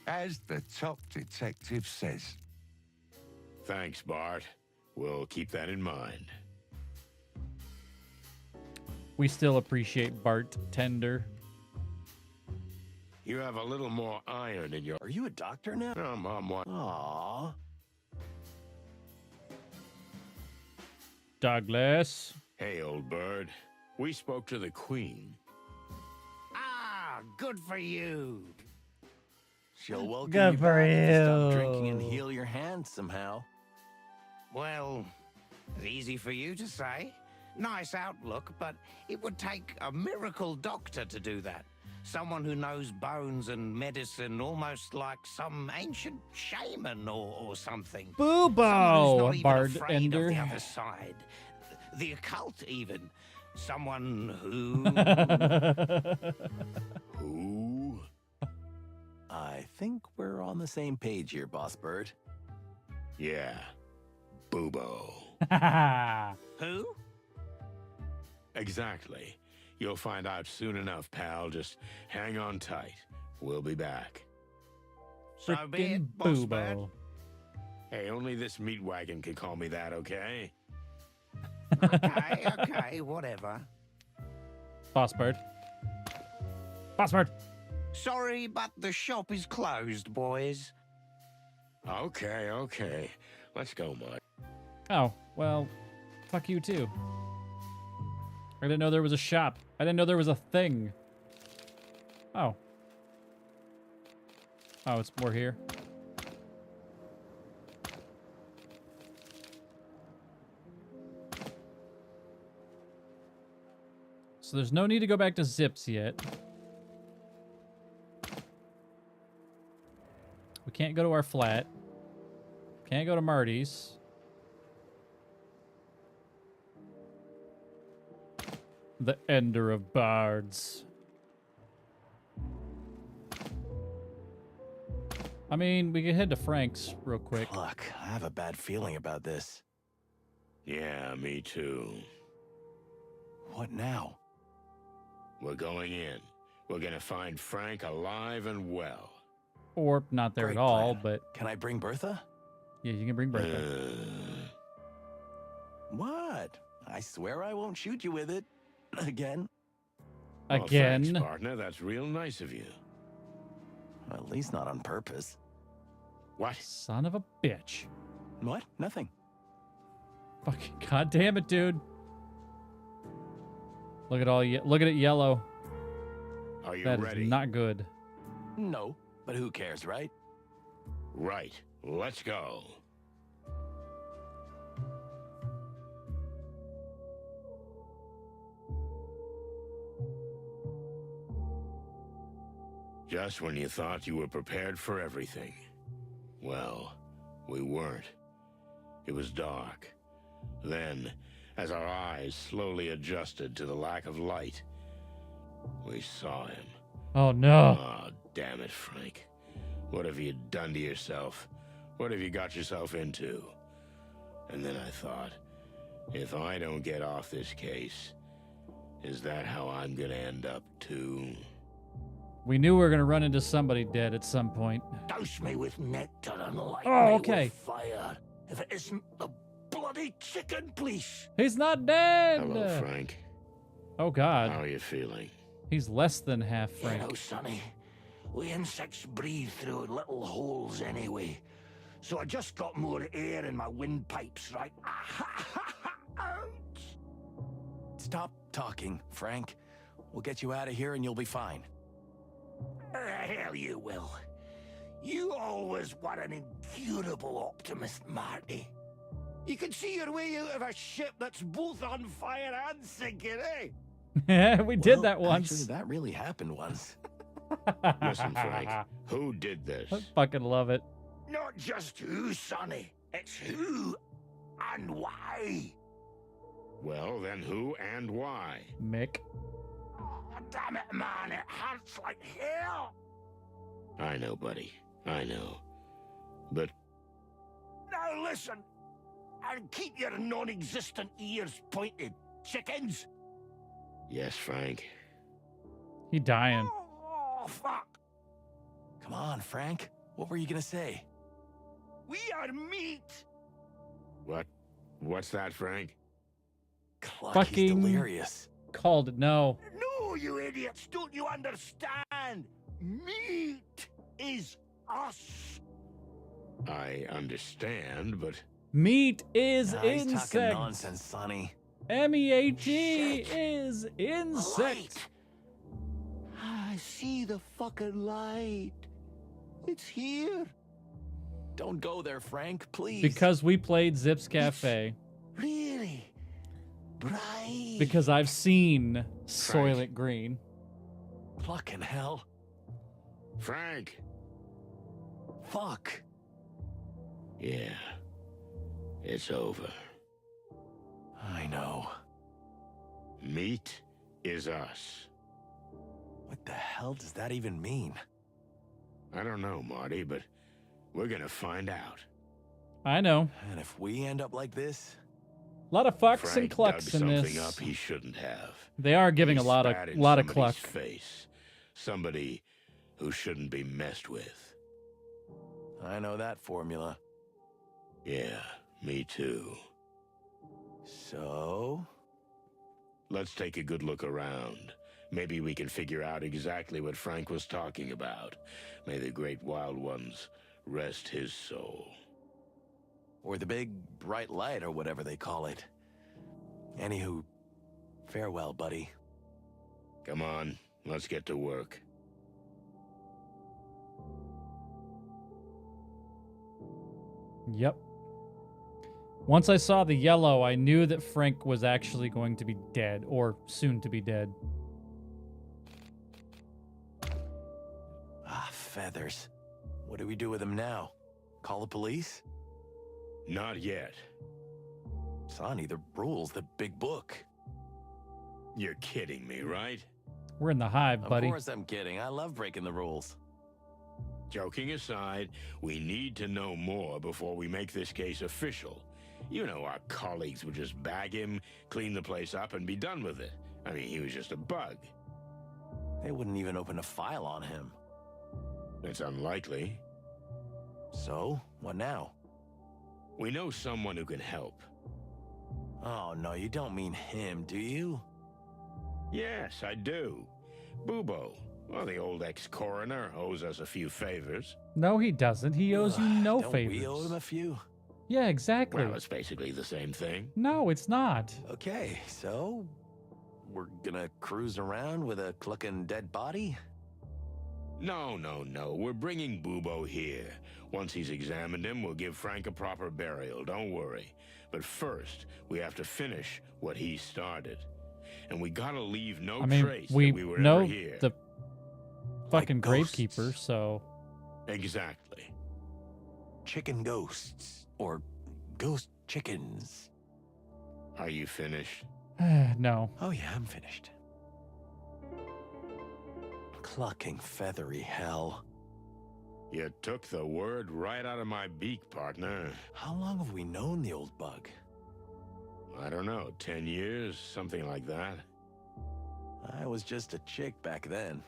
As the top detective says. Thanks, Bart. We'll keep that in mind. We still appreciate Bart Tender. You have a little more iron in your... Are you a doctor now? I'm what? Aww. Douglas. Hey, old bird. We spoke to the Queen. Ah, good for you. She'll welcome Good you for back if you stop drinking and you. heal your hands somehow. Well, easy for you to say. Nice outlook, but it would take a miracle doctor to do that. Someone who knows bones and medicine almost like some ancient shaman or something. Someone who's Boobo, not even Bard afraid of Ender. the other side. The occult, even. Someone who... Who? I think we're on the same page here, Boss Bird. Yeah. Boobo. Who? Exactly. You'll find out soon enough, pal. Just hang on tight. We'll be back. So be Frickin' it, Boss Bird. Boobo. Hey, only this meat wagon can call me that, okay? Okay, whatever. Boss Bird. Boss Bird. Sorry, but the shop is closed, boys. Okay. Let's go, Mike. Oh, well, fuck you too. I didn't know there was a shop. I didn't know there was a thing. Oh. Oh, it's more here. So there's no need to go back to Zips yet. We can't go to our flat. Can't go to Marty's. The Ender of Bards. I mean, we can head to Frank's real quick. Look, I have a bad feeling about this. Yeah, me too. What now? We're going in. We're gonna find Frank alive and well. Or not there Great at all, plan. but Can I bring Bertha? yeah, you can bring Bertha. What? I swear I won't shoot you with it. Again. Well, Again. thanks, partner. That's real nice of you. At least not on purpose. What? Son of a bitch. What? Nothing. Fucking goddamn it, dude. Look at look at it yellow. Are you That ready? is not good. No, but who cares, right? Right. Let's go. Just when you thought you were prepared for everything. Well, we weren't. It was dark. Then, as our eyes slowly adjusted to the lack of light, we saw him. Oh no. Oh, damn it, Frank. What have you done to yourself? What have you got yourself into? And then I thought, if I don't get off this case, is that how I'm gonna end up too? We knew we were gonna run into somebody dead at some point. Douse me with nectar and light Oh, me okay. with fire. If it isn't the bloody chicken, please. He's not dead. Hello, Frank. Oh God. How are you feeling? He's less than half Frank. You know, Sonny, we insects breathe through little holes anyway. So I just got more air in my windpipes, right? Stop talking, Frank. We'll get you out of here and you'll be fine. Hell you will. You always were an incurable optimist, Marty. You can see your way out of a ship that's both on fire and sinking, eh? We did Well, that once. Actually, that really happened once. Listen, Frank, who did this? I fucking love it. Not just who, Sonny. It's who and why. Well, then who and why? Mick. Oh, damn it, man. It hurts like hell. I know, buddy. I know. But Now listen. And keep your non-existent ears pointed, chickens. yes, Frank. He dying. Oh, fuck. Come on, Frank. What were you gonna say? We are meat. What's that, Frank? Cluck, Fucking- he's delirious. Called it. No. No, you idiots. Don't you understand? Meat is us. I understand, but Meat is Nah, he's talking insect. nonsense, Sonny. MEAT Shit. is insect. Light. I see the fucking light. It's here. Don't go there, Frank, please. Because we played Zips Cafe. Really bright. Because I've seen Soylent Green. Fucking hell. Frank. Fuck. Yeah. It's over. I know. Meat is us. What the hell does that even mean? I don't know, Marty, but we're gonna find out. I know. And if we end up like this, A lot of fucks Frank and clucks dug in something this. up he shouldn't have. They are giving He a lot spat of in lot of somebody's cluck. face. Somebody who shouldn't be messed with. I know that formula. Yeah, me too. So, Let's take a good look around. Maybe we can figure out exactly what Frank was talking about. May the great wild ones rest his soul. or the big bright light or whatever they call it. Anywho, farewell, buddy. Come on, let's get to work. Yep. Once I saw the yellow, I knew that Frank was actually going to be dead, or soon to be dead. Ah, feathers. What do we do with them now? Call the police? Not yet. Sonny, the rules, the big book. You're kidding me, right? We're in the hive, buddy. Of course I'm kidding. I love breaking the rules. Joking aside, we need to know more before we make this case official. You know, our colleagues would just bag him, clean the place up, and be done with it. I mean, he was just a bug. They wouldn't even open a file on him. It's unlikely. So, what now? We know someone who can help. Oh, no, you don't mean him, do you? Yes, I do. Bubo. Well, the old ex-coroner owes us a few favors. No, he doesn't. He owes you no Don't favors. we owe him a few? Yeah, exactly. Well, it's basically the same thing. No, it's not. Okay, so we're gonna cruise around with a clucking dead body? No. We're bringing Bubo here. Once he's examined him, we'll give Frank a proper burial. Don't worry. But first, we have to finish what he started. And we gotta leave no trace we that we were know ever here. the fucking Like ghosts. gravekeeper, so Exactly. Chicken ghosts. Or ghost chickens. Are you finished? no. Oh yeah, I'm finished. Clucking feathery hell. You took the word right out of my beak, partner. How long have we known the old bug? I don't know, 10 years, something like that. I was just a chick back then.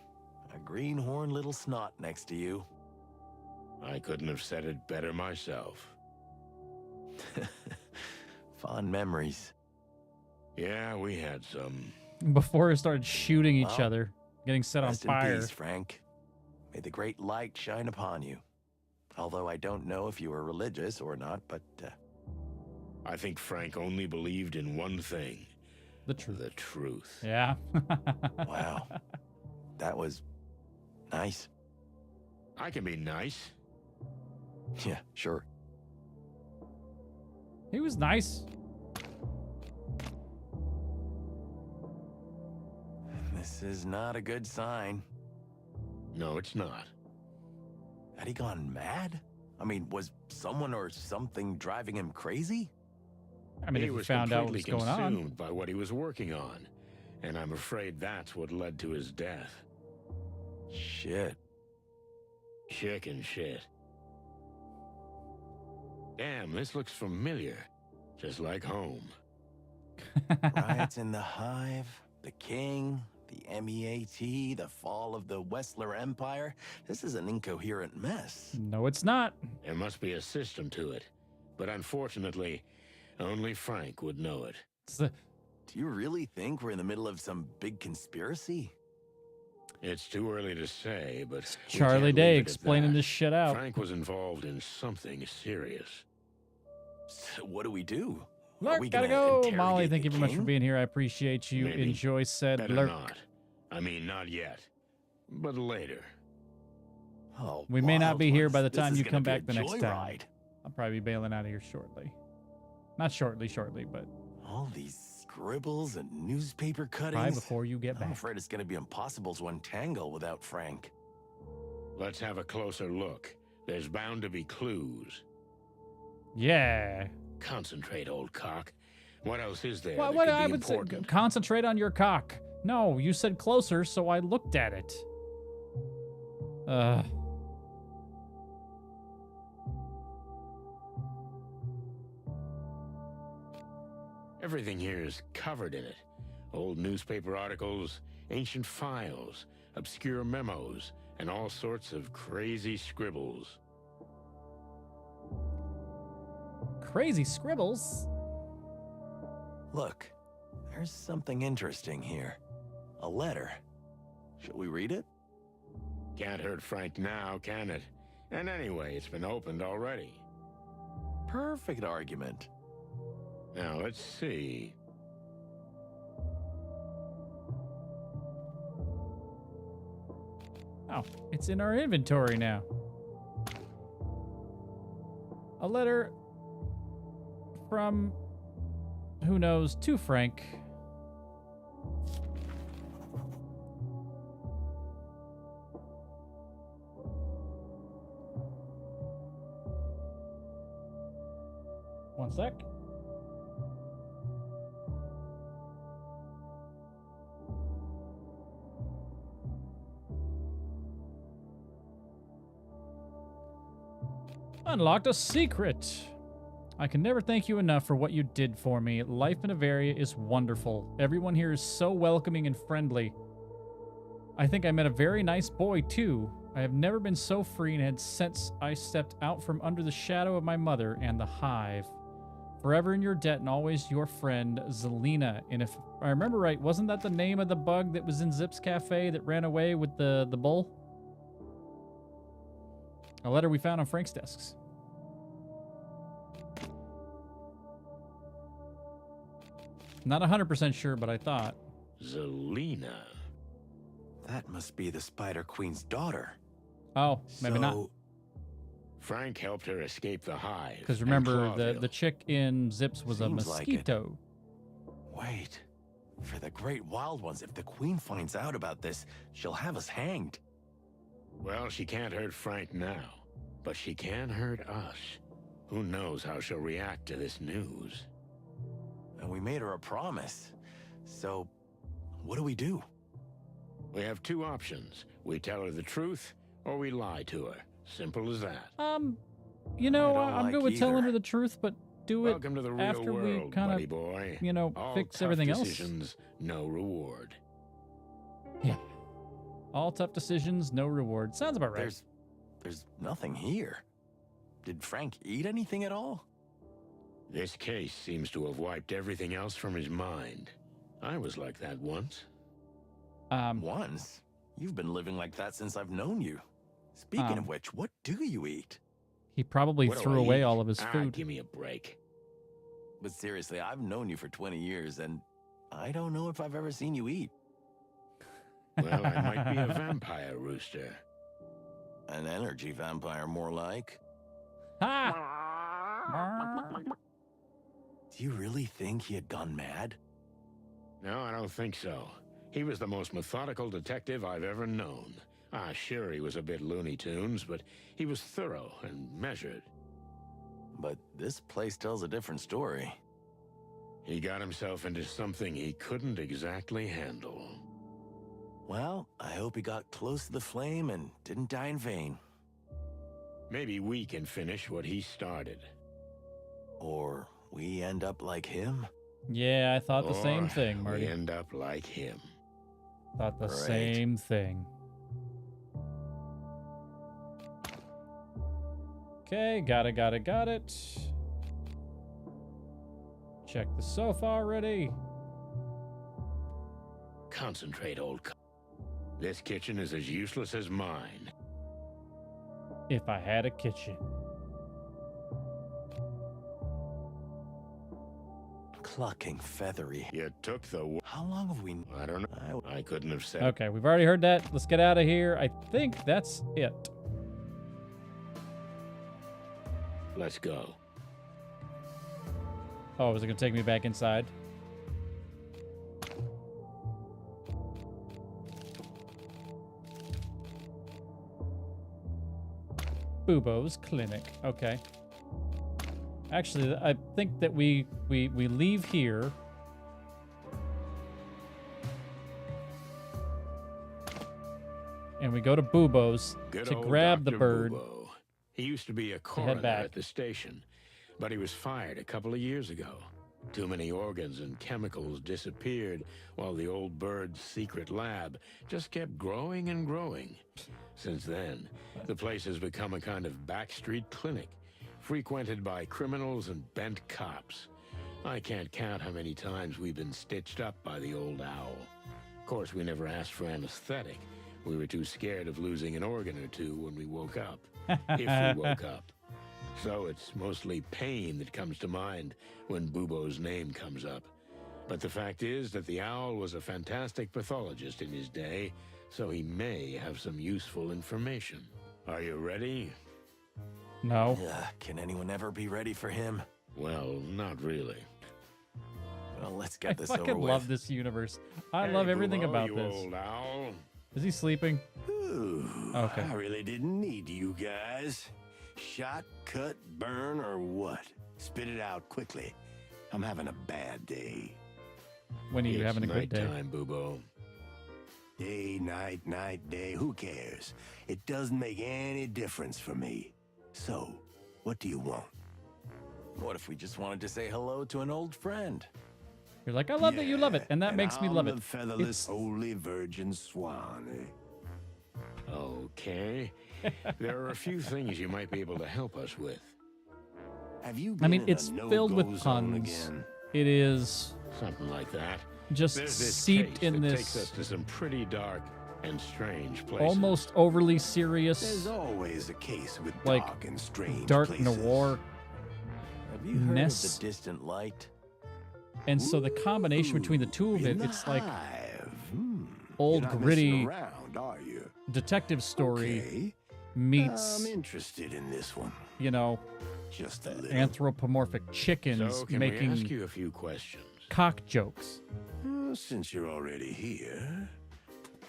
A greenhorn little snot next to you. I couldn't have said it better myself. Fond memories. Yeah, we had some. Before we started shooting each Well, other, getting set on Rest in fire. peace, Frank. May the great light shine upon you. Although I don't know if you were religious or not, but I think Frank only believed in one thing. The truth. The truth. Yeah. wow. That was nice. I can be nice. Yeah, sure. He was nice. This is not a good sign. No, it's not. Had he gone mad? I mean, was someone or something driving him crazy? I mean, He if you was found out what was completely going on. consumed by what he was working on. And I'm afraid that's what led to his death. Shit. Chicken shit. Damn, this looks familiar. Just like home. Riots in the Hive, the King, the MEAT, the fall of the Wessler Empire. This is an incoherent mess. No, it's not. There must be a system to it. But unfortunately, only Frank would know it. It's the, Do you really think we're in the middle of some big conspiracy? It's too early to say, but we Charlie can't Day leave it at explaining that. this shit out. Frank was involved in something serious. So what do we do? Lurk, we gotta gonna go. interrogate Molly, the thank you very much for king? being here. I appreciate you. Maybe. Enjoy said Better lurk. not. I mean, not yet. But later. Oh, We may not wild be here ones. by the This time is you gonna come be a back the next time. joyride. I'll probably be bailing out of here shortly. Not shortly, but All these scribbles and newspaper cuttings. probably before you get I'm back. afraid it's going to be impossible to untangle without Frank. Let's have a closer look. There's bound to be clues. Yeah. Concentrate, old cock. What else is there What, that what could I be would say, important? concentrate on your cock. No, you said closer, so I looked at it. Everything here is covered in it. Old newspaper articles, ancient files, obscure memos, and all sorts of crazy scribbles. Crazy scribbles. Look, there's something interesting here. A letter. Shall we read it? Can't hurt Frank now, can it? And anyway, it's been opened already. Perfect argument. Now, let's see. Oh, it's in our inventory now. A letter from, who knows, to Frank. One sec. Unlocked a secret. I can never thank you enough for what you did for me. Life in Avaria is wonderful. Everyone here is so welcoming and friendly. I think I met a very nice boy, too. I have never been so free and had since I stepped out from under the shadow of my mother and the Hive. Forever in your debt and always your friend, Zelina. And if I remember right, wasn't that the name of the bug that was in Zip's cafe that ran away with the bull? A letter we found on Frank's desks. Not 100% sure, but I thought. Zelina. That must be the Spider Queen's daughter. Oh, maybe not. So, Frank helped her escape the Hive. Because and remember, Clawville. the chick in Zips was a Seems like it. mosquito. wait. For the Great Wild Ones, if the Queen finds out about this, she'll have us hanged. Well, she can't hurt Frank now, but she can hurt us. Who knows how she'll react to this news? And we made her a promise. So, what do we do? We have two options. We tell her the truth, or we lie to her. Simple as that. You know, I don't I'm like good with telling either. her the truth, but do it Welcome to the real after we world, kind buddy of, boy. you know, All fix tough everything else. decisions, no reward. Yeah. All tough decisions, no reward. Sounds about right. There's nothing here. Did Frank eat anything at all? This case seems to have wiped everything else from his mind. I was like that once. Once? You've been living like that since I've known you. Speaking of which, what do you eat? He probably What do threw I away eat? all of his food. Give me a break. But seriously, I've known you for 20 years, and I don't know if I've ever seen you eat. Well, I might be a vampire, Rooster. An energy vampire, more like. Ha! Do you really think he had gone mad? No, I don't think so. He was the most methodical detective I've ever known. Sure, he was a bit Looney Tunes, but he was thorough and measured. But this place tells a different story. He got himself into something he couldn't exactly handle. Well, I hope he got close to the flame and didn't die in vain. Maybe we can finish what he started. Or we end up like him? Yeah, I thought the same Or thing, Marty. We end up like him. Thought the Right. same thing. Okay, got it. Check the sofa already. Concentrate, This kitchen is as useless as mine. If I had a kitchen. Clucking feathery. You took the... How long have we... I don't know. I couldn't have said... Okay, we've already heard that. Let's get out of here. I think that's it. Let's go. Oh, is it going to take me back inside? Bubo's Clinic. Okay. Actually, I think that we leave here. And we go to Bubo's Good to old grab the Dr. bird. Bubo. He used to be a coroner back. at the station, but he was fired a couple of years ago. Too many organs and chemicals disappeared while the old bird's secret lab just kept growing and growing. Since then, the place has become a kind of backstreet clinic, frequented by criminals and bent cops. I can't count how many times we've been stitched up by the old owl. Of course, we never asked for anesthetic. We were too scared of losing an organ or two when we woke up. If we woke up. So it's mostly pain that comes to mind when Bubo's name comes up. But the fact is that the owl was a fantastic pathologist in his day, so he may have some useful information. Are you ready? No. Can anyone ever be ready for him? Well, not really. Well, let's I get this over fucking with. love this universe. I Hey, love everything Bubo, about you this. old owl. Is he sleeping? Ooh, Okay. I really didn't need you guys. Shot, cut, burn, or what? Spit it out quickly. I'm having a bad day. When are you It's having a good day? nighttime, Bubo. Day, night, night, day, who cares? It doesn't make any difference for me. So, what do you want? What if we just wanted to say hello to an old friend? You're like, I love that you love it, and that makes me love I'm it. the featherless It's- holy virgin swan, eh? okay? There are a few things you might be able to help us with. Have you I been mean, in it's a filled no-go with zone puns. again? It is Something like that. just There's this seeped case in that takes us this to some pretty dark and strange places. almost overly There's serious, always a case with like, dark and strange dark places. noir. Have you heard Ness. of the distant light? And so the combination between the two of In it, the it's like Hive. old, You're not gritty messing around, are you? detective story Okay. meets, I'm interested in this one. you know, Just a little. anthropomorphic chickens So, can we ask making you a few questions? cock jokes. Since you're already here.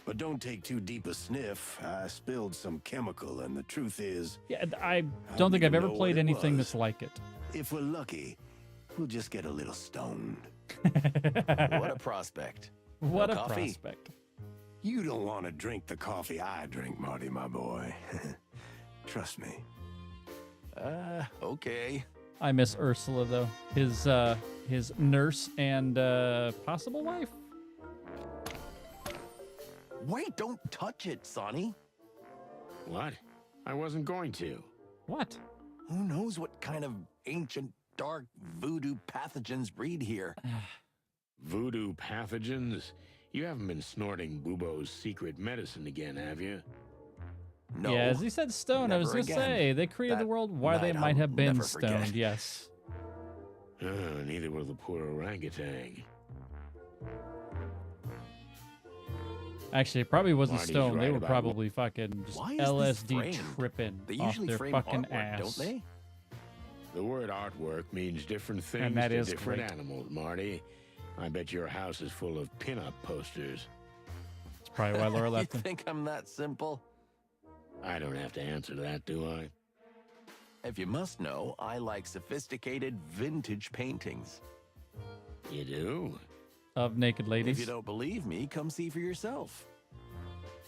But don't take too deep a sniff. I spilled some chemical, and the truth is, Yeah, I don't think I've even ever know what played it anything was. that's like it. if we're lucky, we'll just get a little stoned. What a prospect. What No a coffee? prospect. You don't want to drink the coffee I drink, Marty, my boy. Trust me. Okay. I miss Ursula though. His nurse and possible wife. Wait, don't touch it, Sonny. What? I wasn't going to. What? Who knows what kind of ancient, dark voodoo pathogens breed here? Voodoo pathogens? You haven't been snorting Bubo's secret medicine again, have you? No. Yeah, as he said stoned, I was never gonna again. say they created the That world why they night might I'll have been never forget. stoned. Yes. Neither will the poor orangutan. Actually, it probably wasn't Marty's stoned. They right were about probably fucking just Why is this LSD framed? tripping They off usually their frame fucking artwork, ass. don't they? The word artwork means different things And that to is different great. animals, Marty. I bet your house is full of pin-up posters. That's probably why Laura You left him. think I'm that simple? I don't have to answer that, do I? If you must know, I like sophisticated vintage paintings. You do? Of naked If ladies. you don't believe me, come see for yourself.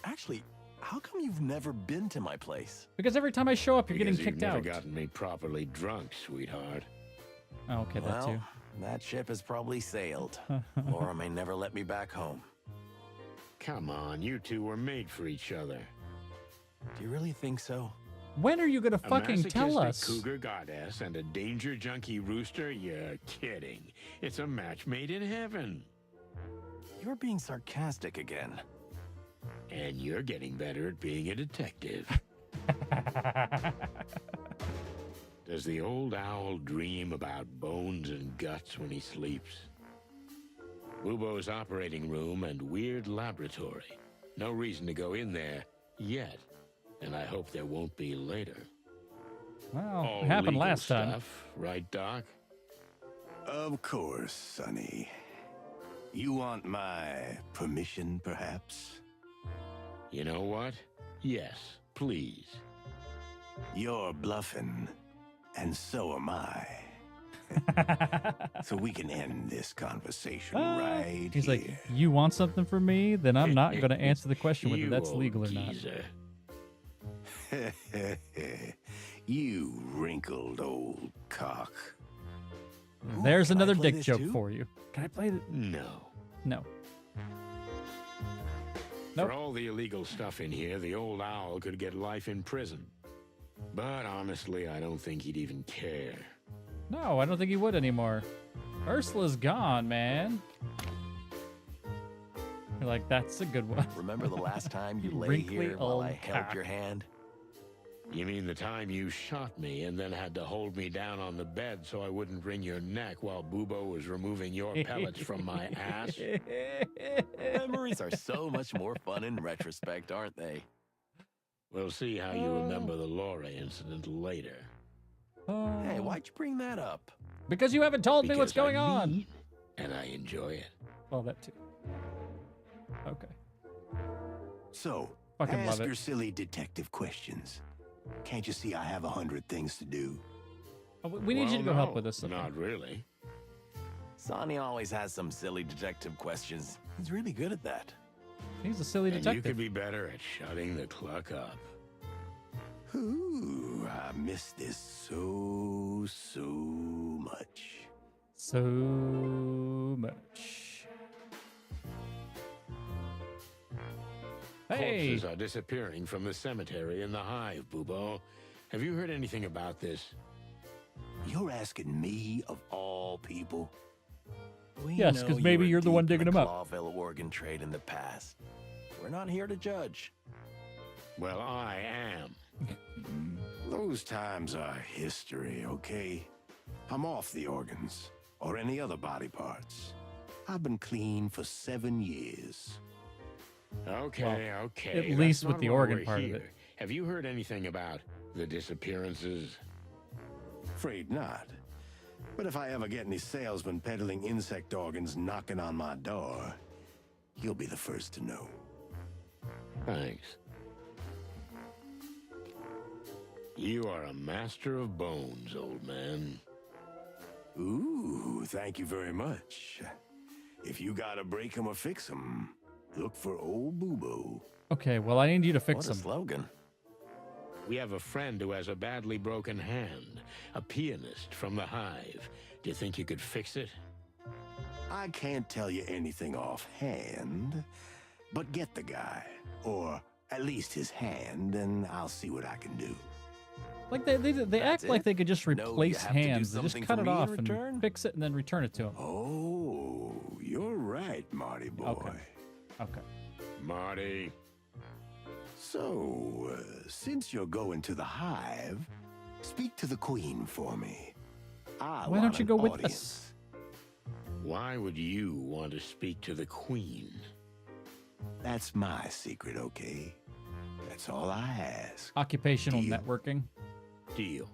Actually, how come you've never been to my place? Because every time I show up, you're Because getting you've kicked never out. gotten me properly drunk, sweetheart. Oh, okay, that Well, too. that ship has probably sailed. Laura may never let me back home. Come on, you two were made for each other. Do you really think so? When are you gonna A fucking tell masochistic us? cougar goddess and a danger junkie rooster? You're kidding. It's a match made in heaven. You're being sarcastic again. And you're getting better at being a detective. Does the old owl dream about bones and guts when he sleeps? Bubo's operating room and weird laboratory. No reason to go in there yet. And I hope there won't be later. Well, All it happened legal last time. stuff, right, Doc? Of course, Sonny. You want my permission, perhaps? You know what? Yes, please. You're bluffing, and so am I. So we can end this conversation right He's here. like, you want something from me? Then I'm not gonna answer the question whether You that's old legal or not. geezer. You wrinkled old cock. There's can I another play dick this joke too? for you. Can I play it? No. No. Nope. For all the illegal stuff in here, the old owl could get life in prison. But honestly, I don't think he'd even care. No, I don't think he would anymore. Ursula's gone, man. You're like, that's a good one. Remember the last time you lay Wrinkly here while old I held cock. your hand? You mean the time you shot me and then had to hold me down on the bed so I wouldn't wring your neck while Bubo was removing your pellets from my ass? Memories are so much more fun in retrospect, aren't they? We'll see how you remember the Laura incident later. Hey, why'd you bring that up? Because you haven't told me what's Because going I'm on. mean, and I enjoy it. Well, that too. Okay. So, Fucking ask love it. your silly detective questions. Can't you see I have 100 things to do? Oh, we need you to go Well, help no, with this. Not really. Sonny always has some silly detective questions. He's really good at that. He's a silly And you detective. could be better at shutting the cluck up. Ooh, I miss this so much. So much. Hey. Corpses are disappearing from the cemetery in the Hive, Bubo. Have you heard anything about this? You're asking me of all people? We Yes, know 'cause you maybe were you're the one deep in digging 'em up. Clawville organ trade in the past. We're not here to judge. Well, I am. Those times are history, okay? I'm off the organs, or any other body parts. I've been clean for 7 years. Okay, okay. at that's least with not the why organ we're part of here. it. Have you heard anything about the disappearances? Afraid not. But if I ever get any salesmen peddling insect organs knocking on my door, you'll be the first to know. Thanks. You are a master of bones, old man. Ooh, thank you very much. If you gotta break 'em or fix 'em, look for old Boobo. Okay, well, I need you to What fix a them. slogan. We have a friend who has a badly broken hand, a pianist from the Hive. Do you think you could fix it? I can't tell you anything offhand, but get the guy, or at least his hand, and I'll see what I can do. Like they act like it? they could just No, you replace have to do hands. They just something cut for it me in off return? and fix it and then return it to him. Oh, you're right, Marty boy. Okay. Okay. Marty. So, since you're going to the Hive, speak to the Queen for me. Why don't you go with us? Why would you want to speak to the Queen? That's my secret, okay? That's all I ask. Occupational Deal. networking. Deal.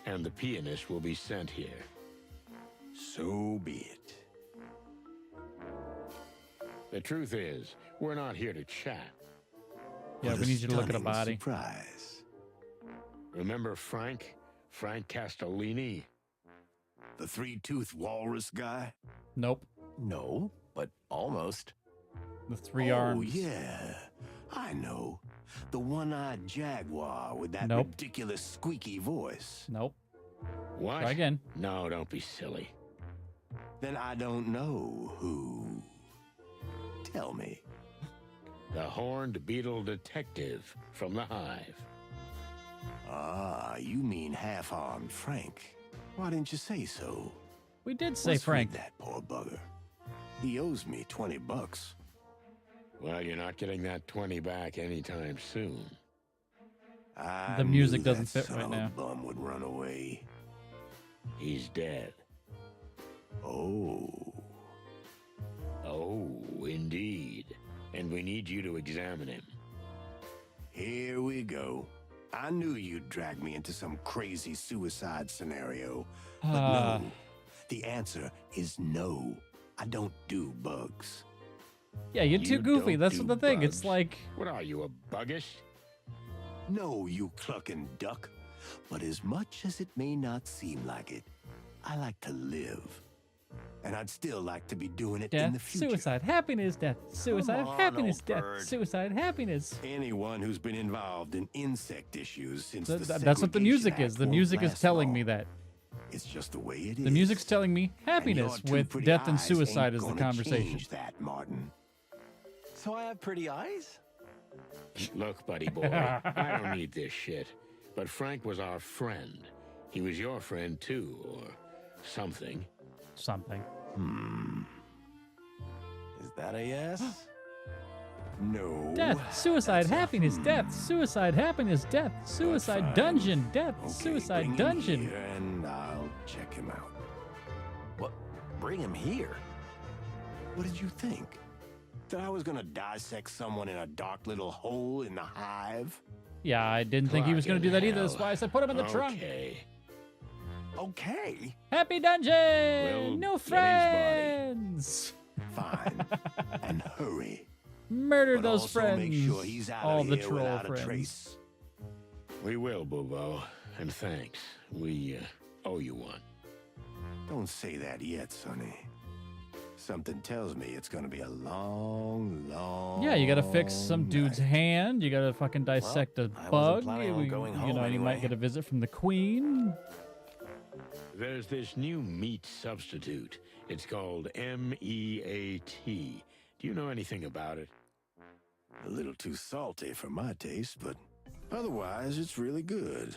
And the pianist will be sent here. So be it. The truth is, we're not here to chat. Yeah, What we need you to look at a stunning body. Surprise. Remember Frank? Frank Castellini? The three-toothed walrus guy? Nope. No, but almost. The three Oh, arms. yeah. I know. The one-eyed jaguar with that Nope. ridiculous squeaky voice. Nope. What? Try again. No, don't be silly. Then I don't know who. Tell me. The horned beetle detective from the Hive. Ah, you mean half-armed Frank. Why didn't you say so? We did say What's Frank. with that poor bugger? He owes me $20. Well, you're not getting that 20 back anytime soon. I The music knew doesn't that fit right son of a now. Bum would run away. He's dead. Oh. Oh, indeed. And we need you to examine him. Here we go. I knew you'd drag me into some crazy suicide scenario. But no. The answer is no. I don't do bugs. Yeah, you're You too goofy. don't That's do the thing. It's bugs. like What are you, a buggish? No, you clucking duck. But as much as it may not seem like it, I like to live. And I'd still like to be doing it in the death, future. suicide, happiness, death, suicide, on, happiness, old death, bird. suicide, happiness. Anyone who's been involved in insect issues since That's what the music Segregation is. The Act music won't is last telling me long. that. It's just the way it is. The music's telling me happiness And your two with pretty death and eyes suicide ain't is the gonna conversation. change that, Martin. So I have pretty eyes? Look, buddy boy, I don't need this shit. But Frank was our friend. He was your friend too, or something. Something. Is that a yes? No. Death, suicide, That's a happiness, death, suicide, happiness, death, suicide, fine. dungeon, death, Okay, suicide, bring him dungeon. here and I'll check him out. What? Bring him here. What did you think? That I was gonna dissect someone in a dark little hole in the Hive? Yeah, I didn't think he was going to do that either. That's Fucking why I said put him in the trunk. Okay. Okay, Happy dungeon! Well, No get his body. friends! fine. And hurry. Murder But those also friends. make sure he's out All of the here troll without friends. a trace. We will, Bubo. And thanks. We owe you one. Don't say that yet, Sonny. Something tells me it's gonna be a long, long. Yeah, you gotta fix some dude's night. hand. You gotta fucking dissect a I wasn't bug. planning on going home You might anyway. get a visit from the queen. There's this new meat substitute. It's called MEAT. Do you know anything about it? A little too salty for my taste, but otherwise it's really good.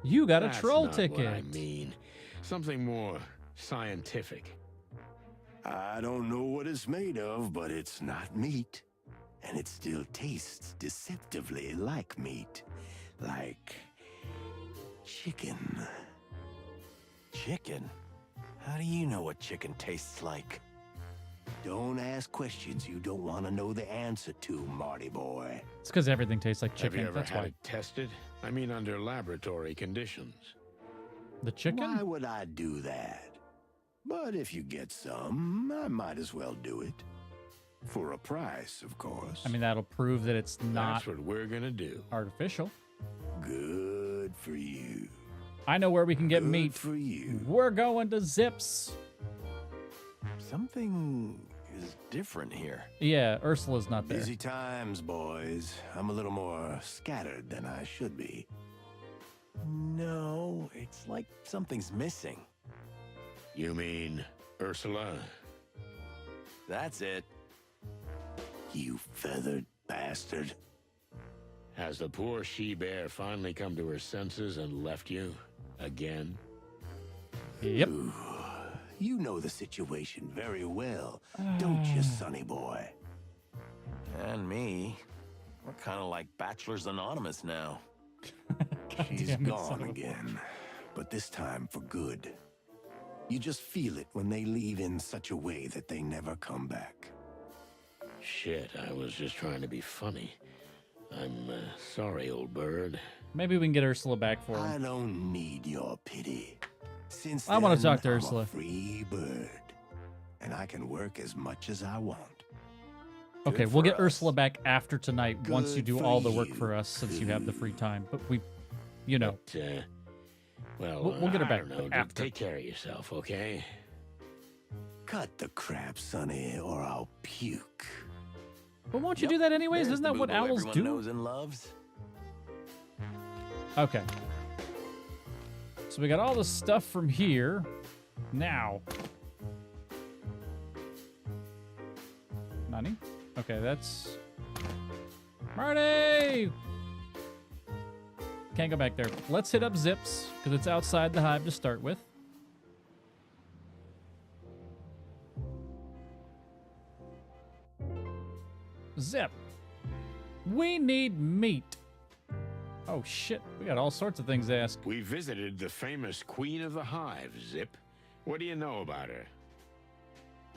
You got a That's troll not ticket. What I mean, something more scientific. I don't know what it's made of, but it's not meat. And it still tastes deceptively like meat. Like chicken. Chicken? How do you know what chicken tastes like? Don't ask questions you don't want to know the answer to, Marty boy. It's because everything tastes like chicken. Have you ever That's had why. it tested? I mean, under laboratory conditions. The chicken? Why would I do that? But if you get some, I might as well do it. For a price, of course. I mean, that'll prove that it's not That's what we're gonna do. artificial. Good for you. I know where we can get Good meat. for you. We're going to Zips. Something is different here. Yeah, Ursula's not there. Busy times, boys. I'm a little more scattered than I should be. No, it's like something's missing. You mean Ursula? That's it. You feathered bastard. Has the poor she-bear finally come to her senses and left you? Again? Yep. Ooh, you know the situation very well, don't you, sonny boy? And me. We're kind of like Bachelors Anonymous now. She's damn it, gone son of a- again, but this time for good. You just feel it when they leave in such a way that they never come back. Shit, I was just trying to be funny. I'm sorry, old bird. Maybe we can get Ursula back for I him. don't need your pity. Since I wanna then, talk to I'm Ursula. a free bird, and I can work as much as I want. Okay, Good we'll for get us. Ursula back after tonight once you Good do for all the work you. for us since you have the free time. But we, you know, But, well, We'll get her I back, don't know. but after. Take care of yourself, okay? Cut the crap, Sonny, or I'll puke. but won't you do that anyways? There's Isn't the that what boobo owls everyone do? knows and loves. Okay. So we got all the stuff from here. Now. Nani? Okay, that's... Marty! Can't go back there. Let's hit up Zips, because it's outside the hive to start with. Zip. We need meat. Oh, shit. We got all sorts of things to ask. We visited the famous Queen of the Hive, Zip. What do you know about her?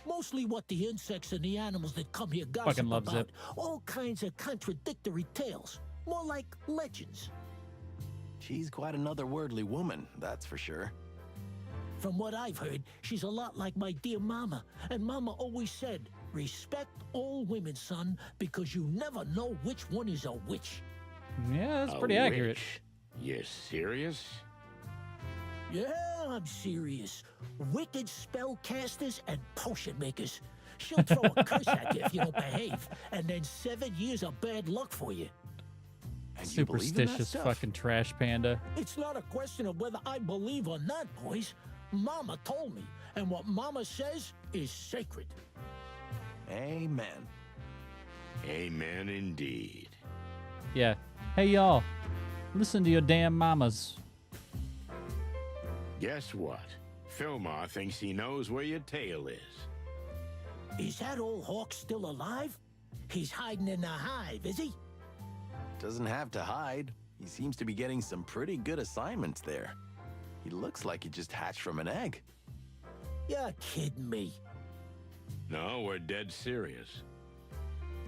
Mostly what the insects and the animals that come here gossip Fucking love about. Zip. All kinds of contradictory tales. More like legends. She's quite an otherworldly woman, that's for sure. From what I've heard, she's a lot like my dear Mama. And Mama always said, respect all women, son, because you never know which one is a witch. Yeah, that's A pretty accurate. witch? You're serious? Yeah, I'm serious. Wicked spellcasters and potion makers. She'll throw a curse at you if you don't behave, and then 7 years of bad luck for you. And you believe in that Superstitious stuff? fucking trash panda. It's not a question of whether I believe or not, boys. Mama told me, and what Mama says is sacred. Amen. Amen indeed. Yeah. Hey, y'all. Listen to your damn mamas. Guess what? Philmar thinks he knows where your tail is. Is that old hawk still alive? He's hiding in the hive, is he? Doesn't have to hide. He seems to be getting some pretty good assignments there. He looks like he just hatched from an egg. You're kidding me. No, we're dead serious.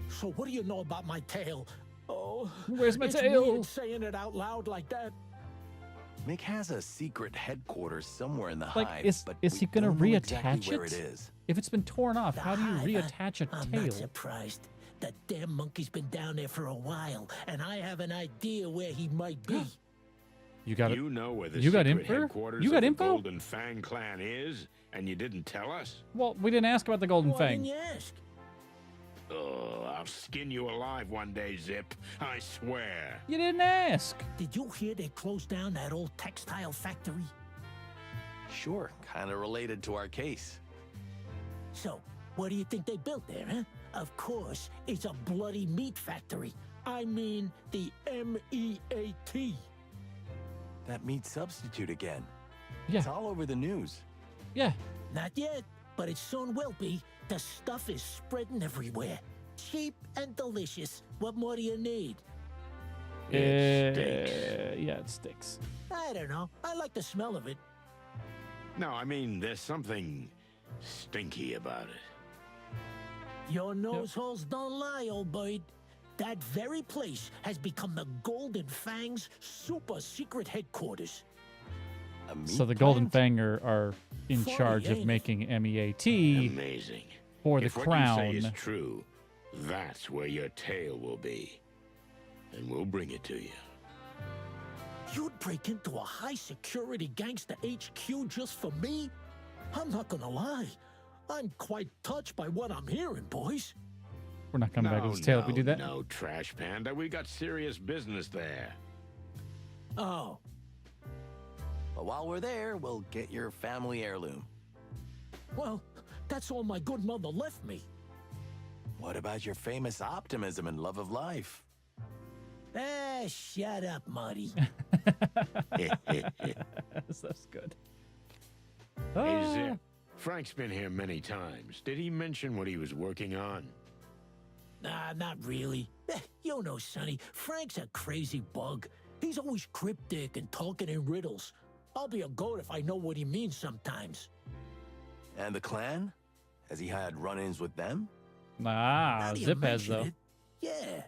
So what do you know about my tail? Oh, Where's my it's tail? weird saying it out loud like that. Mick has a secret headquarters somewhere in the Like, hive, is but he we gonna don't know reattach exactly where it? it is. If it's been torn off, The how do you hive, reattach a I'm tail? not surprised. That damn monkey's been down there for a while, and I have an idea where he might be. You got it. You know where the You got secret info? headquarters You got of the info? Golden Fang clan is, and you didn't tell us? Well, we didn't ask about the Golden Why Fang. didn't you ask? Oh, I'll skin you alive one day, Zip. I swear. You didn't ask. Did you hear they closed down that old textile factory? Sure, kind of related to our case. So, what do you think they built there, huh? Of course, it's a bloody meat factory. I mean, the M-E-A-T. That meat substitute again. Yeah. It's all over the news. Yeah. Not yet, but it soon will be. The stuff is spreading everywhere. Cheap and delicious. What more do you need? It stinks. Yeah, it stinks. I don't know. I like the smell of it. No, I mean, there's something stinky about it. Your nose holes don't lie, old bird. That very place has become the Golden Fang's super secret headquarters. A meat So the Golden plant? Fang are in Funny, charge of ain't it? making MEAT Amazing. for the If crown. what you say is true, that's where your tail will be. And we'll bring it to you. You'd break into a high-security gangster HQ just for me? I'm not gonna lie. I'm quite touched by what I'm hearing, boys. We're not coming back to his tail if we do that. No, Trash Panda. We got serious business there. Oh, But while we're there, we'll get your family heirloom. well, that's all my good mother left me. What about your famous optimism and love of life? Ah, shut up, Marty. That's good. Hey, Ah. Zip. Frank's been here many times. Did he mention what he was working on? Nah, not really. You know, Sonny, Frank's a crazy bug. He's always cryptic and talking in riddles. I'll be a goat if I know what he means sometimes. And the clan? Has he had run-ins with them? Ah, Now that you Zip has, mention though. it, yeah,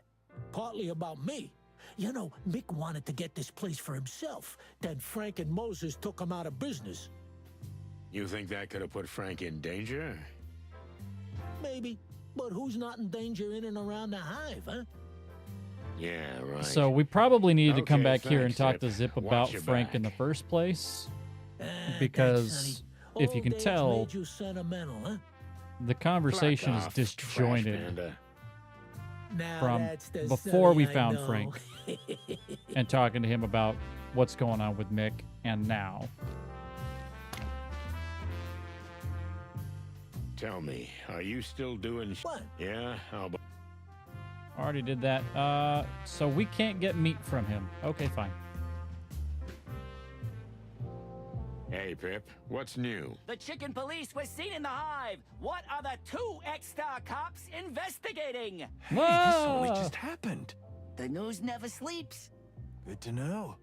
partly about me. You know, Mick wanted to get this place for himself. Then Frank and Moses took him out of business. You think that could have put Frank in danger? Maybe. But who's not in danger in and around the Hive, huh? Yeah, right. So we probably needed to come Okay, back here and thanks, talk Zip. to Zip Watch about your Frank in the back. first place. Thanks, Because honey. if you Old can age tell, made you sentimental, huh? the conversation Black is off, disjointed Trash Panda. Now from that's the before Sonny we I found know. Frank and talking to him about what's going on with Mick and now. Tell me, are you still doing? What? Yeah. How about? Already did that. So we can't get meat from him. Okay, fine. Hey, Pip. What's new? The chicken police was seen in the Hive. What are the two X-Star cops investigating? Hey, this only Whoa! just happened. The news never sleeps. Good to know.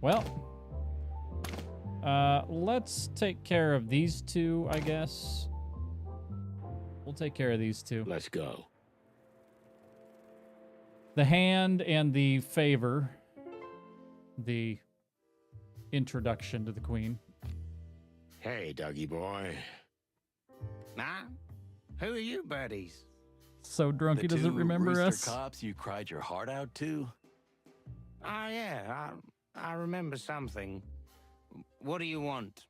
Well, let's take care of these two, I guess. We'll take care of these two. Let's go. The hand and the favor. The introduction to the queen. Hey, Dougie boy. Nah? Who are you, buddies? So drunk The he doesn't two remember rooster us. cops you cried your heart out to? Oh, yeah, I remember something. What do you want?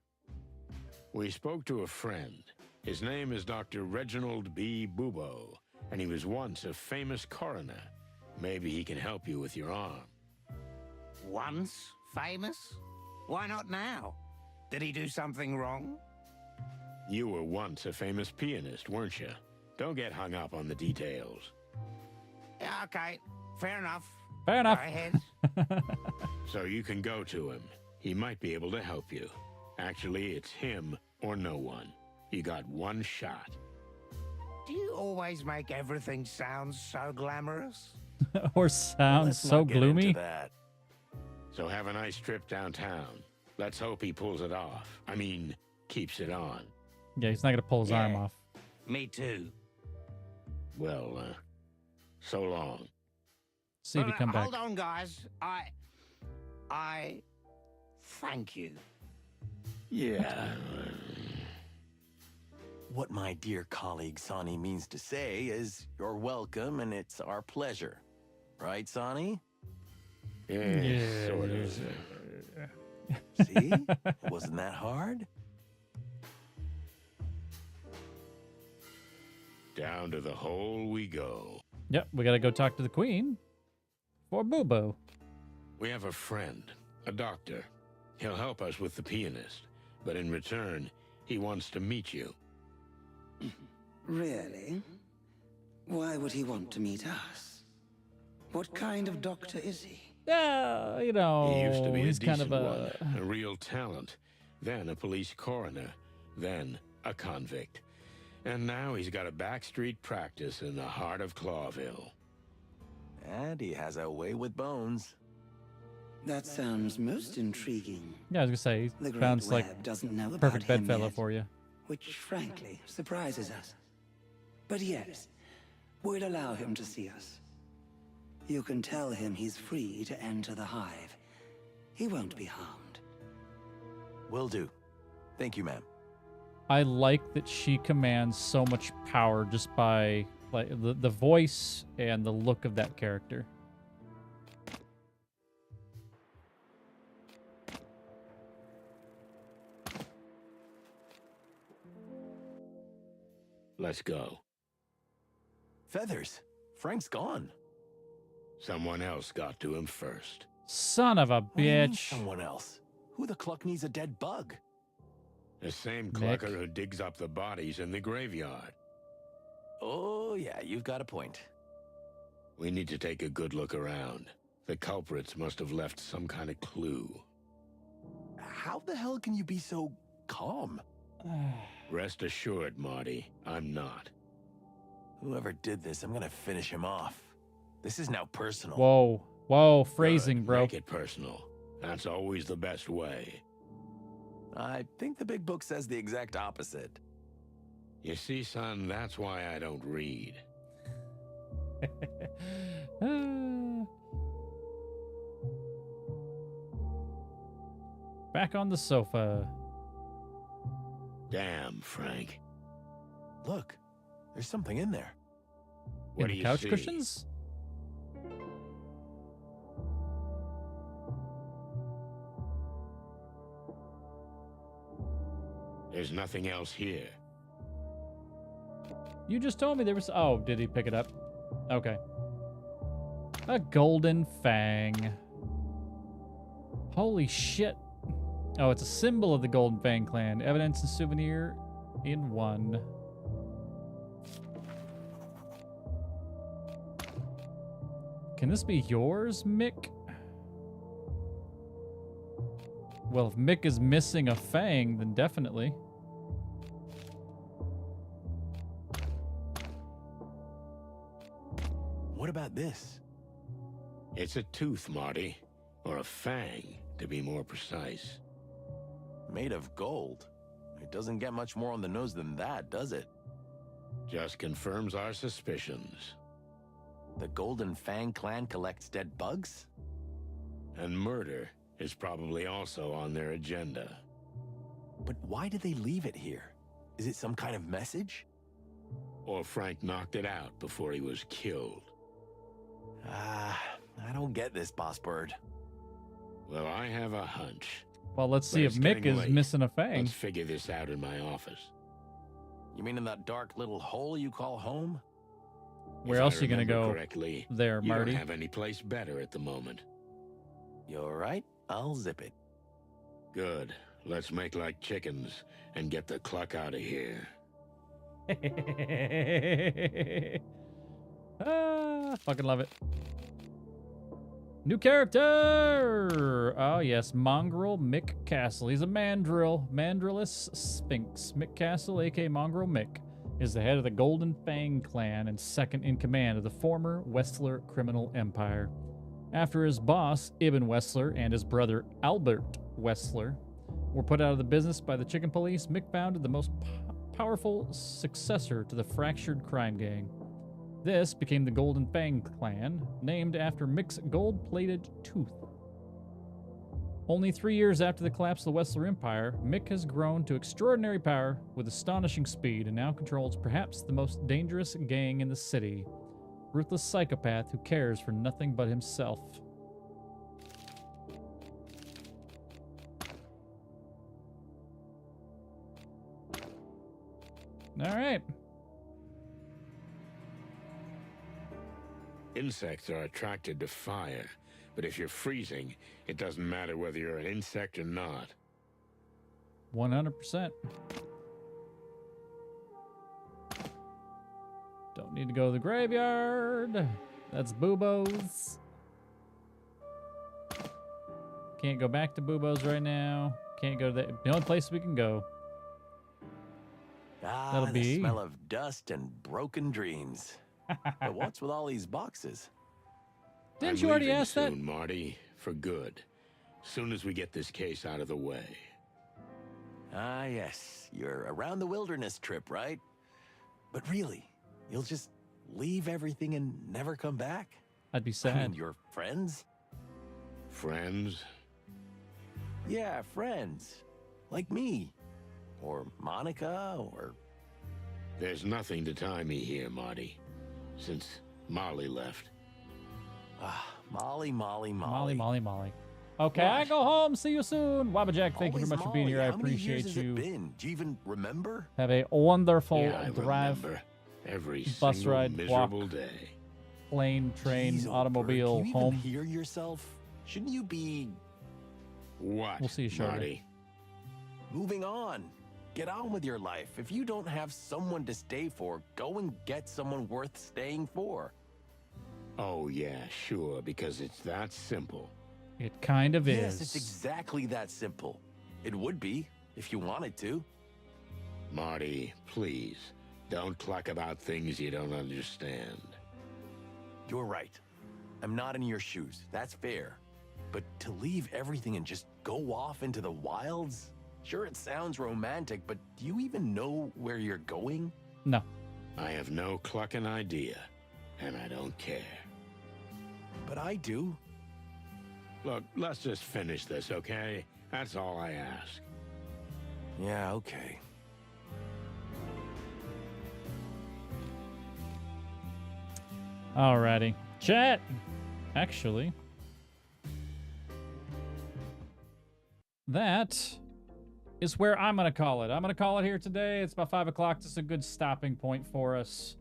We spoke to a friend. His name is Dr. Reginald B. Bubo, and he was once a famous coroner. Maybe he can help you with your arm. Once famous? Why not now? Did he do something wrong? You were once a famous pianist, weren't you? Don't get hung up on the details. Yeah, okay, fair enough. Fair enough. Go ahead. So you can go to him. He might be able to help you. Actually, it's him or no one. You got one shot. Do you always make everything sound so glamorous? Or sounds Let's so not get gloomy. into that. So have a nice trip downtown. Let's hope he pulls it off. I mean, keeps it on. Yeah, he's not gonna pull his arm Yeah. off. Me too. Well, so long. See if he come back. Hold on, guys. I thank you. Yeah. What my dear colleague Sonny means to say is you're welcome and it's our pleasure. Right, Sonny? Yeah, sort of. See? Wasn't that hard? Down to the hole we go. Yep, we gotta go talk to the queen for Bubo. We have a friend, a doctor. He'll help us with the pianist, but in return, he wants to meet you. Really? Why would he want to meet us? What kind of doctor is he? Yeah, you know, He used to be a he's kind decent of one, a real talent. Then a police coroner. Then a convict. And now he's got a backstreet practice in the heart of Clawville. And he has a way with bones. That sounds most intriguing. Yeah, I was gonna say, The he Great sounds like Web doesn't know about perfect him bedfellow yet, for you. which frankly surprises us. But yes, we'll allow him to see us. You can tell him he's free to enter the Hive. He won't be harmed. Will do. Thank you, ma'am. I like that she commands so much power just by like the voice and the look of that character. Let's go. Feathers. Frank's gone. Someone else got to him first. Son of a What do you mean, bitch. someone else. Who the cluck needs a dead bug? The same Nick. clucker who digs up the bodies in the graveyard. Oh, yeah, you've got a point. We need to take a good look around. The culprits must have left some kind of clue. How the hell can you be so calm? Rest assured, Marty, I'm not. Whoever did this, I'm gonna finish him off. This is now personal. Whoa. Whoa, phrasing, Good. bro. Make it personal. That's always the best way. I think the big book says the exact opposite. You see, son, that's why I don't read. Back on the sofa. Damn, Frank. Look, there's something in there. What In do the you couch see? cushions? There's nothing else here. You just told me there was... Oh, did he pick it up? Okay. A golden fang. Holy shit. Oh, it's a symbol of the Golden Fang clan. Evidence and souvenir in one. Can this be yours, Mick? Well, if Mick is missing a fang, then definitely. What about this? It's a tooth, Marty. Or a fang, to be more precise. Made of gold. It doesn't get much more on the nose than that, does it? Just confirms our suspicions. The Golden Fang clan collects dead bugs? And murder is probably also on their agenda. But why did they leave it here? Is it some kind of message? Or Frank knocked it out before he was killed. I don't get this, Boss Bird. Well, I have a hunch. Well, let's But see if it's Mick getting is late. missing a fang. Let's figure this out in my office. You mean in that dark little hole you call home? Where If else I are you gonna remember go correctly, there, you Marty? don't have any place better at the moment. You're right. I'll zip it. Good. Let's make like chickens and get the cluck out of here. Fucking love it. New character! Oh, yes. Mongrel Mick Castle. He's a mandrill. Mandrillus Sphinx. Mick Castle, a.k.a. Mongrel Mick, is the head of the Golden Fang clan and second in command of the former Westler criminal empire. After his boss, Ibn Westler, and his brother, Albert Westler, were put out of the business by the Chicken Police, Mick founded the most powerful successor to the fractured crime gang. This became the Golden Fang clan, named after Mick's gold-plated tooth. Only 3 years after the collapse of the Westler Empire, Mick has grown to extraordinary power with astonishing speed and now controls perhaps the most dangerous gang in the city. Ruthless psychopath who cares for nothing but himself. All right. Insects are attracted to fire, but if you're freezing, it doesn't matter whether you're an insect or not. 100%. Need to go to the graveyard. That's Boobo's. Can't go back to Boobo's right now. Can't go to the only place we can go. Ah, That'll the be- smell of dust and broken dreams. But what's with all these boxes? Didn't I'm you already leaving ask that? soon, Marty, for good. Soon as we get this case out of the way. Ah, yes. You're around the wilderness trip, right? But really, you'll just leave everything and never come back? I'd be I sad. mean, your friends? Friends? Yeah, friends. Like me. Or Monica, or... There's nothing to tie me here, Marty. Since Molly left. Ah, Molly. Molly. Okay, I go home. See you soon. Wabba Jack, thank you very Always much for being Molly. here. I How many years appreciate has it you. been? Do you even remember? Have a wonderful Yeah, I drive, remember. Every bus single ride, miserable walk. day. plane, train, Jeez, old automobile, bird, can you home. even hear yourself? Shouldn't you be What, We'll see you shortly. Marty? moving on? Get on with your life. If you don't have someone to stay for, go and get someone worth staying for. Oh, yeah, sure, because it's that simple. It kind of Yes, is. it's exactly that simple. It would be, if you wanted to. Marty, please, don't cluck about things you don't understand. You're right. I'm not in your shoes. That's fair. But to leave everything and just go off into the wilds? Sure, it sounds romantic, but do you even know where you're going? No. I have no clucking idea, and I don't care. But I do. Look, let's just finish this, okay? That's all I ask. Yeah, okay. Alrighty. Chat. Actually, that is where I'm going to call it. I'm going to call it here today. It's about 5 o'clock. This is a good stopping point for us.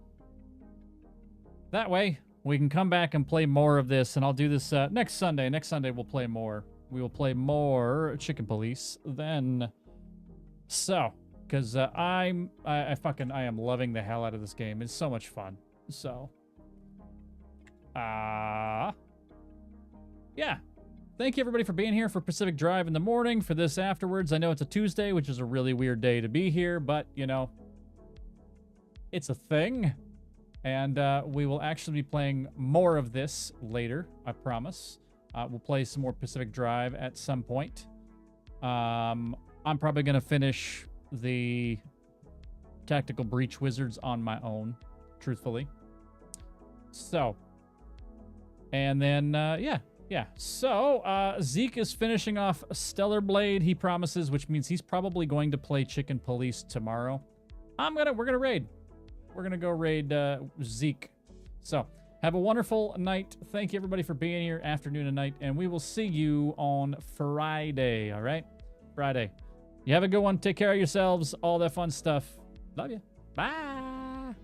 That way, we can come back and play more of this, and I'll do this next Sunday. Next Sunday, we'll play more. We will play more Chicken Police then. So, because I am loving the hell out of this game. It's so much fun. So, yeah. Thank you, everybody, for being here for Pacific Drive in the morning, for this afterwards. I know it's a Tuesday, which is a really weird day to be here, but, you know, it's a thing. And we will actually be playing more of this later, I promise. We'll play some more Pacific Drive at some point. I'm probably going to finish the Tactical Breach Wizards on my own, truthfully. So, and then, yeah. So, Zeke is finishing off Stellar Blade, he promises, which means he's probably going to play Chicken Police tomorrow. We're gonna raid. We're gonna go raid Zeke. So, have a wonderful night. Thank you, everybody, for being here, afternoon and night, and we will see you on Friday, all right? Friday. You have a good one. Take care of yourselves. All that fun stuff. Love you. Bye.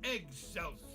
Excelsior!